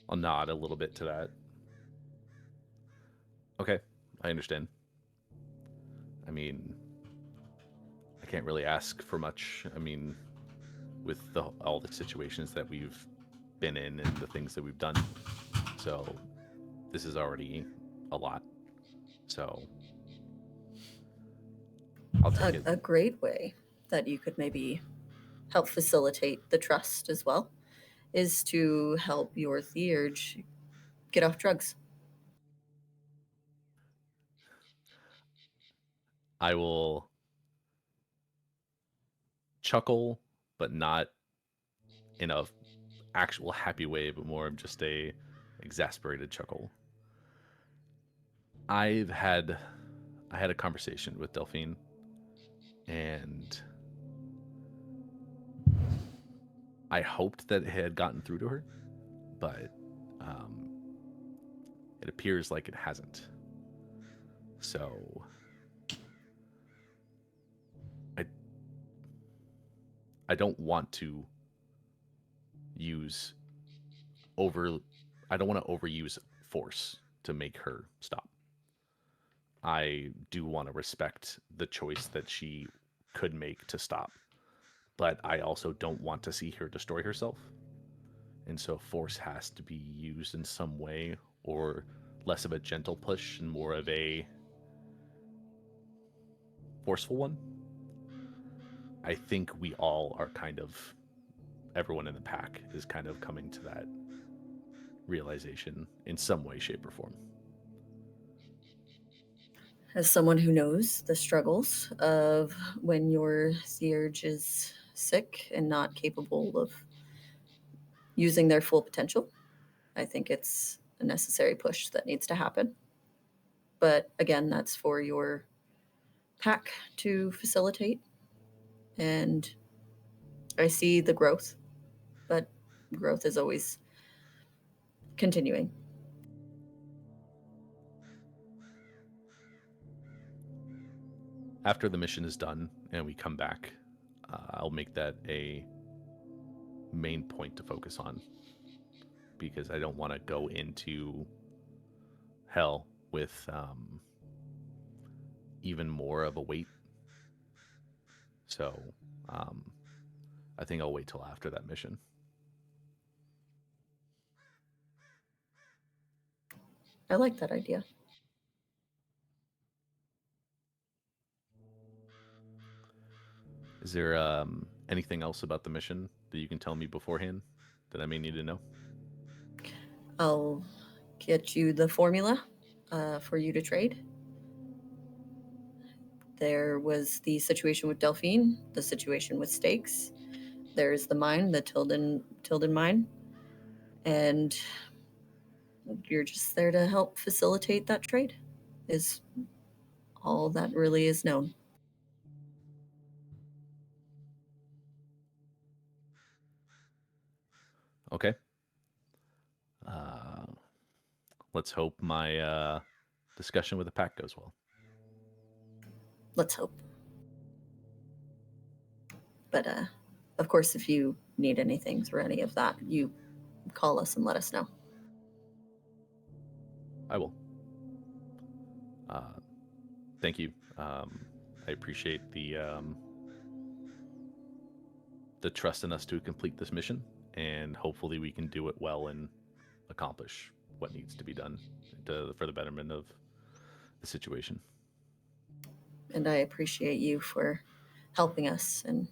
I'll nod a little bit to that. Okay, I understand. I mean, I can't really ask for much. I mean, with all the situations that we've been in and the things that we've done. So this is already a lot. So I'll take it. A great way that you could maybe help facilitate the trust as well is to help your Theurge get off drugs. I will chuckle, but not in a actual happy way, but more of just a exasperated chuckle. I had a conversation with Delphine, and I hoped that it had gotten through to her, but it appears like it hasn't. So I don't want to I don't want to overuse force to make her stop. I do want to respect the choice that she could make to stop, but I also don't want to see her destroy herself. And so force has to be used in some way or less of a gentle push and more of a forceful one. I think we all are kind of, everyone in the pack is kind of coming to that realization in some way, shape, or form. As someone who knows the struggles of when your Theurge is sick and not capable of using their full potential, I think it's a necessary push that needs to happen. But again, that's for your pack to facilitate. And I see the growth, but growth is always continuing. After the mission is done and we come back, I'll make that a main point to focus on, because I don't want to go into hell with even more of a weight. So I think I'll wait till after that mission. I like that idea. Is there anything else about the mission that you can tell me beforehand that I may need to know? I'll get you the formula for you to trade. There was the situation with Delphine, the situation with stakes. There's the mine, the Tilden mine. And you're just there to help facilitate that trade, is all that really is known. Okay. Let's hope my discussion with the pack goes well. Let's hope. But of course, if you need anything through any of that, you call us and let us know. I will. Thank you. I appreciate the trust in us to complete this mission, and hopefully we can do it well and accomplish what needs to be done for the betterment of the situation. And I appreciate you for helping us and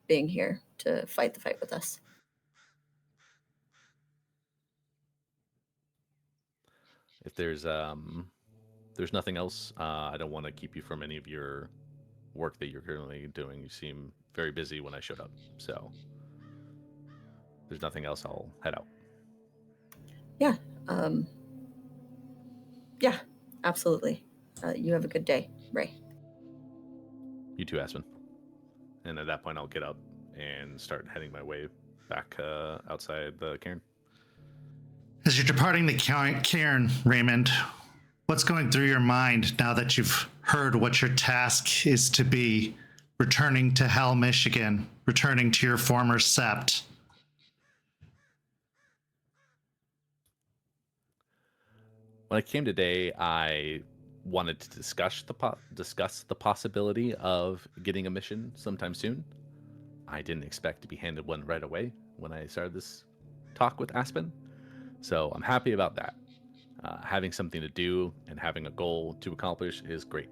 being here to fight the fight with us. If there's nothing else, I don't want to keep you from any of your work that you're currently doing. You seem very busy when I showed up, so if there's nothing else, I'll head out. Yeah. Yeah, absolutely. You have a good day, Ray. You too, Aspen. And at that point, I'll get up and start heading my way back outside the cairn. As you're departing the cairn, Raymond, what's going through your mind now that you've heard what your task is to be, returning to Hell, Michigan, returning to your former Sept? When I came today, I wanted to discuss the possibility of getting a mission sometime soon. I didn't expect to be handed one right away when I started this talk with Aspen, so I'm happy about that. Having something to do and having a goal to accomplish is great.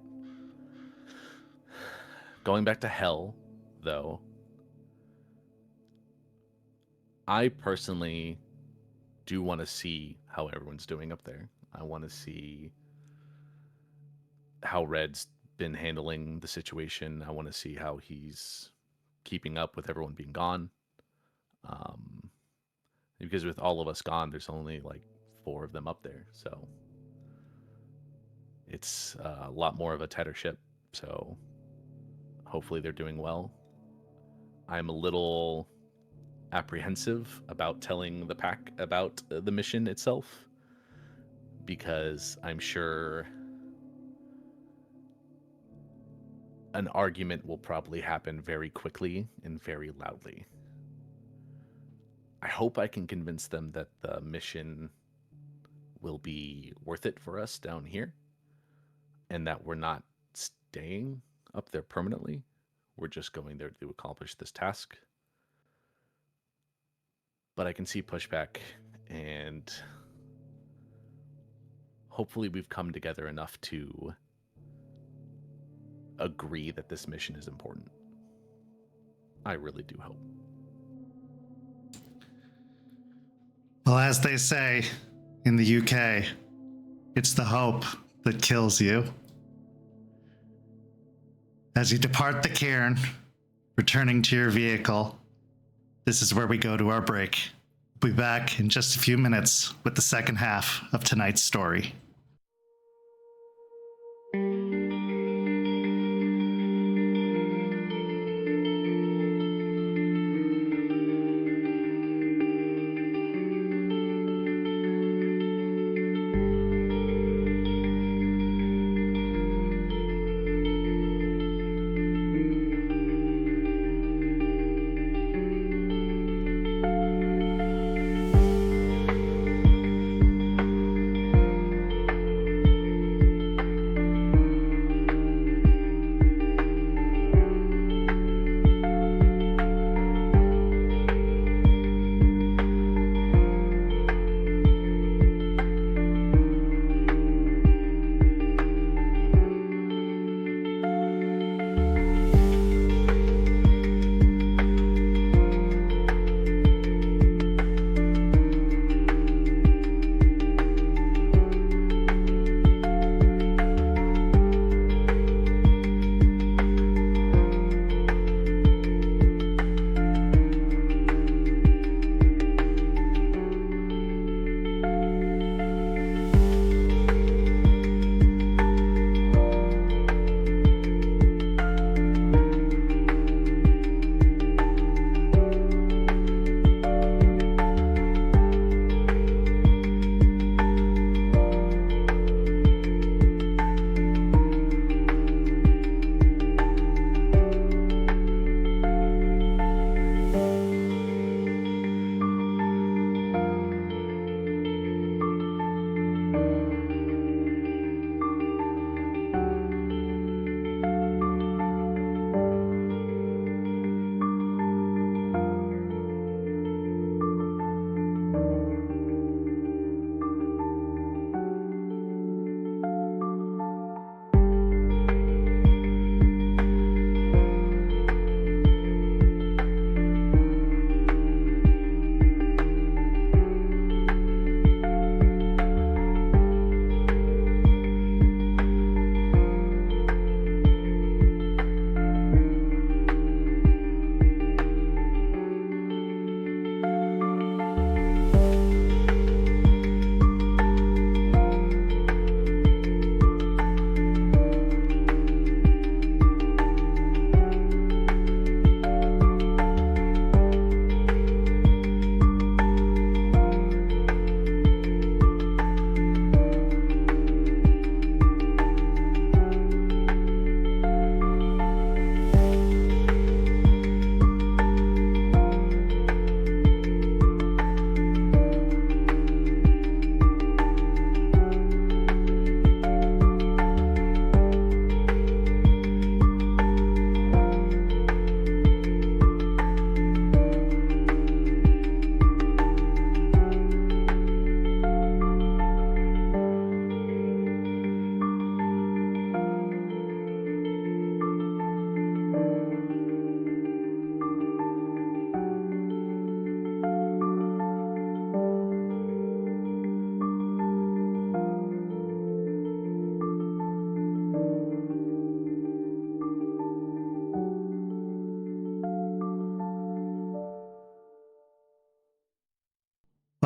Going back to Hell, though, I personally do want to see how everyone's doing up there. I want to see how Red's been handling the situation. I want to see how he's keeping up with everyone being gone. Because with all of us gone, there's only like 4 of them up there. So it's a lot more of a tighter ship. So hopefully they're doing well. I'm a little apprehensive about telling the pack about the mission itself, because I'm sure an argument will probably happen very quickly and very loudly. I hope I can convince them that the mission will be worth it for us down here, and that we're not staying up there permanently. We're just going there to accomplish this task. But I can see pushback, and hopefully we've come together enough to agree that this mission is important. I really do hope. Well, as they say in the UK, it's the hope that kills you. As you depart the cairn, returning to your vehicle, this is where we go to our break. We'll be back in just a few minutes with the second half of tonight's story.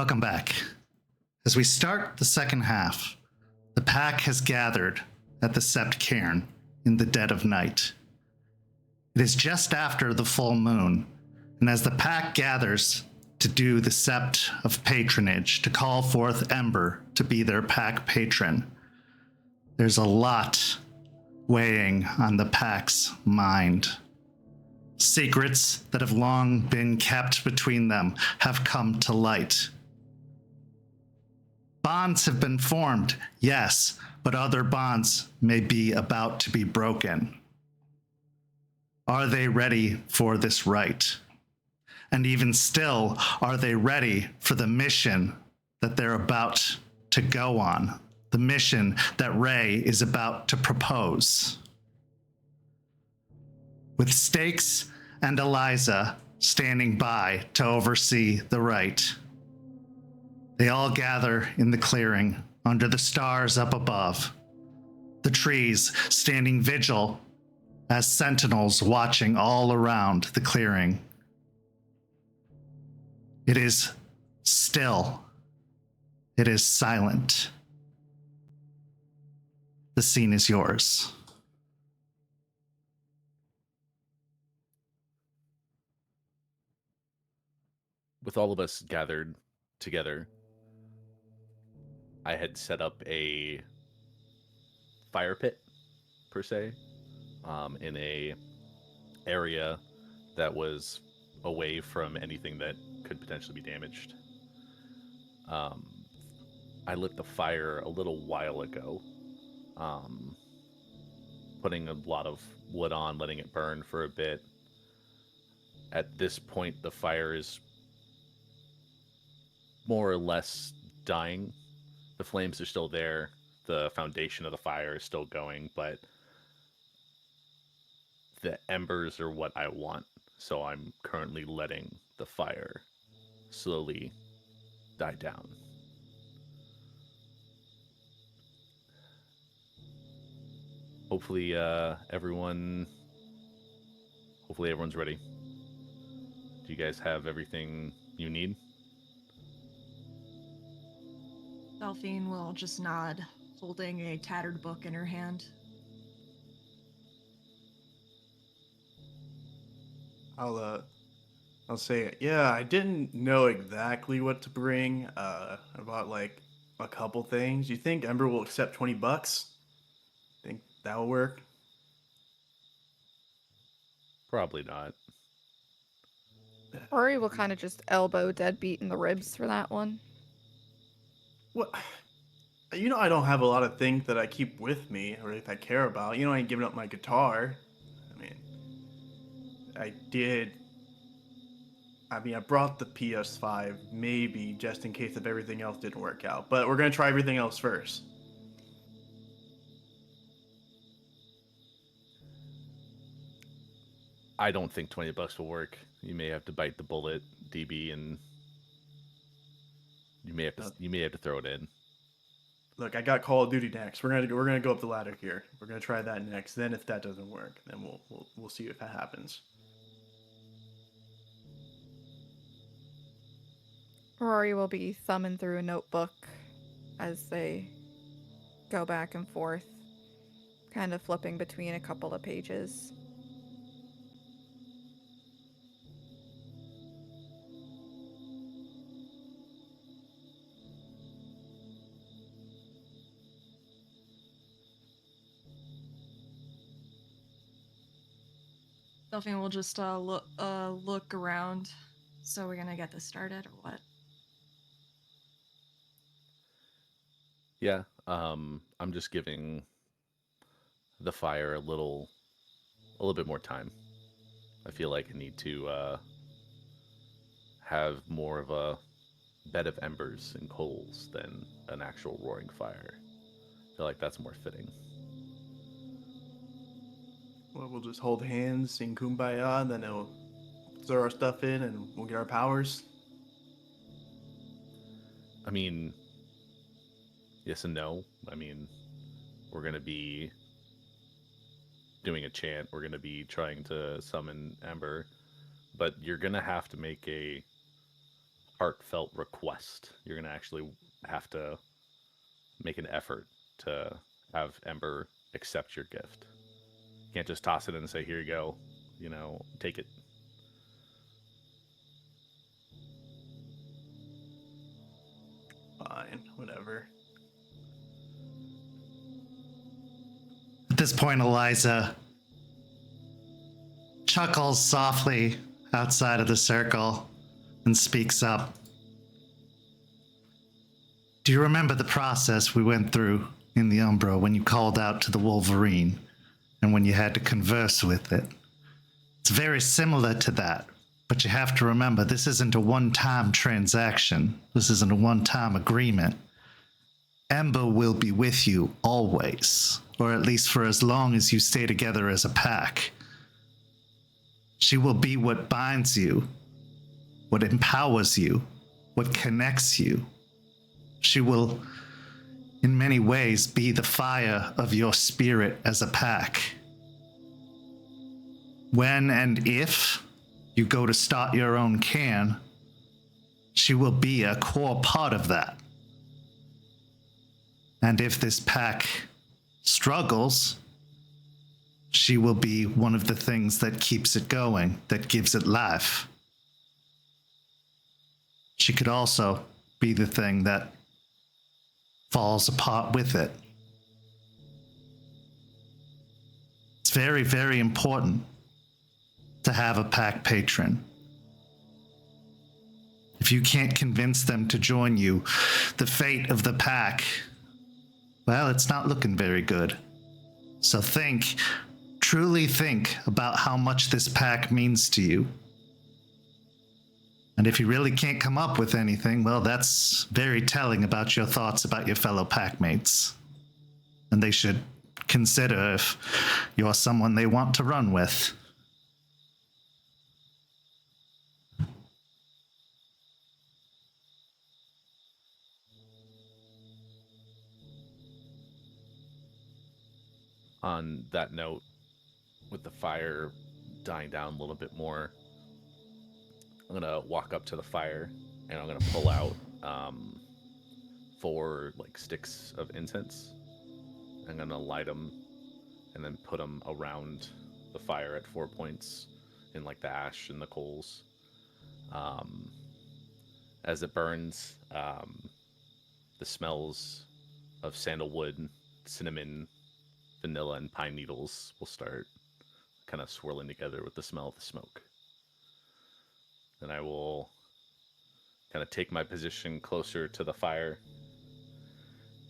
Welcome back. As we start the second half, the pack has gathered at the Sept cairn in the dead of night. It is just after the full moon, and as the pack gathers to do the Sept of Patronage, to call forth Ember to be their pack patron, there's a lot weighing on the pack's mind. Secrets that have long been kept between them have come to light. Bonds have been formed, yes, but other bonds may be about to be broken. Are they ready for this rite? And even still, are they ready for the mission that they're about to go on? the mission that Ray is about to propose. With Stakes and Eliza standing by to oversee the rite, they all gather in the clearing under the stars up above, the trees standing vigil as sentinels watching all around the clearing. It is still. It is silent. The scene is yours. With all of us gathered together, I had set up a fire pit, per se, in a area that was away from anything that could potentially be damaged. I lit the fire a little while ago, putting a lot of wood on, letting it burn for a bit. At this point, the fire is more or less dying. The flames are still there. The foundation of the fire is still going, but the embers are what I want. So I'm currently letting the fire slowly die down. Hopefully, everyone's ready. Do you guys have everything you need? Delphine will just nod, holding a tattered book in her hand. I'll say it. Yeah, I didn't know exactly what to bring. About like a couple things. You think Ember will accept $20? Think that'll work? Probably not. Rory will kind of just elbow Deadbeat in the ribs for that one. What? You know I don't have a lot of things that I keep with me or if I care about. You know I ain't giving up my guitar. I brought the PS5 maybe just in case if everything else didn't work out. But we're gonna try everything else first. I don't think $20 will work. You may have to bite the bullet, DB, and you may have to throw it in. Look, I got Call of Duty next. We're gonna go up the ladder here. We're gonna try that next. Then if that doesn't work, then we'll see if that happens. Rory will be thumbing through a notebook as they go back and forth, kind of flipping between a couple of pages. Delphine will just look around. So we're gonna get this started, or what? Yeah, I'm just giving the fire a little bit more time. I feel like I need to have more of a bed of embers and coals than an actual roaring fire. I feel like that's more fitting. Well, we'll just hold hands, sing Kumbaya, and then we'll throw our stuff in and we'll get our powers. I mean, yes and no. I mean, we're going to be doing a chant. We're going to be trying to summon Ember. But you're going to have to make a heartfelt request. You're going to actually have to make an effort to have Ember accept your gift. You can't just toss it in and say, here you go. You know, take it. Fine, whatever. At this point, Eliza chuckles softly outside of the circle and speaks up. Do you remember the process we went through in the Umbra when you called out to the Wolverine and when you had to converse with it? It's very similar to that, but you have to remember this isn't a one-time transaction. This isn't a one-time agreement. Ember will be with you always, or at least for as long as you stay together as a pack. She will be what binds you, what empowers you, what connects you. She will, in many ways, be the fire of your spirit as a pack. When and if you go to start your own cairn, she will be a core part of that. And if this pack struggles, she will be one of the things that keeps it going, that gives it life. She could also be the thing that falls apart with it. It's very, very important to have a pack patron. If you can't convince them to join you, the fate of the pack, well, it's not looking very good. So truly think about how much this pack means to you. And if you really can't come up with anything, well, that's very telling about your thoughts about your fellow packmates. And they should consider if you're someone they want to run with. On that note, with the fire dying down a little bit more, I'm gonna walk up to the fire and I'm gonna pull out 4 sticks of incense. I'm gonna light them and then put them around the fire at 4 points in the ash and the coals. As it burns, the smells of sandalwood, cinnamon, vanilla, and pine needles will start kind of swirling together with the smell of the smoke. Then I will kind of take my position closer to the fire,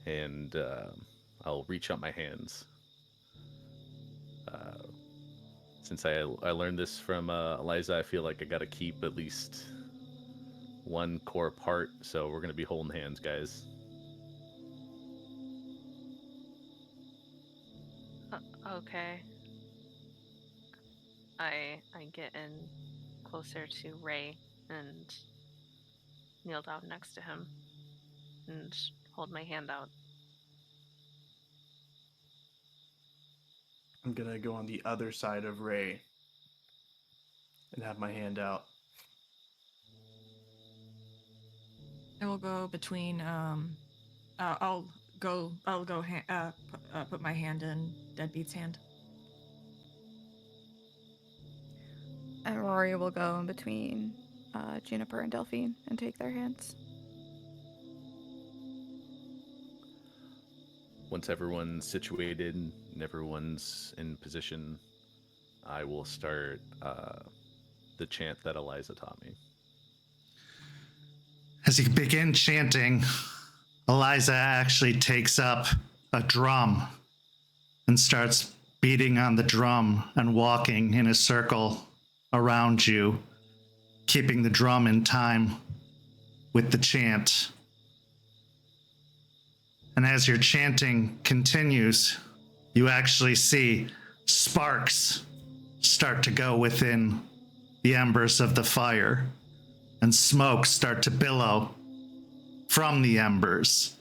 and I'll reach out my hands. Since I learned this from Eliza, I feel like I gotta keep at least one core part, so we're gonna be holding hands, guys. Okay. I get in closer to Ray and kneel down next to him and hold my hand out. I'm gonna go on the other side of Ray and have my hand out. I will go between. I'll put my hand in Deadbeat's hand. And Rory will go in between Juniper and Delphine and take their hands. Once everyone's situated and everyone's in position, I will start the chant that Eliza taught me. As you begin chanting, Eliza actually takes up a drum and starts beating on the drum and walking in a circle around you, keeping the drum in time with the chant. And as your chanting continues, you actually see sparks start to go within the embers of the fire, and smoke start to billow from the embers.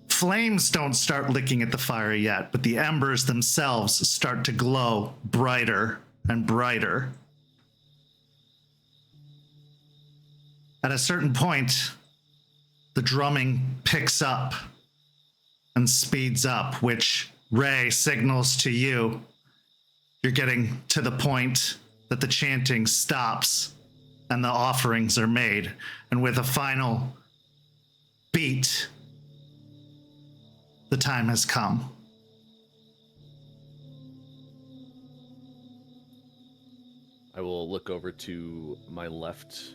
Flames don't start licking at the fire yet, but the embers themselves start to glow brighter and brighter. At a certain point, the drumming picks up and speeds up, which Ray signals to you. You're getting to the point that the chanting stops and the offerings are made. And with a final beat, the time has come. I will look over to my left,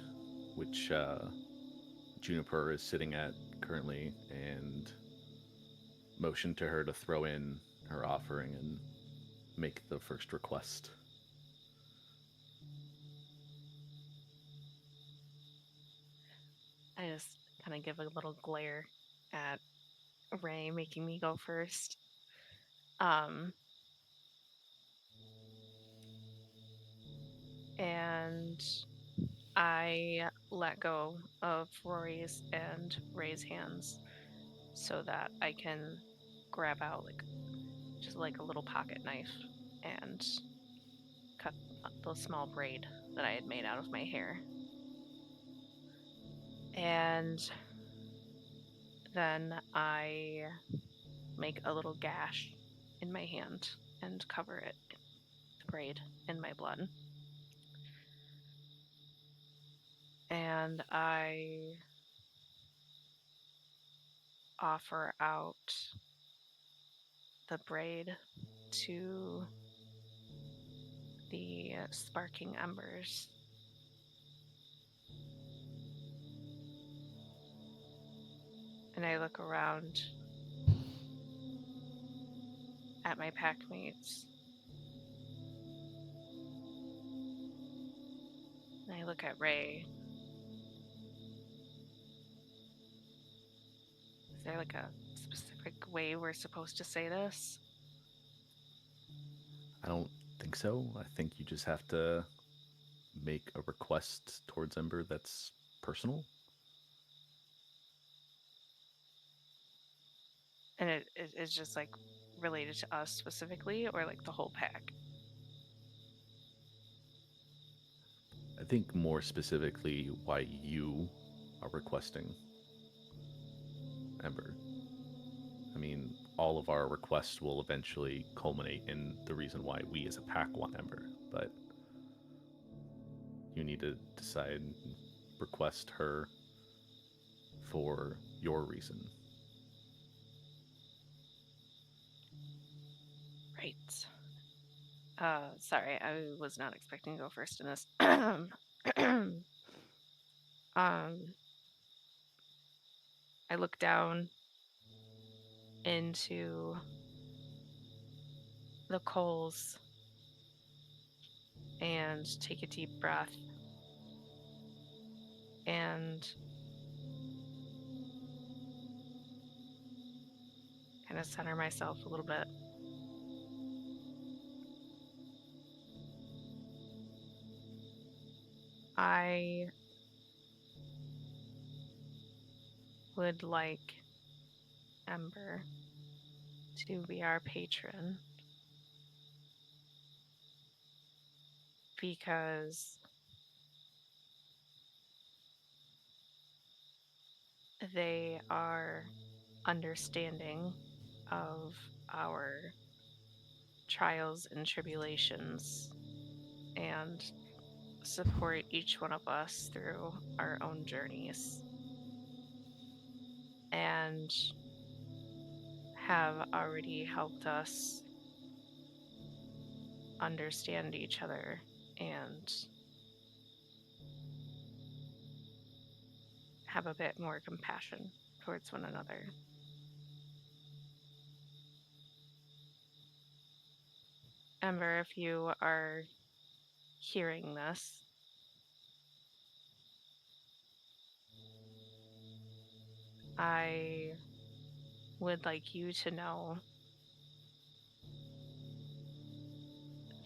which Juniper is sitting at currently, and motion to her to throw in her offering and make the first request. I just kind of give a little glare at Ray making me go first. And I let go of Rory's and Ray's hands so that I can grab out just like a little pocket knife and cut the small braid that I had made out of my hair. And then I make a little gash in my hand and cover it, the braid, in my blood. And I offer out the braid to the sparking embers. And I look around at my packmates. And I look at Ray. Is there like a specific way we're supposed to say this? I don't think so. I think you just have to make a request towards Ember that's personal. And it's just like related to us specifically, or like the whole pack? I think more specifically why you are requesting Ember. I mean, all of our requests will eventually culminate in the reason why we as a pack want Ember, but you need to decide, request her for your reason. Right. Sorry, I was not expecting to go first in this. I look down into the coals and take a deep breath and kind of center myself a little bit. I would like Ember to be our patron because they are understanding of our trials and tribulations and support each one of us through our own journeys, and have already helped us understand each other and have a bit more compassion towards one another. Ember, if you are hearing this, I would like you to know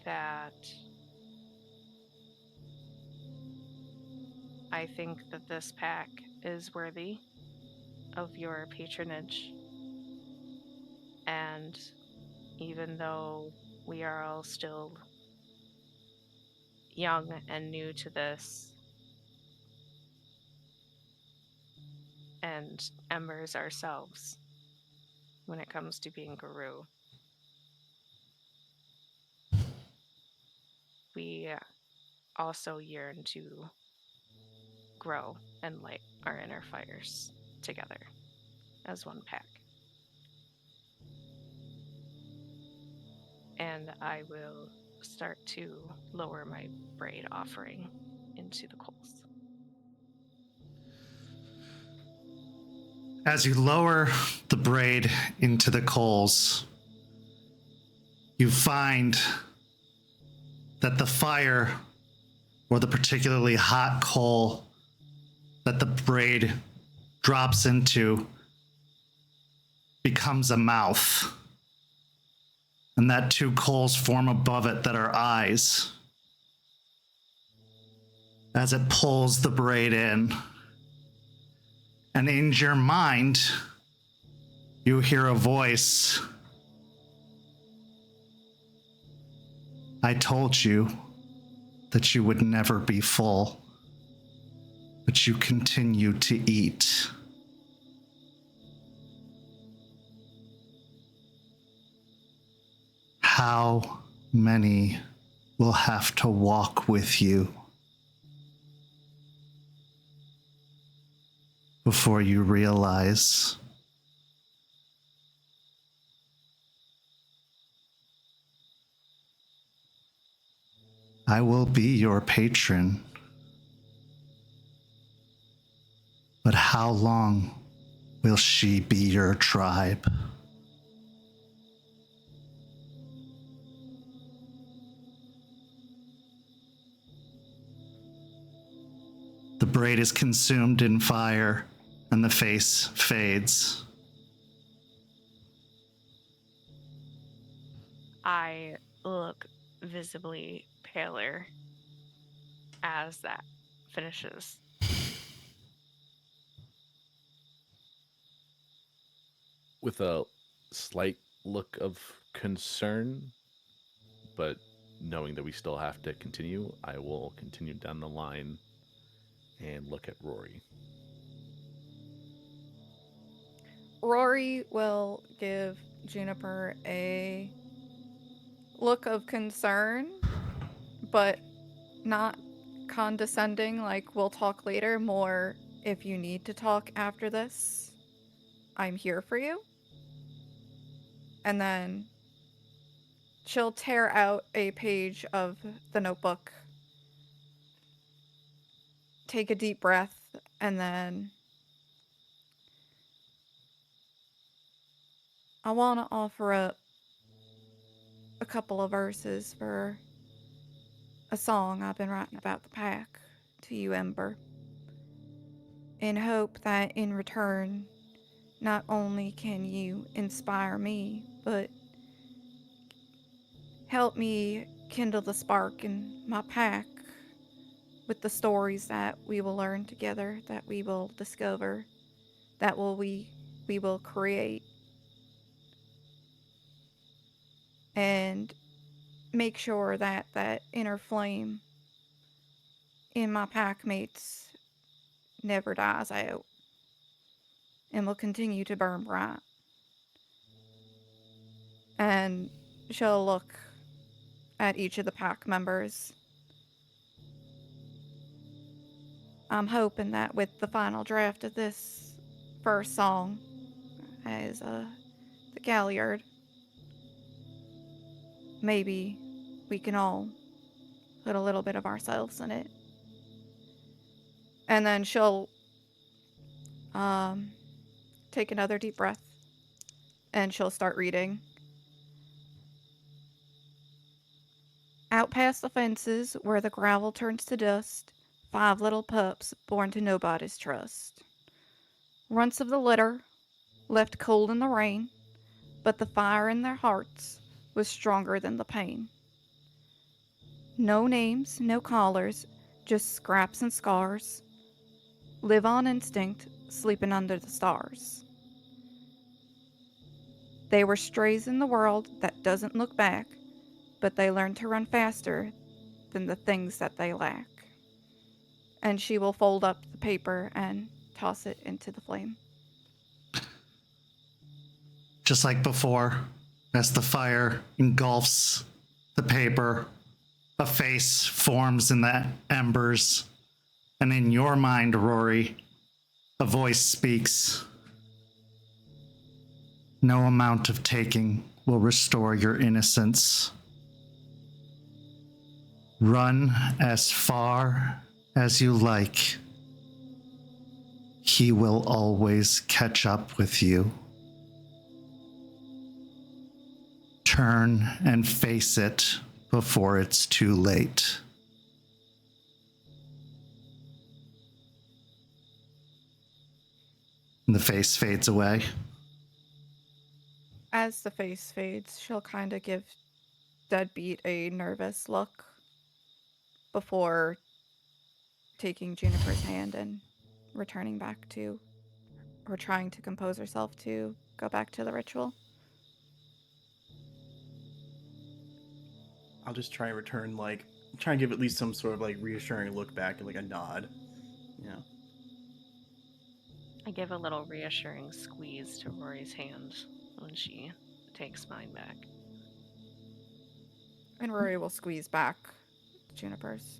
that I think that this pack is worthy of your patronage. And even though we are all still young and new to this, and embers ourselves when it comes to being Garou, we also yearn to grow and light our inner fires together as one pack. And I will start to lower my braid offering into the coals. As you lower the braid into the coals, you find that the fire, or the particularly hot coal that the braid drops into, becomes a mouth. And that two coals form above it that are eyes. As it pulls the braid in. And in your mind, you hear a voice. I told you that you would never be full, but you continue to eat. How many will have to walk with you before you realize I will be your patron? But how long will she be your tribe? The braid is consumed in fire, and the face fades. I look visibly paler as that finishes. With a slight look of concern, but knowing that we still have to continue, I will continue down the line and look at Rory. Rory will give Juniper a look of concern, but not condescending, like we'll talk later, more if you need to talk after this, I'm here for you. And then she'll tear out a page of the notebook, take a deep breath, and then I want to offer up a couple of verses for a song I've been writing about the pack to you, Ember, in hope that in return, not only can you inspire me, but help me kindle the spark in my pack with the stories that we will learn together, that we will discover, that we will create. And make sure that that inner flame in my pack mates never dies out and will continue to burn bright. And she'll look at each of the pack members. I'm hoping that with the final draft of this first song as the Galliard, maybe we can all put a little bit of ourselves in it. And then she'll take another deep breath and she'll start reading. Out past the fences where the gravel turns to dust, 5 little pups born to nobody's trust. Runts of the litter, left cold in the rain, but the fire in their hearts was stronger than the pain. No names, no collars, just scraps and scars. Live on instinct, sleeping under the stars. They were strays in the world that doesn't look back, but they learn to run faster than the things that they lack. And she will fold up the paper and toss it into the flame. Just like before, as the fire engulfs the paper, a face forms in the embers. And in your mind, Rory, a voice speaks. No amount of taking will restore your innocence. Run as far as you like. He will always catch up with you. Turn and face it before it's too late. And the face fades away. As the face fades, she'll kind of give Deadbeat a nervous look before taking Juniper's hand and returning back to, or trying to compose herself to go back to the ritual. I'll just try and return, like, try and give at least some sort of, like, reassuring look back and, like, a nod. You know? I give a little reassuring squeeze to Rory's hand when she takes mine back. And Rory will squeeze back Juniper's.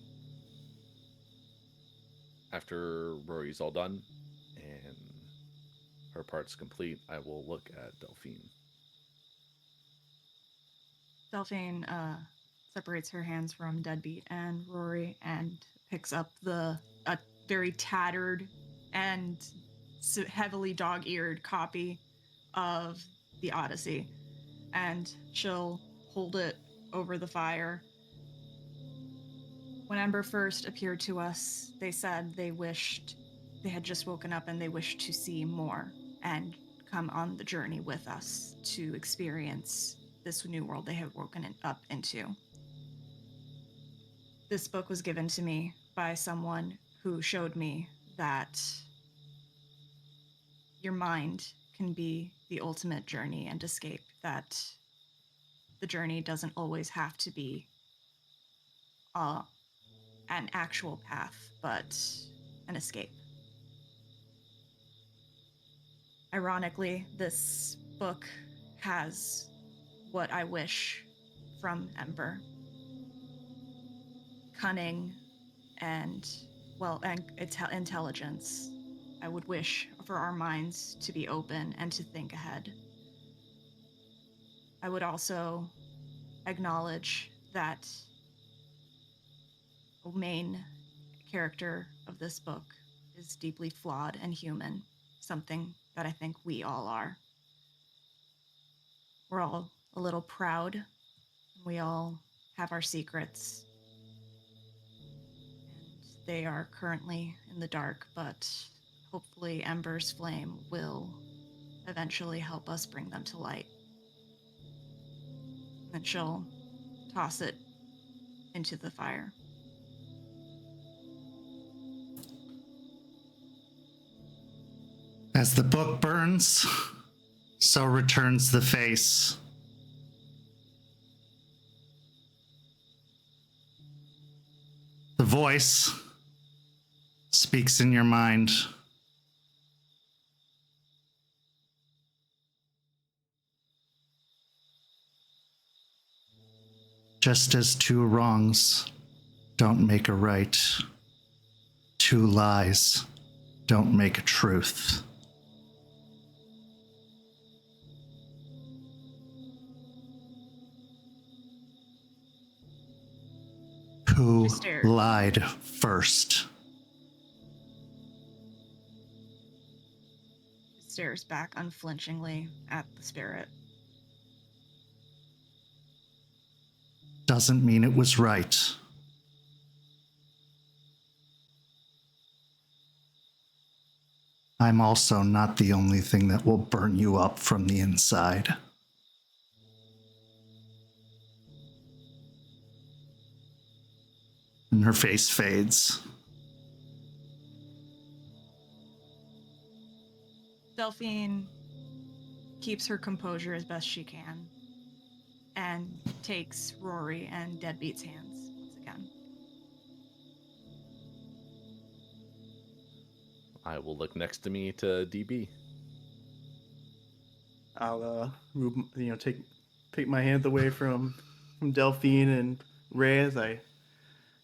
After Rory's all done and her part's complete, I will look at Delphine. Delphine separates her hands from Deadbeat and Rory and picks up a very tattered and heavily dog-eared copy of the Odyssey, and she'll hold it over the fire. When Ember first appeared to us, they said they had just woken up and they wished to see more and come on the journey with us to experience this new world they have woken up into. This book was given to me by someone who showed me that your mind can be the ultimate journey and escape, that the journey doesn't always have to be an actual path, but an escape. Ironically, this book has what I wish from Ember. Cunning and intelligence. I would wish for our minds to be open and to think ahead. I would also acknowledge that the main character of this book is deeply flawed and human, something that I think we all are. We're all a little proud. We all have our secrets. And they are currently in the dark, but hopefully Ember's flame will eventually help us bring them to light. And then she'll toss it into the fire. As the book burns, so returns the face. The voice speaks in your mind. Just as two wrongs don't make a right, two lies don't make a truth. Who lied first? Stares back unflinchingly at the spirit. Doesn't mean it was right. I'm also not the only thing that will burn you up from the inside. And her face fades. Delphine keeps her composure as best she can and takes Rory and Deadbeat's hands once again. I will look next to me to DB. I'll move, take my hand away from Delphine and Ray as I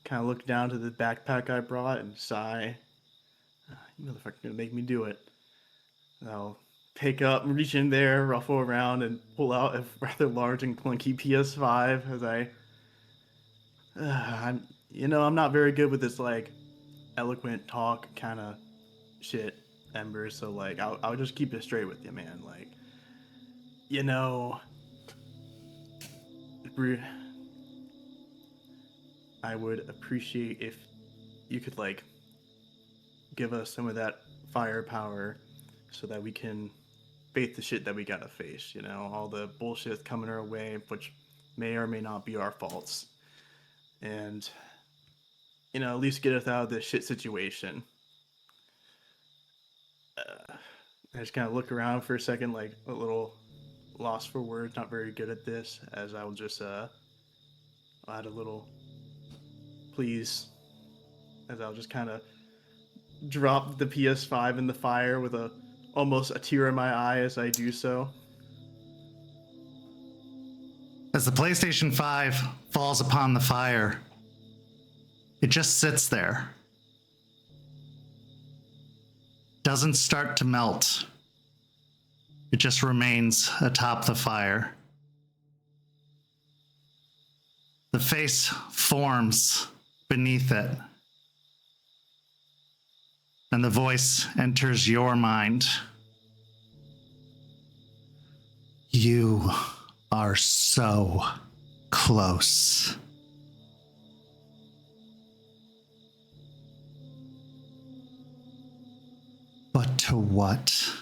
kind of look down to the backpack I brought and sigh. You motherfucker gonna make me do it. I'll pick up, reach in there, ruffle around, and pull out a rather large and clunky PS5 as I'm not very good with this like eloquent talk kind of shit, Ember. So like, I'll just keep it straight with you, man. Like, I would appreciate if you could like give us some of that firepower so that we can face the shit that we gotta face, you know, all the bullshit coming our way, which may or may not be our faults. And, you know, at least get us out of this shit situation. I just kind of look around for a second, like a little lost for words, not very good at this, as I will just add a little please, as I'll just kind of drop the PS5 in the fire with almost a tear in my eye as I do so. As the PlayStation 5 falls upon the fire, it just sits there. Doesn't start to melt. It just remains atop the fire. The face forms beneath it. And the voice enters your mind. You are so close. But to what?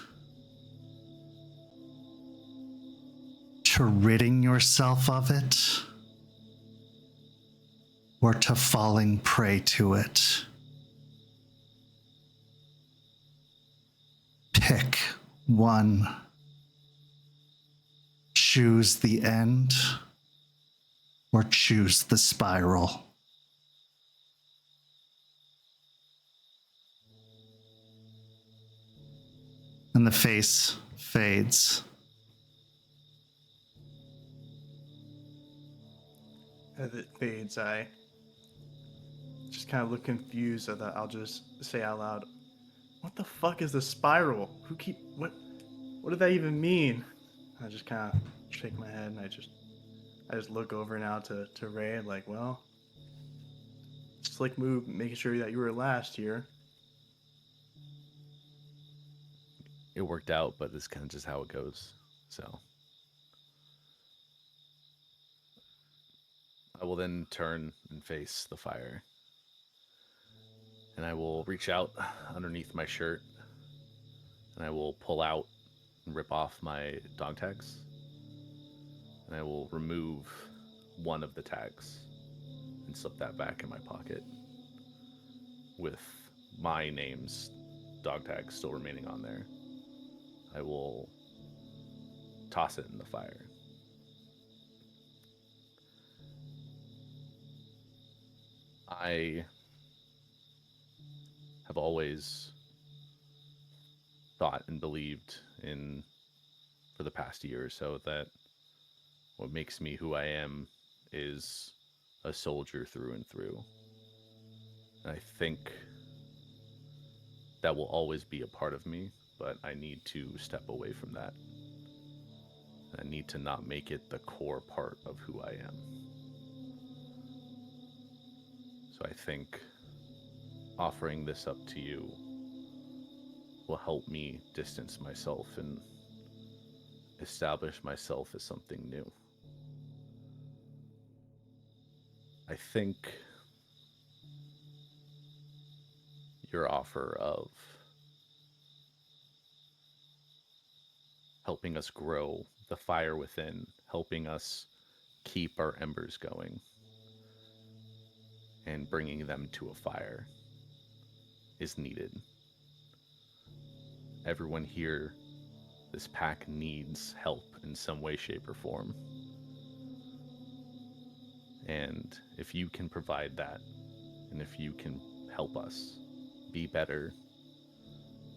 To ridding yourself of it? Or to falling prey to it? Pick one. Choose the end, or choose the spiral. And the face fades. As it fades, I just kind of look confused, so that I'll just say out loud, "What the fuck is the spiral? What did that even mean?" I just kind of shake my head, and I just look over now to Ray, like, well, slick move, making sure that you were last here. It worked out, but this is kind of just how it goes. So I will then turn and face the fire. And I will reach out underneath my shirt, and I will pull out and rip off my dog tags. And I will remove one of the tags and slip that back in my pocket with my name's dog tag still remaining on there. I will toss it in the fire. I have always thought and believed in, for the past year or so, that what makes me who I am is a soldier through and through. And I think that will always be a part of me, but I need to step away from that. I need to not make it the core part of who I am. So I think offering this up to you will help me distance myself and establish myself as something new. I think your offer of helping us grow the fire within, helping us keep our embers going, and bringing them to a fire is needed. Everyone here, this pack needs help in some way, shape, or form. And if you can provide that, and if you can help us be better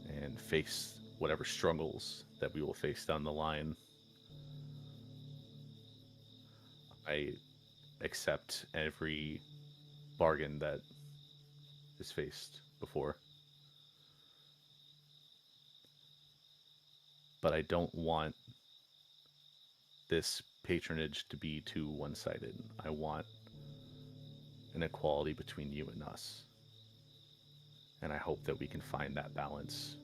and face whatever struggles that we will face down the line, I accept every bargain that is faced before. But I don't want this patronage to be too one-sided. I want an equality between you and us. And I hope that we can find that balance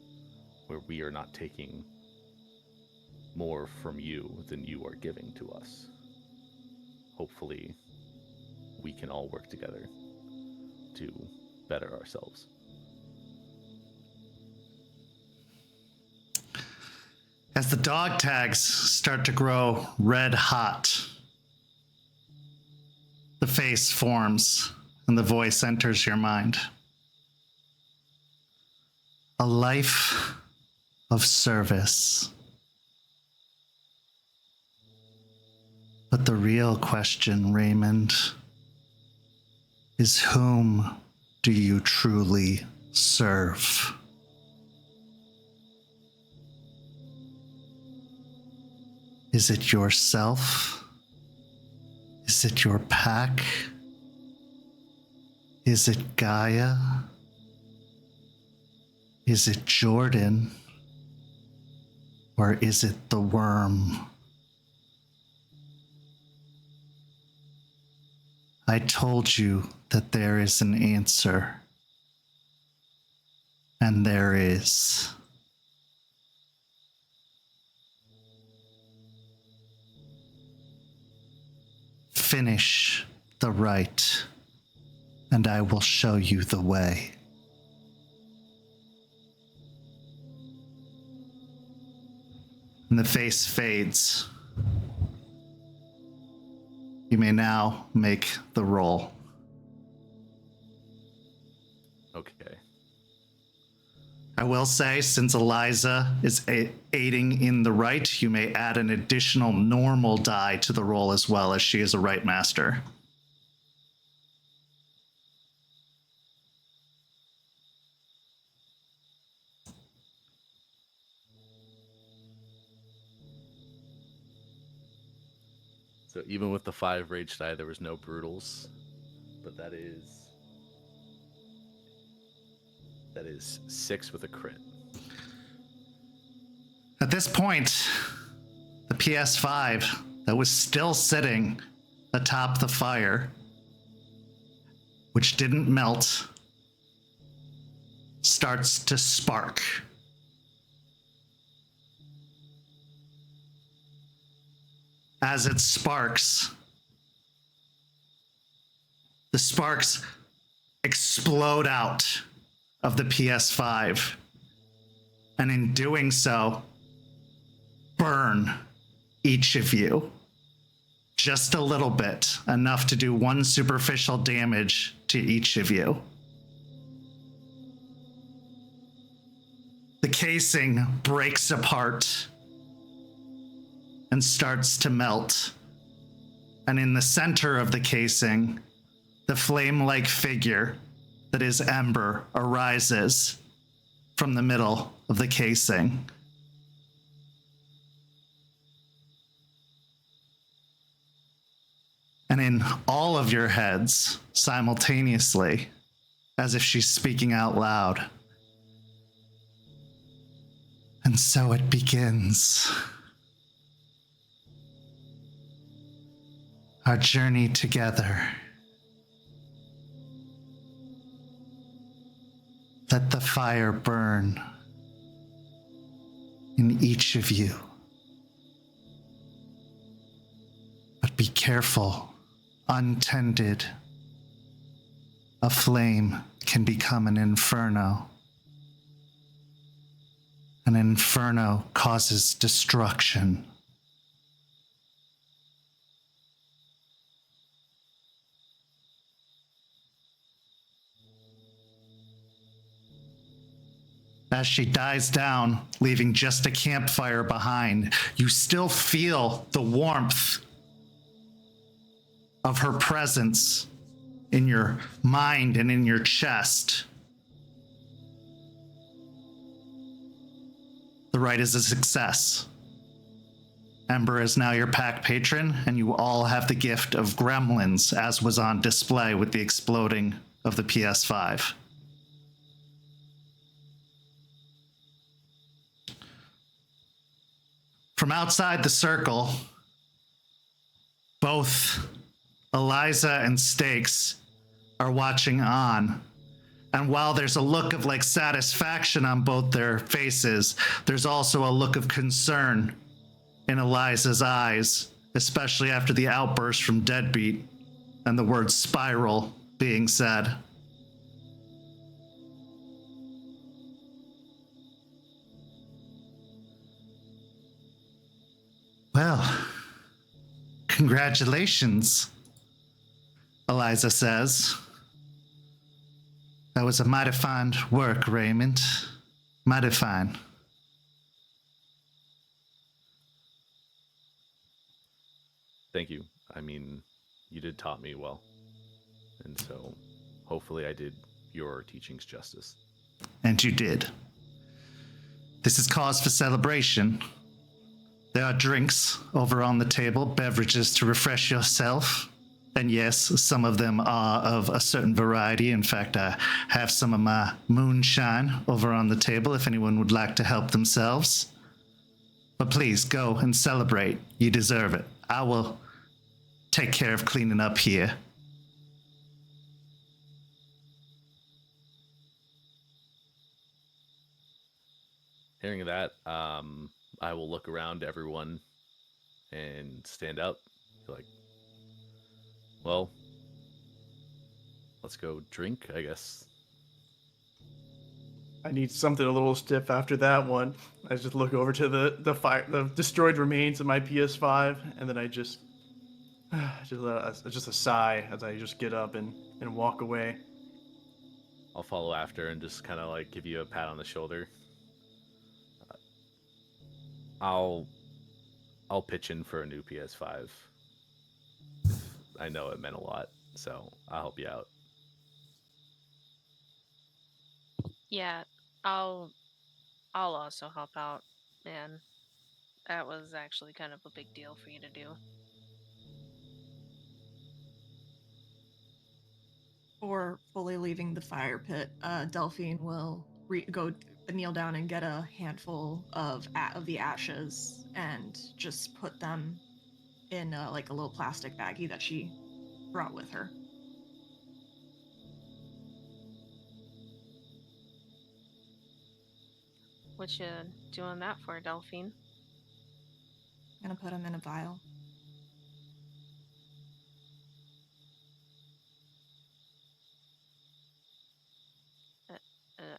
where we are not taking more from you than you are giving to us. Hopefully, we can all work together to better ourselves. As the dog tags start to grow red hot, the face forms and the voice enters your mind. A life of service. But the real question, Raymond, is whom do you truly serve? Is it yourself? Is it your pack? Is it Gaia? Is it Jordan? Or is it the worm? I told you that there is an answer. And there is. Finish the rite, and I will show you the way. And the face fades. You may now make the roll. Okay. I will say, since Eliza is aiding in the rite, you may add an additional normal die to the roll as well, as she is a rite master. So even with the 5 rage die, there was no brutals, but that is 6 with a crit. At this point, the PS5 that was still sitting atop the fire, which didn't melt, starts to spark. As it sparks, the sparks explode out of the PS5, and in doing so, burn each of you just a little bit, enough to do 1 superficial damage to each of you. The casing breaks apart and starts to melt, and in the center of the casing, the flame-like figure that is Ember arises from the middle of the casing. And in all of your heads, simultaneously, as if she's speaking out loud. And so it begins. Our journey together. Let the fire burn in each of you. But be careful, untended. A flame can become an inferno. An inferno causes destruction. As she dies down, leaving just a campfire behind, you still feel the warmth of her presence in your mind and in your chest. The rite is a success. Ember is now your pack patron, and you all have the gift of gremlins, as was on display with the exploding of the PS5. From outside the circle, both Eliza and Stakes are watching on. And while there's a look of satisfaction on both their faces, there's also a look of concern in Eliza's eyes, especially after the outburst from Deadbeat and the word spiral being said. Well, congratulations, Eliza says. That was a mighty fine work, Raymond. Mighty fine. Thank you. I mean, you did taught me well. And so hopefully I did your teachings justice. And you did. This is cause for celebration. There are drinks over on the table, beverages to refresh yourself. And yes, some of them are of a certain variety. In fact, I have some of my moonshine over on the table if anyone would like to help themselves. But please go and celebrate. You deserve it. I will take care of cleaning up here. Hearing that, I will look around everyone and stand up. Like, well, let's go drink, I guess. I need something a little stiff after that one. I just look over to the destroyed remains of my PS5, and then I just a sigh as I just get up and walk away. I'll follow after and just kind of like give you a pat on the shoulder. I'll pitch in for a new PS5. I know it meant a lot, so I'll help you out. Yeah, I'll also help out, man. That was actually kind of a big deal for you to do. Before fully leaving the fire pit, Delphine will go kneel down and get a handful of the ashes and just put them in like a little plastic baggie that she brought with her. What you doing that for, Delphine? I'm gonna put them in a vial.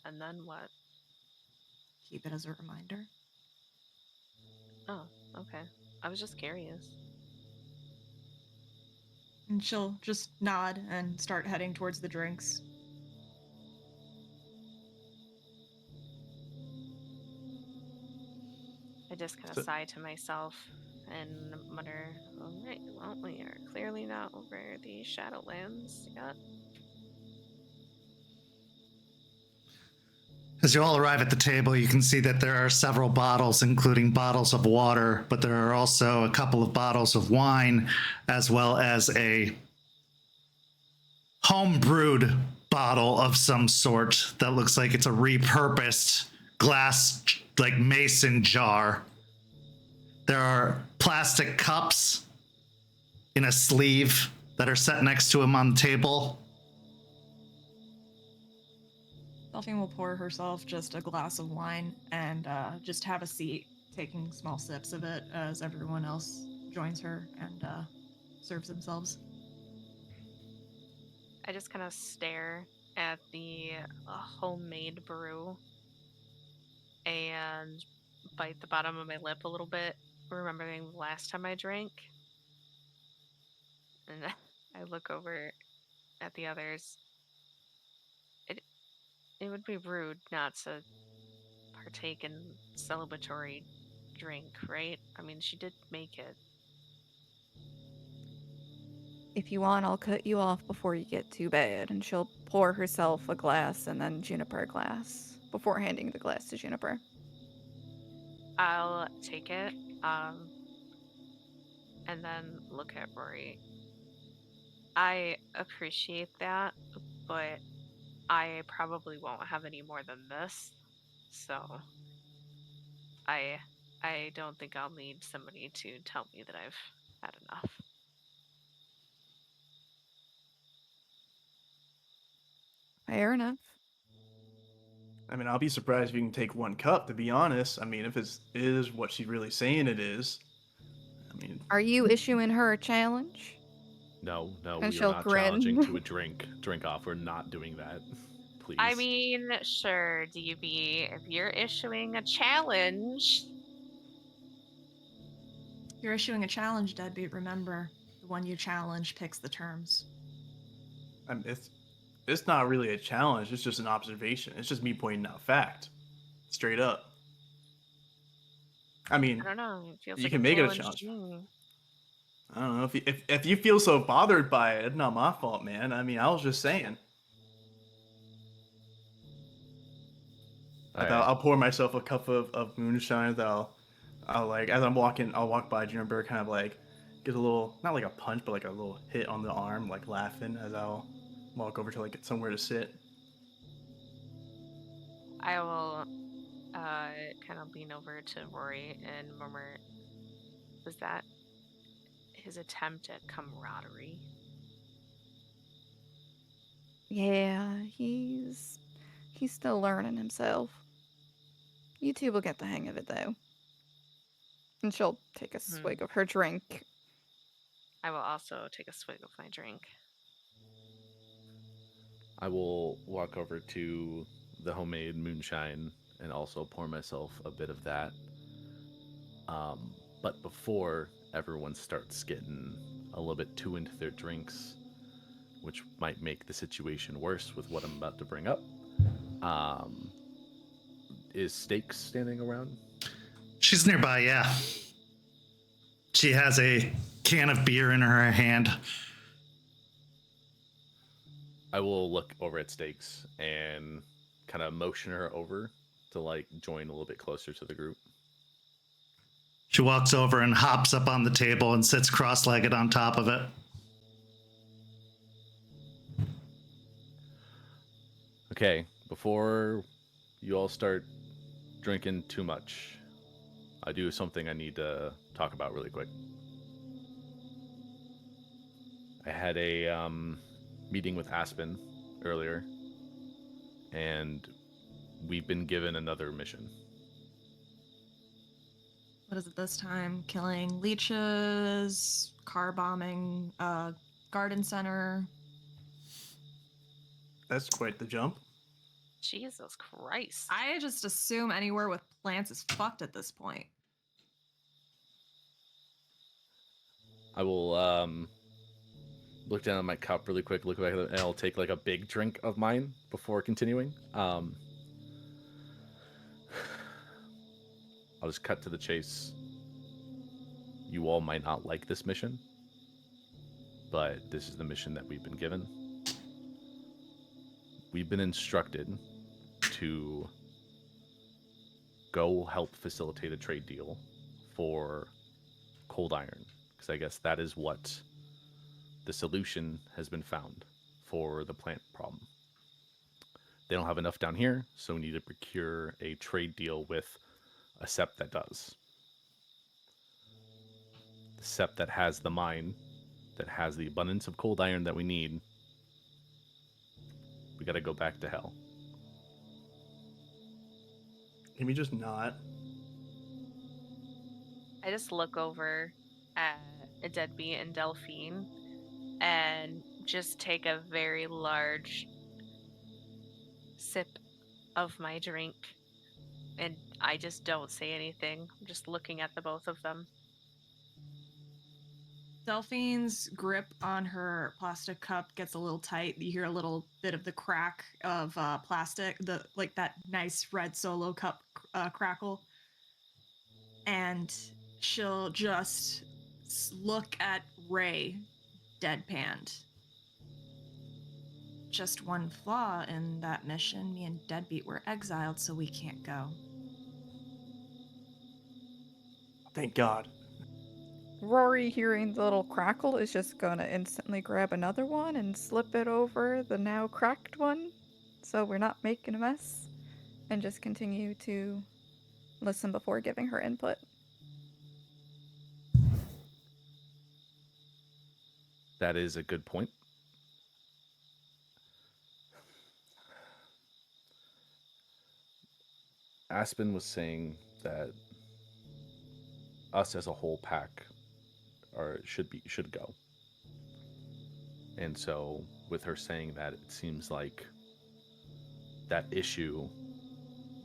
And then what? Keep it as a reminder. Oh, okay. I was just curious. And she'll just nod and start heading towards the drinks. I just kind of sigh to myself and mutter, all right, well, we are clearly not over the Shadowlands yet. As you all arrive at the table, you can see that there are several bottles, including bottles of water, but there are also a couple of bottles of wine, as well as a home-brewed bottle of some sort that looks like it's a repurposed glass, like mason jar. There are plastic cups in a sleeve that are set next to him on the table. Delphine will pour herself just a glass of wine and just have a seat, taking small sips of it as everyone else joins her and serves themselves. I just kind of stare at the homemade brew and bite the bottom of my lip a little bit, remembering the last time I drank. And I look over at the others. It would be rude not to partake in celebratory drink, right? I mean, she did make it. If you want, I'll cut you off before you get too bad. And she'll pour herself a glass and then Juniper a glass before handing the glass to Juniper. I'll take it, and then look at Rory. I appreciate that, but I probably won't have any more than this. So I don't think I'll need somebody to tell me that I've had enough. Fair enough. I mean, I'll be surprised if you can take one cup, to be honest. I mean, if it is what she's really saying it is. I mean, Are you issuing her a challenge? No, And we are she'll not grin. challenging to a drink off. We're not doing that. Please. I mean, sure, DB, if you're issuing a challenge. If you're issuing a challenge, Deadbeat, remember, the one you challenge picks the terms. It's not really a challenge. It's just an observation. It's just me pointing out fact, straight up. I mean, I don't know. It feels you like can a make it a challenge challenge. to me. I don't know if you feel so bothered by it. It's not my fault, man. I mean, I was just saying. All right. I'll pour myself a cup of moonshine. I'll like as I'm walking, I'll walk by Juniper, kind of like get a little, not like a punch, but like a little hit on the arm, like laughing as I'll walk over to like get somewhere to sit. I will kind of lean over to Rory and murmur, was that his attempt at camaraderie? Yeah, he's still learning himself. You two will get the hang of it, though. And she'll take a swig of her drink. I will also take a swig of my drink. I will walk over to the homemade moonshine and also pour myself a bit of that. But before everyone starts getting a little bit too into their drinks, which might make the situation worse with what I'm about to bring up, is Stakes standing around? She's nearby, yeah. She has a can of beer in her hand. I will look over at Stakes and kind of motion her over to like join a little bit closer to the group. She walks over and hops up on the table and sits cross-legged on top of it. Okay, before you all start drinking too much, I do something I need to talk about really quick. I had a meeting with Aspen earlier, and we've been given another mission. What is it this time? Killing leeches, car bombing, garden center. That's quite the jump. Jesus Christ. I just assume anywhere with plants is fucked at this point. I will look down at my cup really quick, look back at it, and I'll take like a big drink of mine before continuing. I'll just cut to the chase. You all might not like this mission, but this is the mission that we've been given. We've been instructed to go help facilitate a trade deal for cold iron, because I guess that is what the solution has been found for the plant problem. They don't have enough down here, so we need to procure a trade deal with a Sept that does. The Sept that has the mine, that has the abundance of cold iron that we need. We gotta go back to hell. Can we just not? I just look over at a Deadbeat and Delphine and just take a very large sip of my drink. And I just don't say anything. I'm just looking at the both of them. Delphine's grip on her plastic cup gets a little tight. You hear a little bit of the crack of plastic, like that nice red Solo cup crackle. And she'll just look at Ray, deadpanned. Just one flaw in that mission. Me and Deadbeat were exiled, so we can't go. Thank God. Rory, hearing the little crackle, is just gonna instantly grab another one and slip it over the now cracked one, so we're not making a mess, and just continue to listen before giving her input. That is a good point. Aspen was saying that us as a whole pack should go. And so with her saying that, it seems like that issue,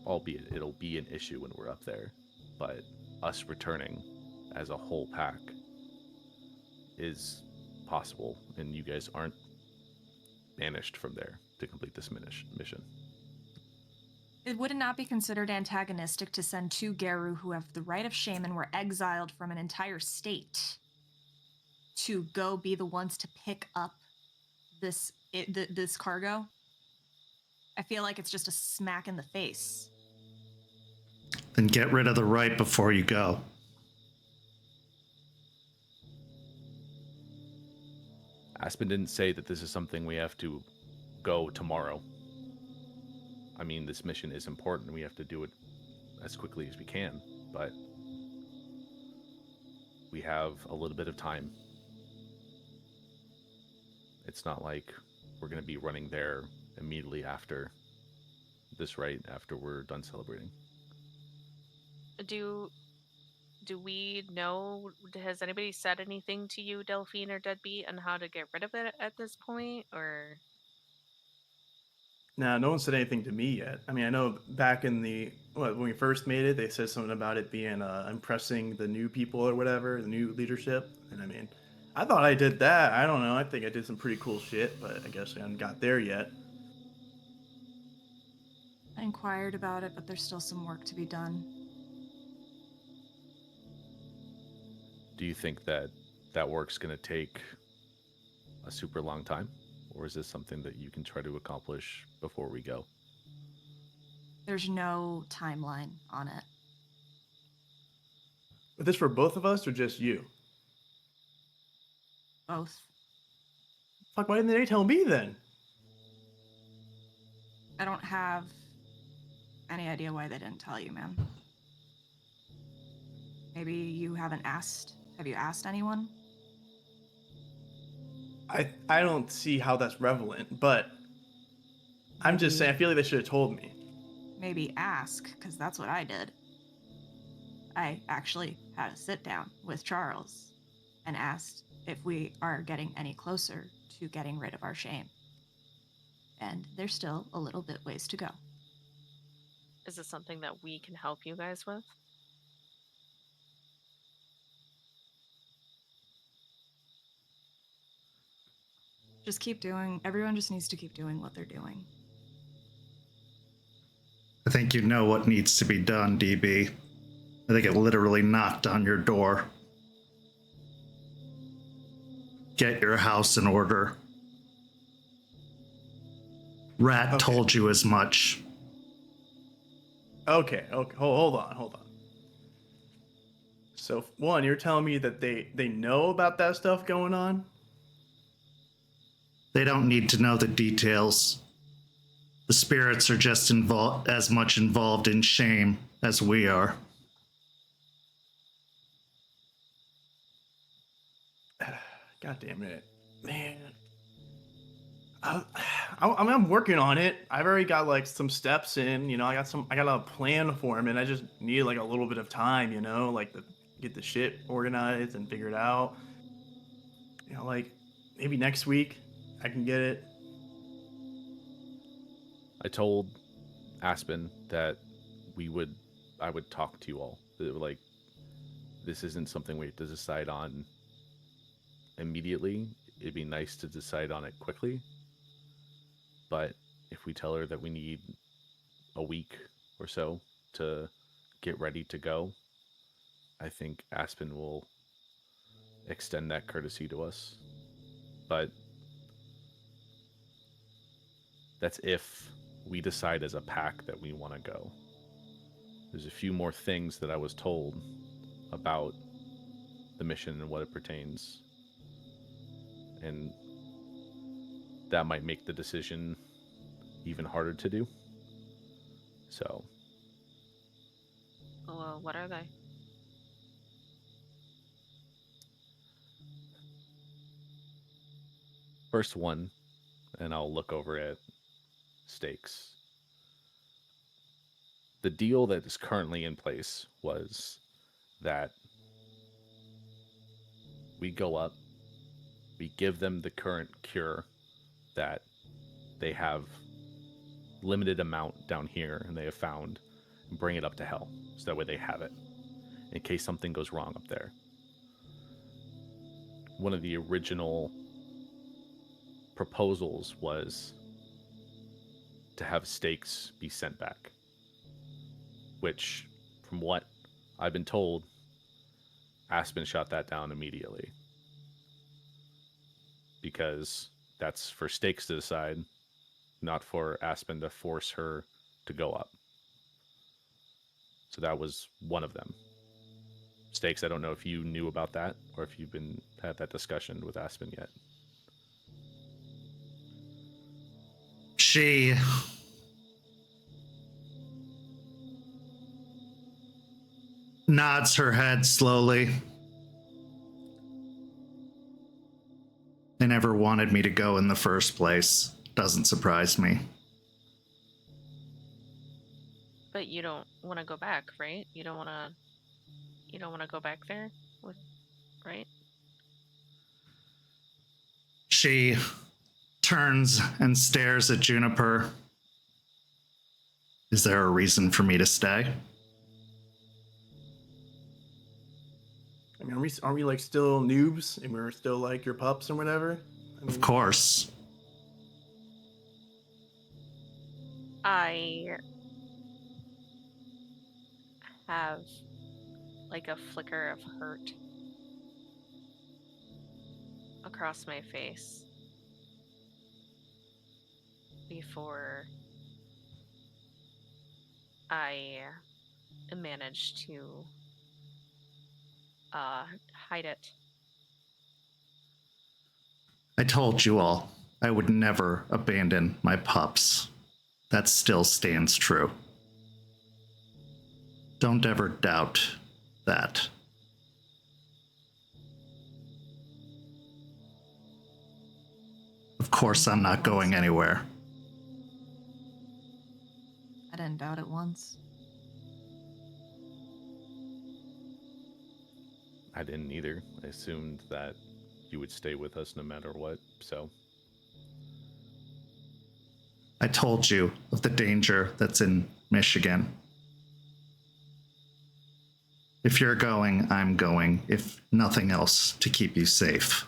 albeit it'll be an issue when we're up there, but us returning as a whole pack is possible, and you guys aren't banished from there to complete this mission. Would it not be considered antagonistic to send 2 Garou who have the right of shame and were exiled from an entire state to go be the ones to pick up this cargo? I feel like it's just a smack in the face. Then get rid of the right before you go. Aspen didn't say that this is something we have to go tomorrow. I mean, this mission is important. We have to do it as quickly as we can, but we have a little bit of time. It's not like we're going to be running there immediately after this, right? After we're done celebrating. Do we know, has anybody said anything to you, Delphine or Deadbeat, on how to get rid of it at this point, or? Nah, no one said anything to me yet. I mean, I know back in when we first made it, they said something about it being impressing the new people or whatever, the new leadership. And I mean, I thought I did that. I don't know. I think I did some pretty cool shit, but I guess I haven't got there yet. I inquired about it, but there's still some work to be done. Do you think that that work's going to take a super long time? Or is this something that you can try to accomplish before we go? There's no timeline on it. Is this for both of us or just you? Both. Fuck, why didn't they tell me then? I don't have any idea why they didn't tell you, man. Maybe you haven't asked. Have you asked anyone? I don't see how that's relevant, but I'm just saying, I feel like they should have told me. Maybe ask, because that's what I did. I actually had a sit down with Charles and asked if we are getting any closer to getting rid of our shame. And there's still a little bit ways to go. Is it something that we can help you guys with? Just keep doing, everyone just needs to keep doing what they're doing. I think you know what needs to be done, DB. I think it literally knocked on your door. Get your house in order. Rat told you as much. Okay, hold on. So, one, you're telling me that they know about that stuff going on? They don't need to know the details. The spirits are just as much involved in shame as we are. God damn it, man. I'm working on it. I've already got like some steps in. You know, I got a plan for him, and I just need like a little bit of time. You know, like to get the shit organized and figured out. You know, like maybe next week I can get it. I told Aspen that I would talk to you all. Like, this isn't something we have to decide on immediately. It'd be nice to decide on it quickly. But if we tell her that we need a week or so to get ready to go, I think Aspen will extend that courtesy to us. But that's if we decide as a pack that we want to go. There's a few more things that I was told about the mission and what it pertains. And that might make the decision even harder to do. So. Well, what are they? First one, and I'll look over at stakes. The deal that is currently in place was that we go up, we give them the current cure that they have limited amount down here and they have found, and bring it up to Hell, so that way they have it in case something goes wrong up there. one of the original proposals was to have stakes be sent back, which, from what I've been told, Aspen shot that down immediately, because that's for stakes to decide, not for Aspen to force her to go up. So that was one of them. Stakes, I don't know if you knew about that or if you've had that discussion with Aspen yet. She nods her head slowly. They never wanted me to go in the first place. Doesn't surprise me. But you don't want to go back, right? You don't want to go back there with, right? She turns and stares at Juniper. Is there a reason for me to stay? I mean, aren't we like still noobs and we're still like your pups and whatever? I mean, Of course. I have like a flicker of hurt across my face before I managed to hide it. I told you all I would never abandon my pups. That still stands true. Don't ever doubt that. Of course, I'm not going anywhere. I didn't doubt it once. I didn't either. I assumed that you would stay with us no matter what, so. I told you of the danger that's in Michigan. If you're going, I'm going, if nothing else, to keep you safe.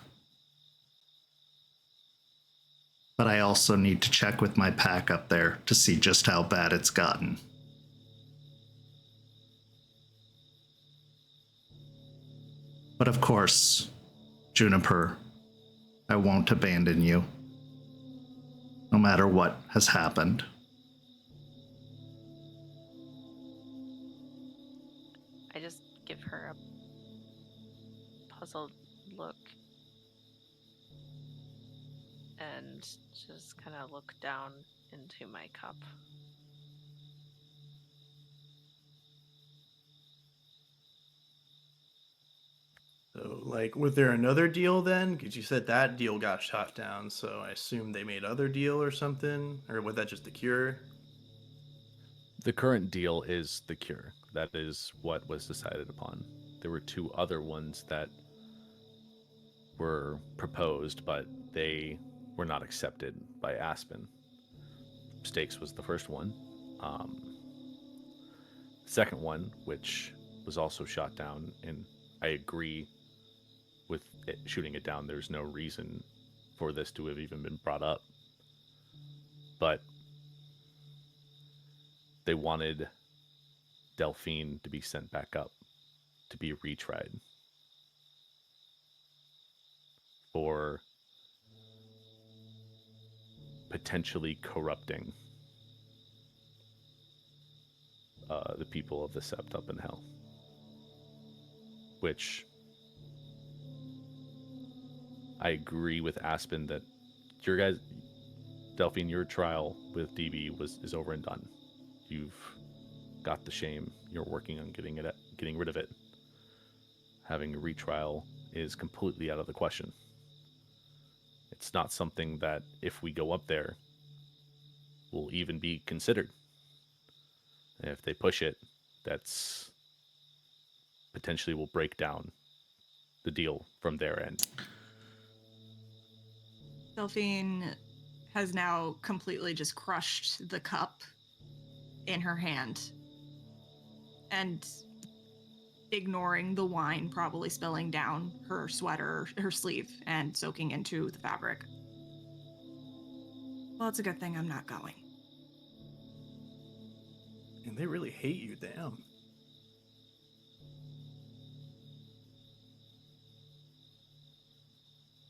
But I also need to check with my pack up there to see just how bad it's gotten. But of course, Juniper, I won't abandon you, no matter what has happened. I just give her a puzzled look and just kind of look down into my cup. So, like, was there another deal then? Because you said that deal got shot down, so I assume they made other deal or something? Or was that just the cure? The current deal is the cure. That is what was decided upon. There were two other ones that were proposed, but they were not accepted by Aspen. Stakes was the first one. Second one, which was also shot down, and I agree with shooting it down. There's no reason for this to have even been brought up. But they wanted Delphine to be sent back up to be retried for potentially corrupting the people of the Sept up in hell. Which I agree with Aspen that your guys, Delphine, your trial with DB is over and done. You've got the shame. You're working on getting rid of it. Having a retrial is completely out of the question. It's not something that, if we go up there, will even be considered. And if they push it, that's potentially will break down the deal from their end. Delphine has now completely just crushed the cup in her hand. And ignoring the wine probably spilling down her sweater, her sleeve, and soaking into the fabric. Well, it's a good thing I'm not going. And they really hate you, damn.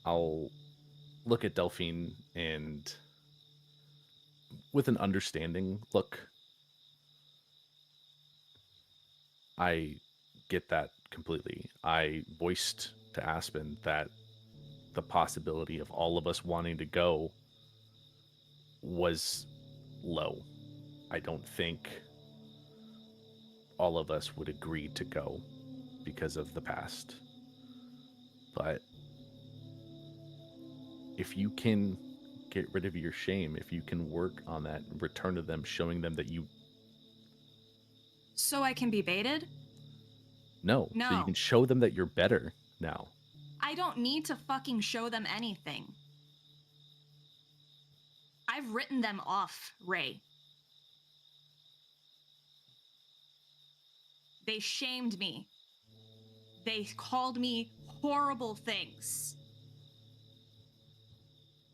I'll look at Delphine and with an understanding look. I get that completely. I voiced to Aspen that the possibility of all of us wanting to go was low. I don't think all of us would agree to go because of the past. But if you can get rid of your shame, if you can work on that, return to them, showing them that you... So I can be baited? No. So you No. can show them that you're better now. I don't need to fucking show them anything. I've written them off, Ray. They shamed me. They called me horrible things.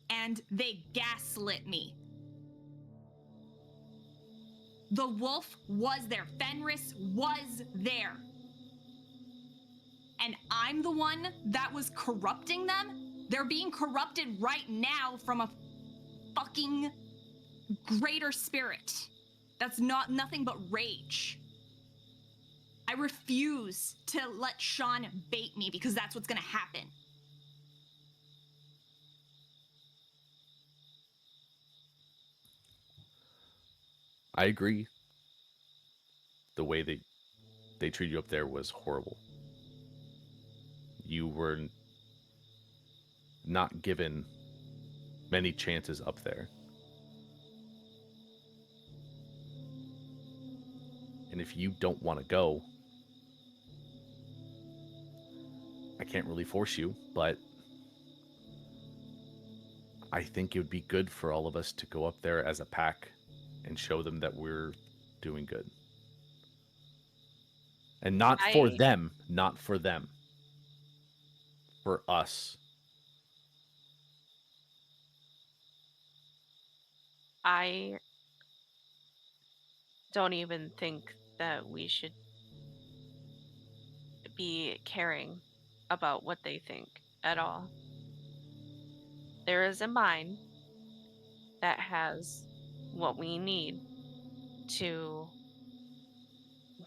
And they gaslit me. The wolf was there. Fenris was there. And I'm the one that was corrupting them? They're being corrupted right now from a fucking greater spirit. That's nothing but rage. I refuse to let Sean bait me because that's what's gonna happen. I agree. The way they treated you up there was horrible. You were not given many chances up there. And if you don't want to go, I can't really force you, but I think it would be good for all of us to go up there as a pack and show them that we're doing good. And not for them, not for them. For us. I don't even think that we should be caring about what they think at all. There is a mine that has what we need to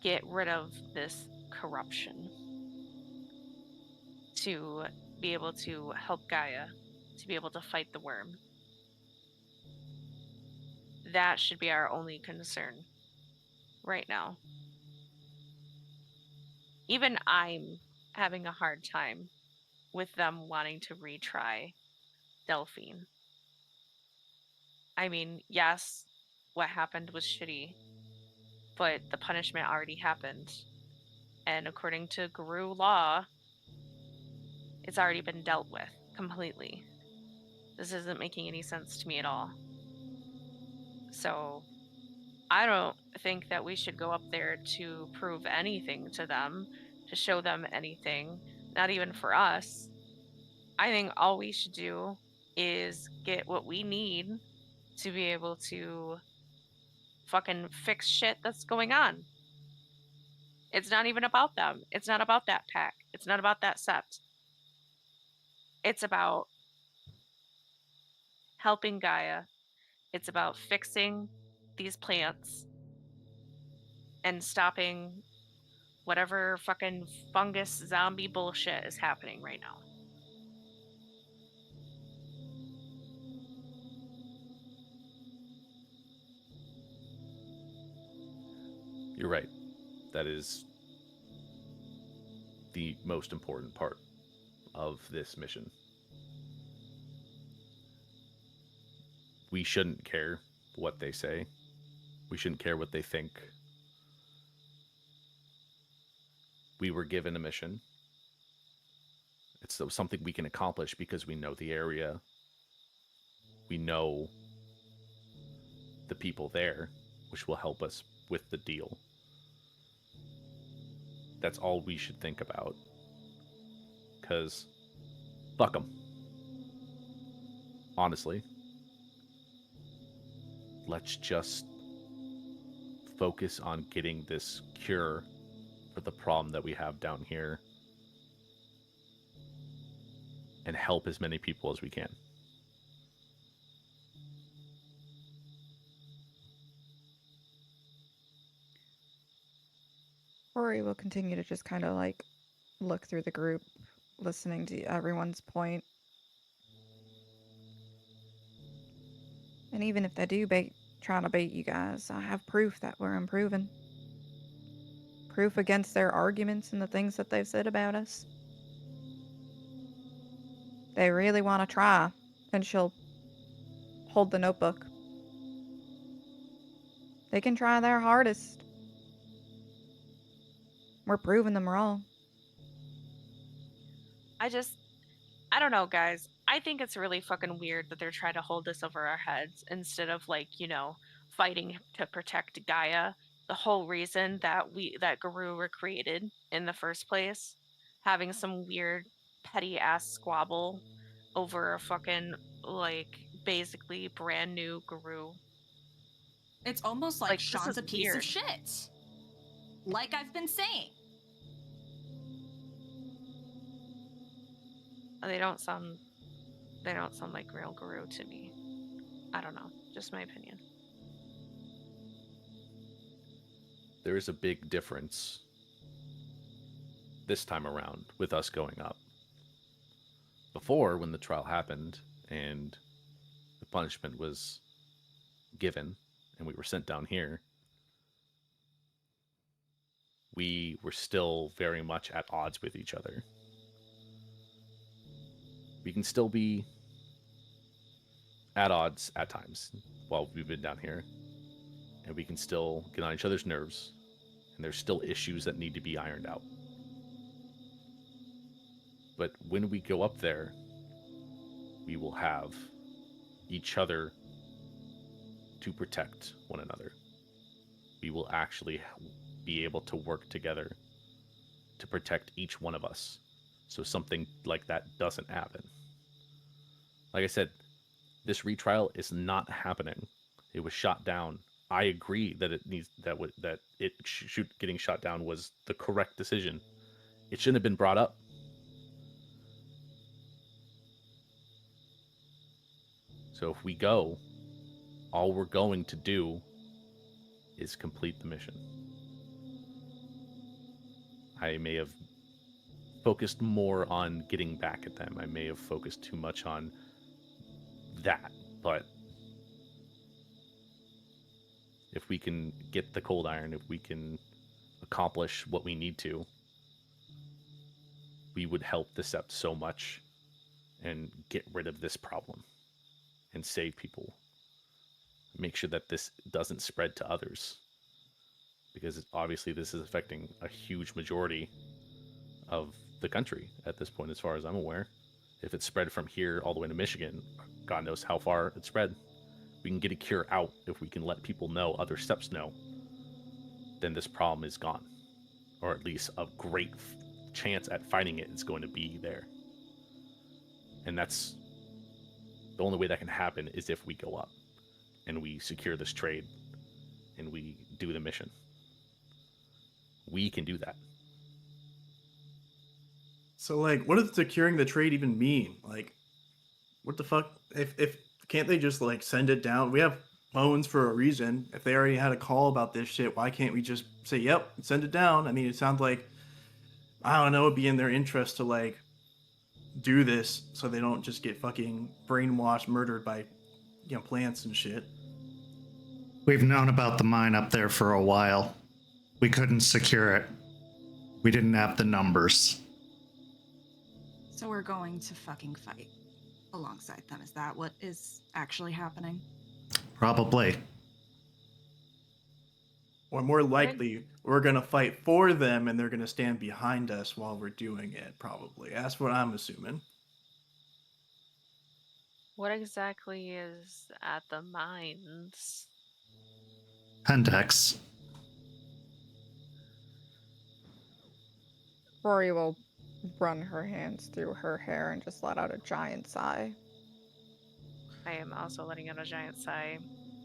get rid of this corruption, to be able to help Gaia, to be able to fight the worm. That should be our only concern right now. Even I'm having a hard time with them wanting to retry Delphine. I mean, yes, what happened was shitty, but the punishment already happened. And according to Garou law, it's already been dealt with completely. This isn't making any sense to me at all. So I don't think that we should go up there to prove anything to them, to show them anything, not even for us. I think all we should do is get what we need to be able to fucking fix shit that's going on. It's not even about them. It's not about that pack. It's not about that Sept. It's about helping Gaia. It's about fixing these plants and stopping whatever fucking fungus zombie bullshit is happening right now. You're right. That is the most important part of this mission. We shouldn't care what they say. We shouldn't care what they think. We were given a mission. It's something we can accomplish because we know the area. We know the people there, which will help us with the deal. that's all we should think about. Because fuck them. Honestly. Let's just focus on getting this cure for the problem that we have down here and help as many people as we can. Rory will continue to just kind of like look through the group, listening to everyone's point. And even if they do try to bait you guys, I have proof that we're improving. Proof against their arguments and the things that they've said about us. They really want to try, and she'll hold the notebook. They can try their hardest. We're proving them wrong. I don't know, guys. I think it's really fucking weird that they're trying to hold this over our heads instead of, like, fighting to protect Gaia. The whole reason that Garou were created in the first place, having some weird petty ass squabble over a fucking, like, basically brand new Garou. It's almost like Like, this Sean's is a piece of weird. shit. Like I've been saying. They don't sound like real Garou to me. I don't know. Just my opinion. There is a big difference this time around with us going up. Before, when the trial happened and the punishment was given and we were sent down here, we were still very much at odds with each other. We can still be at odds at times while we've been down here, and we can still get on each other's nerves, and there's still issues that need to be ironed out. But when we go up there, we will have each other to protect one another. We will actually be able to work together to protect each one of us, so something like that doesn't happen. Like I said, this retrial is not happening. It was shot down. I agree that getting shot down was the correct decision. It shouldn't have been brought up. So if we go, all we're going to do is complete the mission. I may have focused more on getting back at them. I may have focused too much on that, but if we can get the cold iron, if we can accomplish what we need to, we would help the Sept so much and get rid of this problem and save people. Make sure that this doesn't spread to others, because obviously this is affecting a huge majority of the country at this point, as far as I'm aware. If it's spread from here all the way to Michigan, God knows how far it's spread. We can get a cure out if we can let people know, other Septs know, then this problem is gone. Or at least a great chance at fighting it is going to be there. And that's the only way that can happen, is if we go up and we secure this trade and we do the mission. We can do that. So, like, what does securing the trade even mean? Like, what the fuck? If can't they just, like, send it down? We have phones for a reason. If they already had a call about this shit, why can't we just say, yep, send it down? I mean, it sounds like, I don't know, it'd be in their interest to, like, do this so they don't just get fucking brainwashed, murdered by, plants and shit. We've known about the mine up there for a while. We couldn't secure it. We didn't have the numbers. So we're going to fucking fight alongside them. Is that what is actually happening? Probably. Or more likely, we're going to fight for them and they're going to stand behind us while we're doing it, probably. That's what I'm assuming. What exactly is at the mines? Pendex. Rory will run her hands through her hair and just let out a giant sigh. I am also letting out a giant sigh.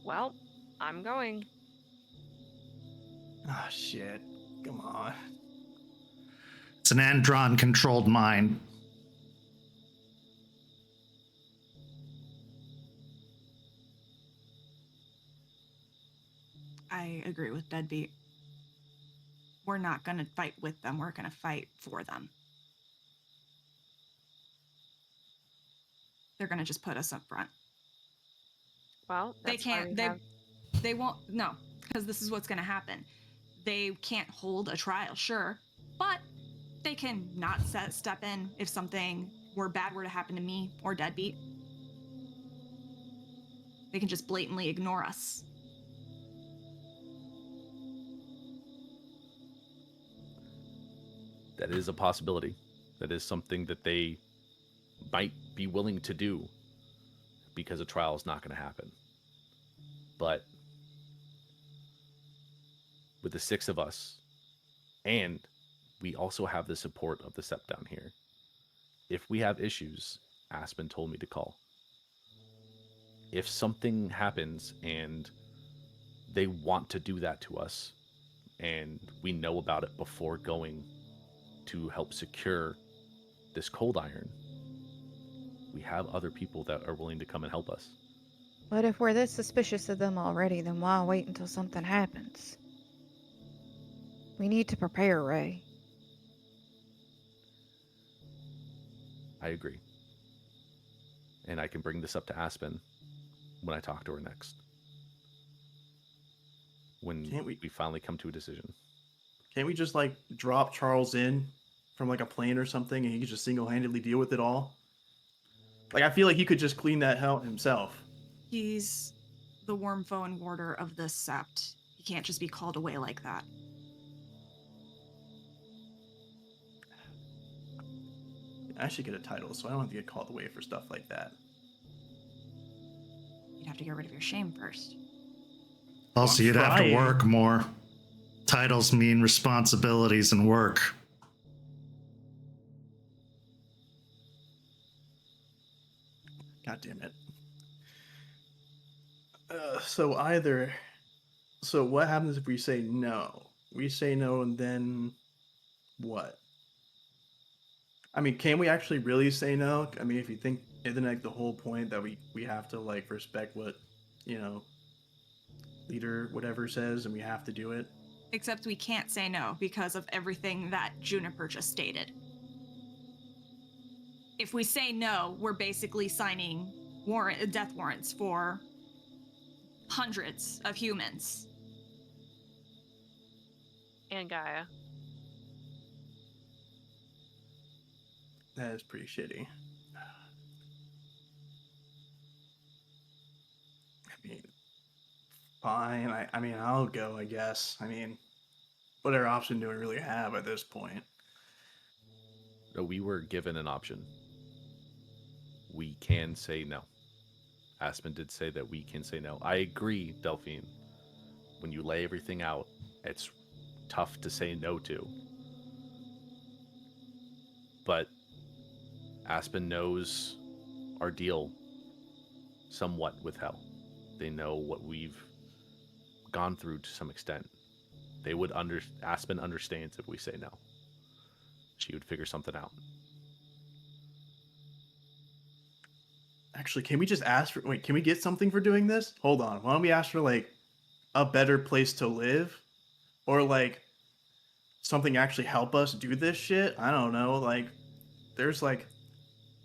Well, I'm going. Ah, shit. Come on. It's an Andron-controlled mind. I agree with Deadbeat. We're not going to fight with them. We're going to fight for them. They're going to just put us up front. Well, They that's why can't. we have... They won't. No, because this is what's going to happen. They can't hold a trial, sure, but they can not step in if something bad were to happen to me or Deadbeat. They can just blatantly ignore us. That is a possibility. That is something that they might be willing to do because a trial is not going to happen. But with the 6 of us, and we also have the support of the Sept down here, if we have issues, Aspen told me to call. If something happens and they want to do that to us, and we know about it before going to help secure this cold iron, we have other people that are willing to come and help us. But if we're this suspicious of them already, then why wait until something happens? We need to prepare, Ray. I agree. And I can bring this up to Aspen when I talk to her next. When Can't we finally come to a decision. Can't we just like drop Charles in from like a plane or something and he could just single-handedly deal with it all? Like I feel like he could just clean that out himself. He's the worm foe and warder of the Sept. He can't just be called away like that. I should get a title so I don't have to get called away for stuff like that. You'd have to get rid of your shame first. Also, I'm you'd have to trying. work more. Titles mean responsibilities and work. God damn it. So what happens if we say no? We say no and then what? I mean, can we actually really say no? I mean, if you think, isn't like the whole point that we have to like respect what, leader whatever says and we have to do it? Except we can't say no because of everything that Juniper just stated. If we say no, we're basically signing death warrants for hundreds of humans. And Gaia. That is pretty shitty. I mean, fine. I mean, I'll go, I guess. I mean, what other option do we really have at this point? No, we were given an option. We can say no. Aspen did say that we can say no. I agree, Delphine. When you lay everything out, it's tough to say no to. But Aspen knows our deal somewhat with Hell. They know what we've gone through to some extent. They would Aspen understands if we say no. She would figure something out. Actually, can we just ask for, can we get something for doing this? Hold on. Why don't we ask for like a better place to live? Or like something actually help us do this shit? I don't know. Like there's like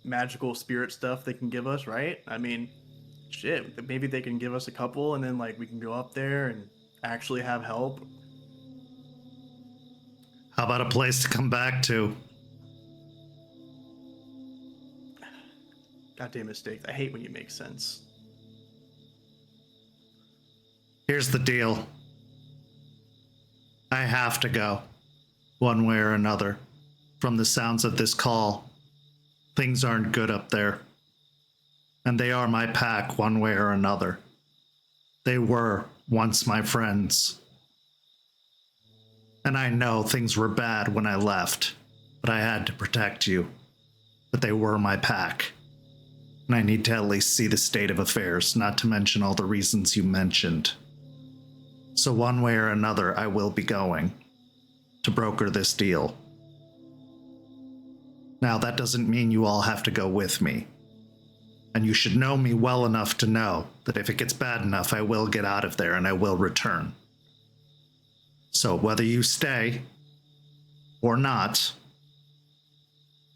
magical spirit stuff they can give us, right? I mean, shit, maybe they can give us a couple and then like we can go up there and actually have help. How about a place to come back to? Goddamn mistakes. I hate when you make sense. Here's the deal. I have to go, one way or another. From the sounds of this call, things aren't good up there. And they are my pack, one way or another. They were once my friends. And I know things were bad when I left. but I had to protect you. But they were my pack. And I need to at least see the state of affairs, not to mention all the reasons you mentioned. So one way or another, I will be going to broker this deal. Now, that doesn't mean you all have to go with me. And you should know me well enough to know that if it gets bad enough, I will get out of there and I will return. So whether you stay or not,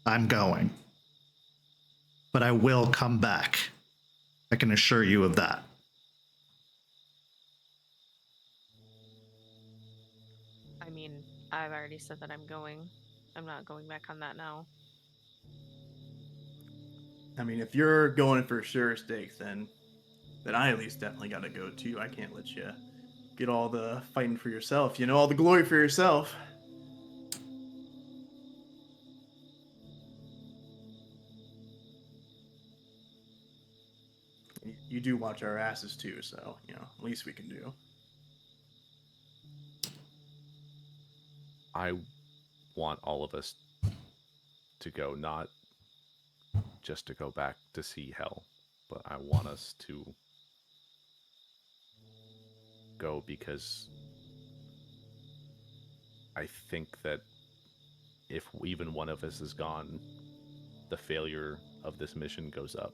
I'm going. But I will come back. I can assure you of that. I mean, I've already said that I'm going. I'm not going back on that now. I mean, if you're going for sure stakes, then I at least definitely got to go too. I can't let you get all the fighting for yourself, you know, all the glory for yourself. You do watch our asses too, so, you know, least we can do. I want all of us to go, not just to go back to see hell, but I want us to go because I think that if even one of us is gone, the failure of this mission goes up.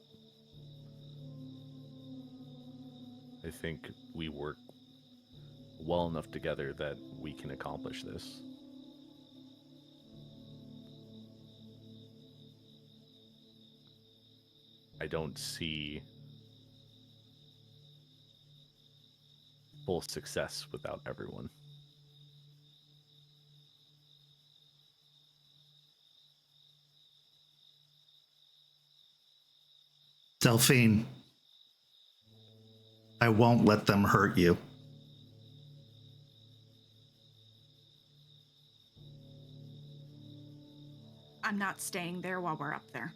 I think we work well enough together that we can accomplish this. I don't see full success without everyone. Delphine, I won't let them hurt you. I'm not staying there while we're up there.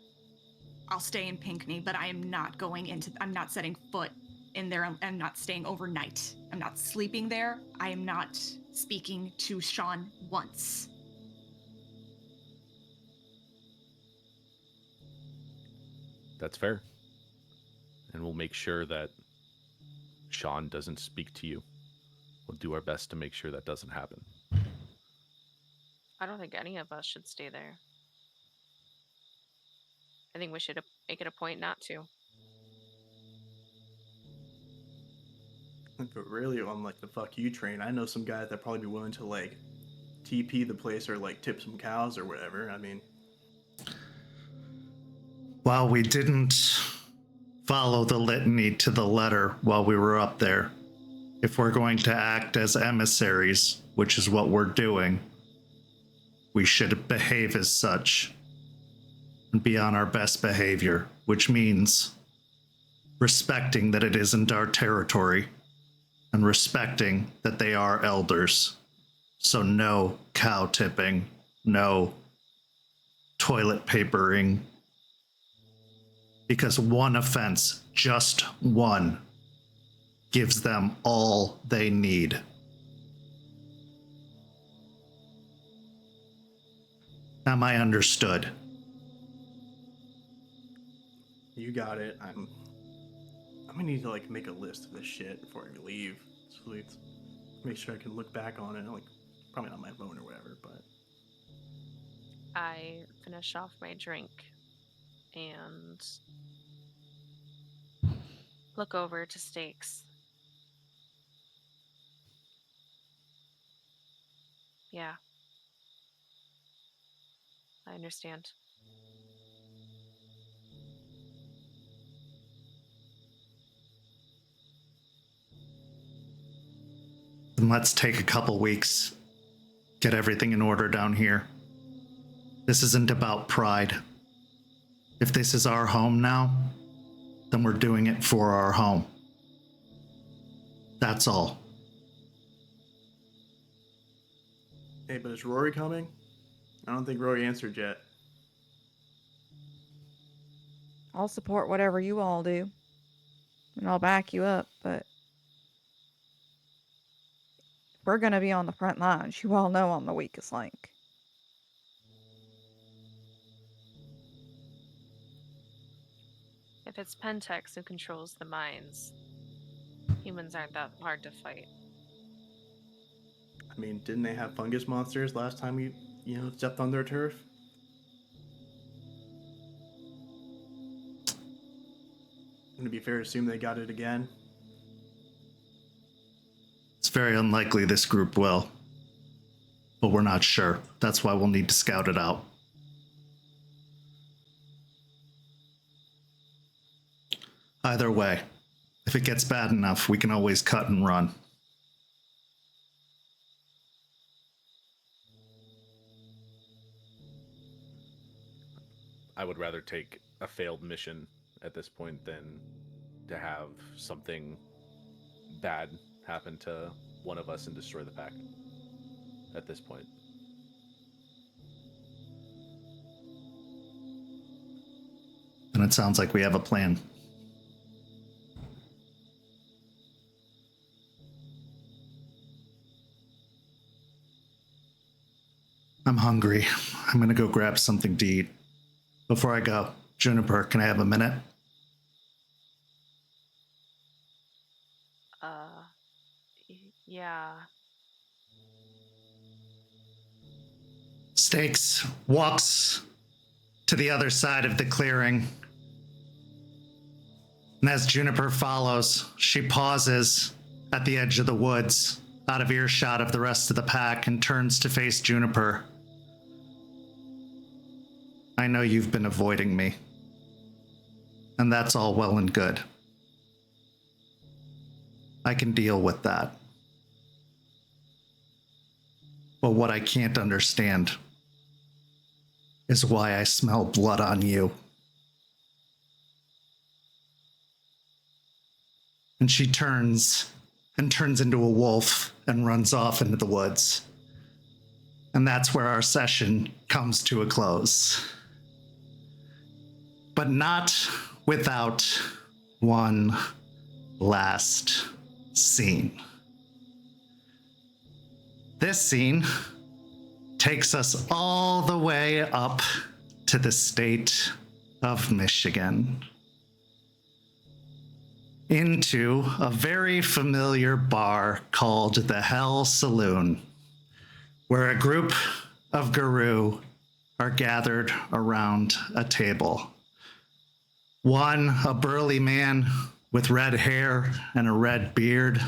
I'll stay in Pinckney, but I am not going into, I'm not setting foot in there. I'm not staying overnight. I'm not sleeping there. I am not speaking to Sean once. That's fair. And we'll make sure that Sean doesn't speak to you. We'll do our best to make sure that doesn't happen. I don't think any of us should stay there. I think we should make it a point not to. But really, on like the fuck you train, I know some guys that probably be willing to like TP the place or like tip some cows or whatever. I mean, While we didn't follow the litany to the letter while we were up there, if we're going to act as emissaries, which is what we're doing, we should behave as such and be on our best behavior, which means respecting that it isn't our territory and respecting that they are elders. So no cow tipping, no toilet papering, because one offense, just one, gives them all they need. Am I understood? you got it. I'm gonna need to like make a list of this shit before I leave. So it's make sure I can look back on it. Like probably not my phone or whatever, but I finish off my drink and look over to Stakes. Yeah. I understand. Then let's take a couple weeks, get everything in order down here. This isn't about pride. If this is our home now, then we're doing it for our home. That's all. hey, but is Rory coming? I don't think Rory answered yet. I'll support whatever you all do. And I'll back you up, but we're going to be on the front lines. You all know I'm the weakest link. If it's Pentex who controls the mines, humans aren't that hard to fight. I mean, didn't they have fungus monsters last time we, stepped on their turf? Wouldn't it be fair to assume they got it again? It's very unlikely this group will. But we're not sure. That's why we'll need to scout it out. Either way, if it gets bad enough, we can always cut and run. I would rather take a failed mission at this point than to have something bad happen to one of us and destroy the pack at this point. And it sounds like we have a plan. I'm hungry. I'm gonna go grab something to eat. Before I go, Juniper, can I have a minute? Yeah. Stakes walks to the other side of the clearing. And as Juniper follows, she pauses at the edge of the woods, out of earshot of the rest of the pack, and turns to face Juniper. I know you've been avoiding me, and that's all well and good. I can deal with that. But what I can't understand is why I smell blood on you. And she turns into a wolf and runs off into the woods. And that's where our session comes to a close. But not without one last scene. This scene takes us all the way up to the state of Michigan, into a very familiar bar called the Hell Saloon, where a group of Garou are gathered around a table. One, a burly man with red hair and a red beard.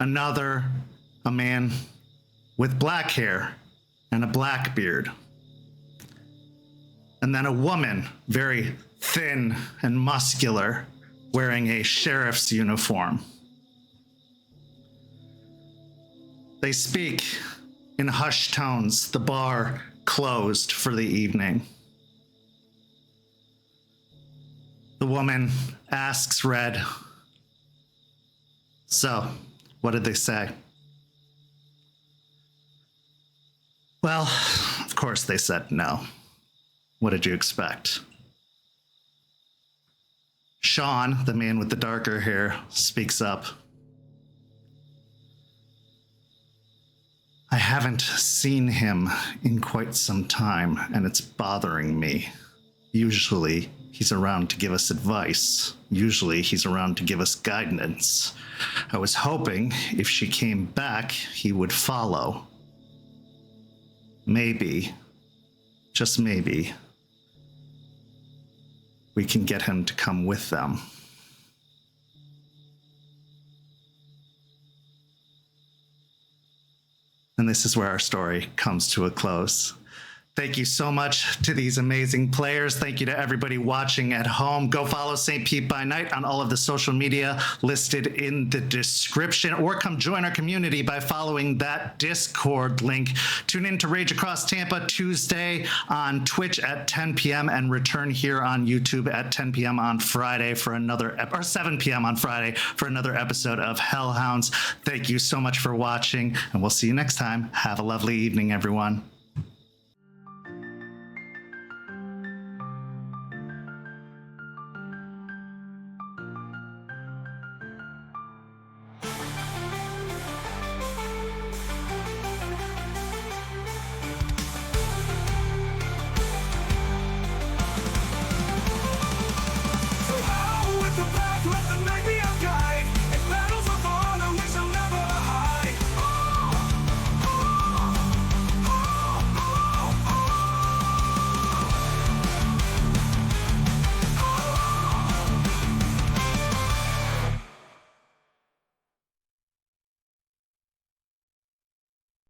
Another, a man with black hair and a black beard. And then a woman, very thin and muscular, wearing a sheriff's uniform. They speak in hushed tones, the bar closed for the evening. The woman asks Red, "So, what did they say?" Well, of course they said no. What did you expect? Sean, the man with the darker hair, speaks up. I haven't seen him in quite some time, and it's bothering me. Usually, he's around to give us advice. Usually, he's around to give us guidance. I was hoping if she came back, he would follow. Maybe, just maybe, we can get him to come with them. And this is where our story comes to a close. Thank you so much to these amazing players. Thank you to everybody watching at home. Go follow St. Pete by Night on all of the social media listed in the description, or come join our community by following that Discord link. Tune in to Rage Across Tampa Tuesday on Twitch at 10 p.m. and return here on YouTube at 10 p.m. on Friday for another, or 7 p.m. on Friday for another episode of Hell Hounds. Thank you so much for watching, and we'll see you next time. Have a lovely evening, everyone.